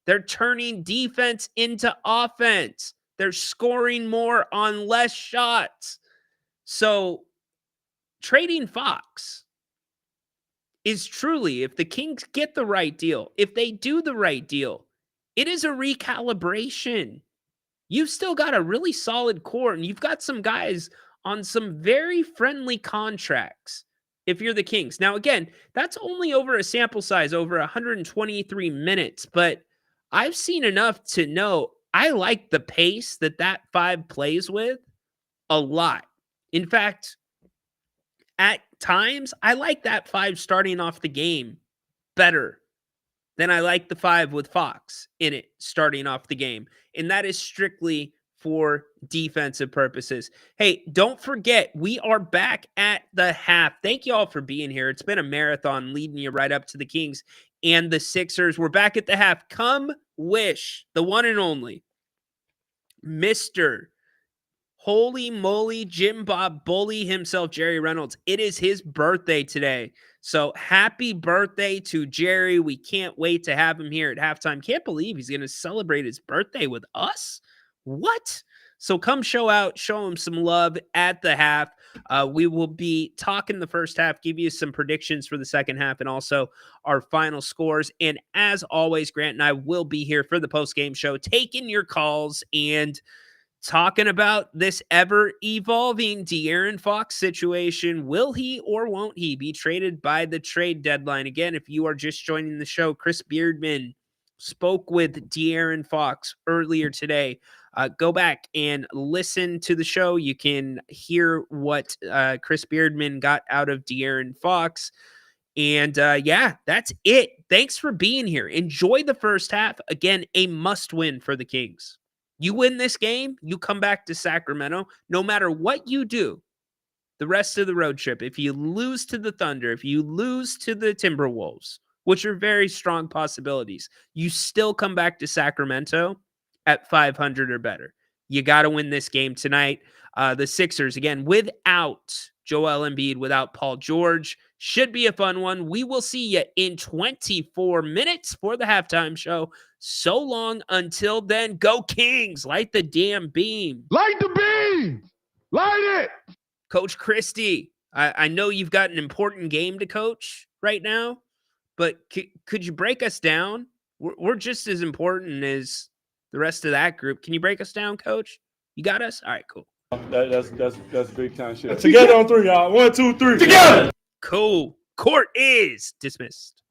They're turning defense into offense. They're scoring more on less shots. So trading Fox is truly, if the Kings get the right deal, if they do the right deal, it is a recalibration. You've still got a really solid core, and you've got some guys on some very friendly contracts if you're the Kings. Now, again, that's only over a sample size, over 123 minutes, but I've seen enough to know I like the pace that five plays with a lot. In fact, at times, I like that five starting off the game better than I like the five with Fox in it starting off the game. And that is strictly for defensive purposes. Hey, don't forget, we are back at the half. Thank you all for being here. It's been a marathon leading you right up to the Kings and the Sixers. We're back at the half. Come wish the one and only Mr. Holy moly, Jim Bob Bully himself, Jerry Reynolds. It is his birthday today. So happy birthday to Jerry. We can't wait to have him here at halftime. Can't believe he's going to celebrate his birthday with us. What? So come show him some love at the half. We will be talking the first half, give you some predictions for the second half, and also our final scores. And as always, Grant and I will be here for the post-game show, taking your calls and talking about this ever-evolving De'Aaron Fox situation. Will he or won't he be traded by the trade deadline? Again, if you are just joining the show, Chris Beardman spoke with De'Aaron Fox earlier today. Go back and listen to the show. You can hear what Chris Beardman got out of De'Aaron Fox. And yeah, that's it. Thanks for being here. Enjoy the first half. Again, a must win for the Kings. You win this game, you come back to Sacramento. No matter what you do the rest of the road trip, if you lose to the Thunder, if you lose to the Timberwolves, which are very strong possibilities, you still come back to Sacramento at 500 or better. You got to win this game tonight. The Sixers, again, without Joel Embiid, without Paul George, should be a fun one. We will see you in 24 minutes for the halftime show. So long until then, go Kings. Light the damn beam. Light the beam. Light it. Coach Christie, I know you've got an important game to coach right now, but could you break us down? We're just as important as the rest of that group. Can you break us down, Coach? You got us? All right, cool. That's big time shit. Together on three, y'all. 1, 2, 3. Together. Cool. Court is dismissed.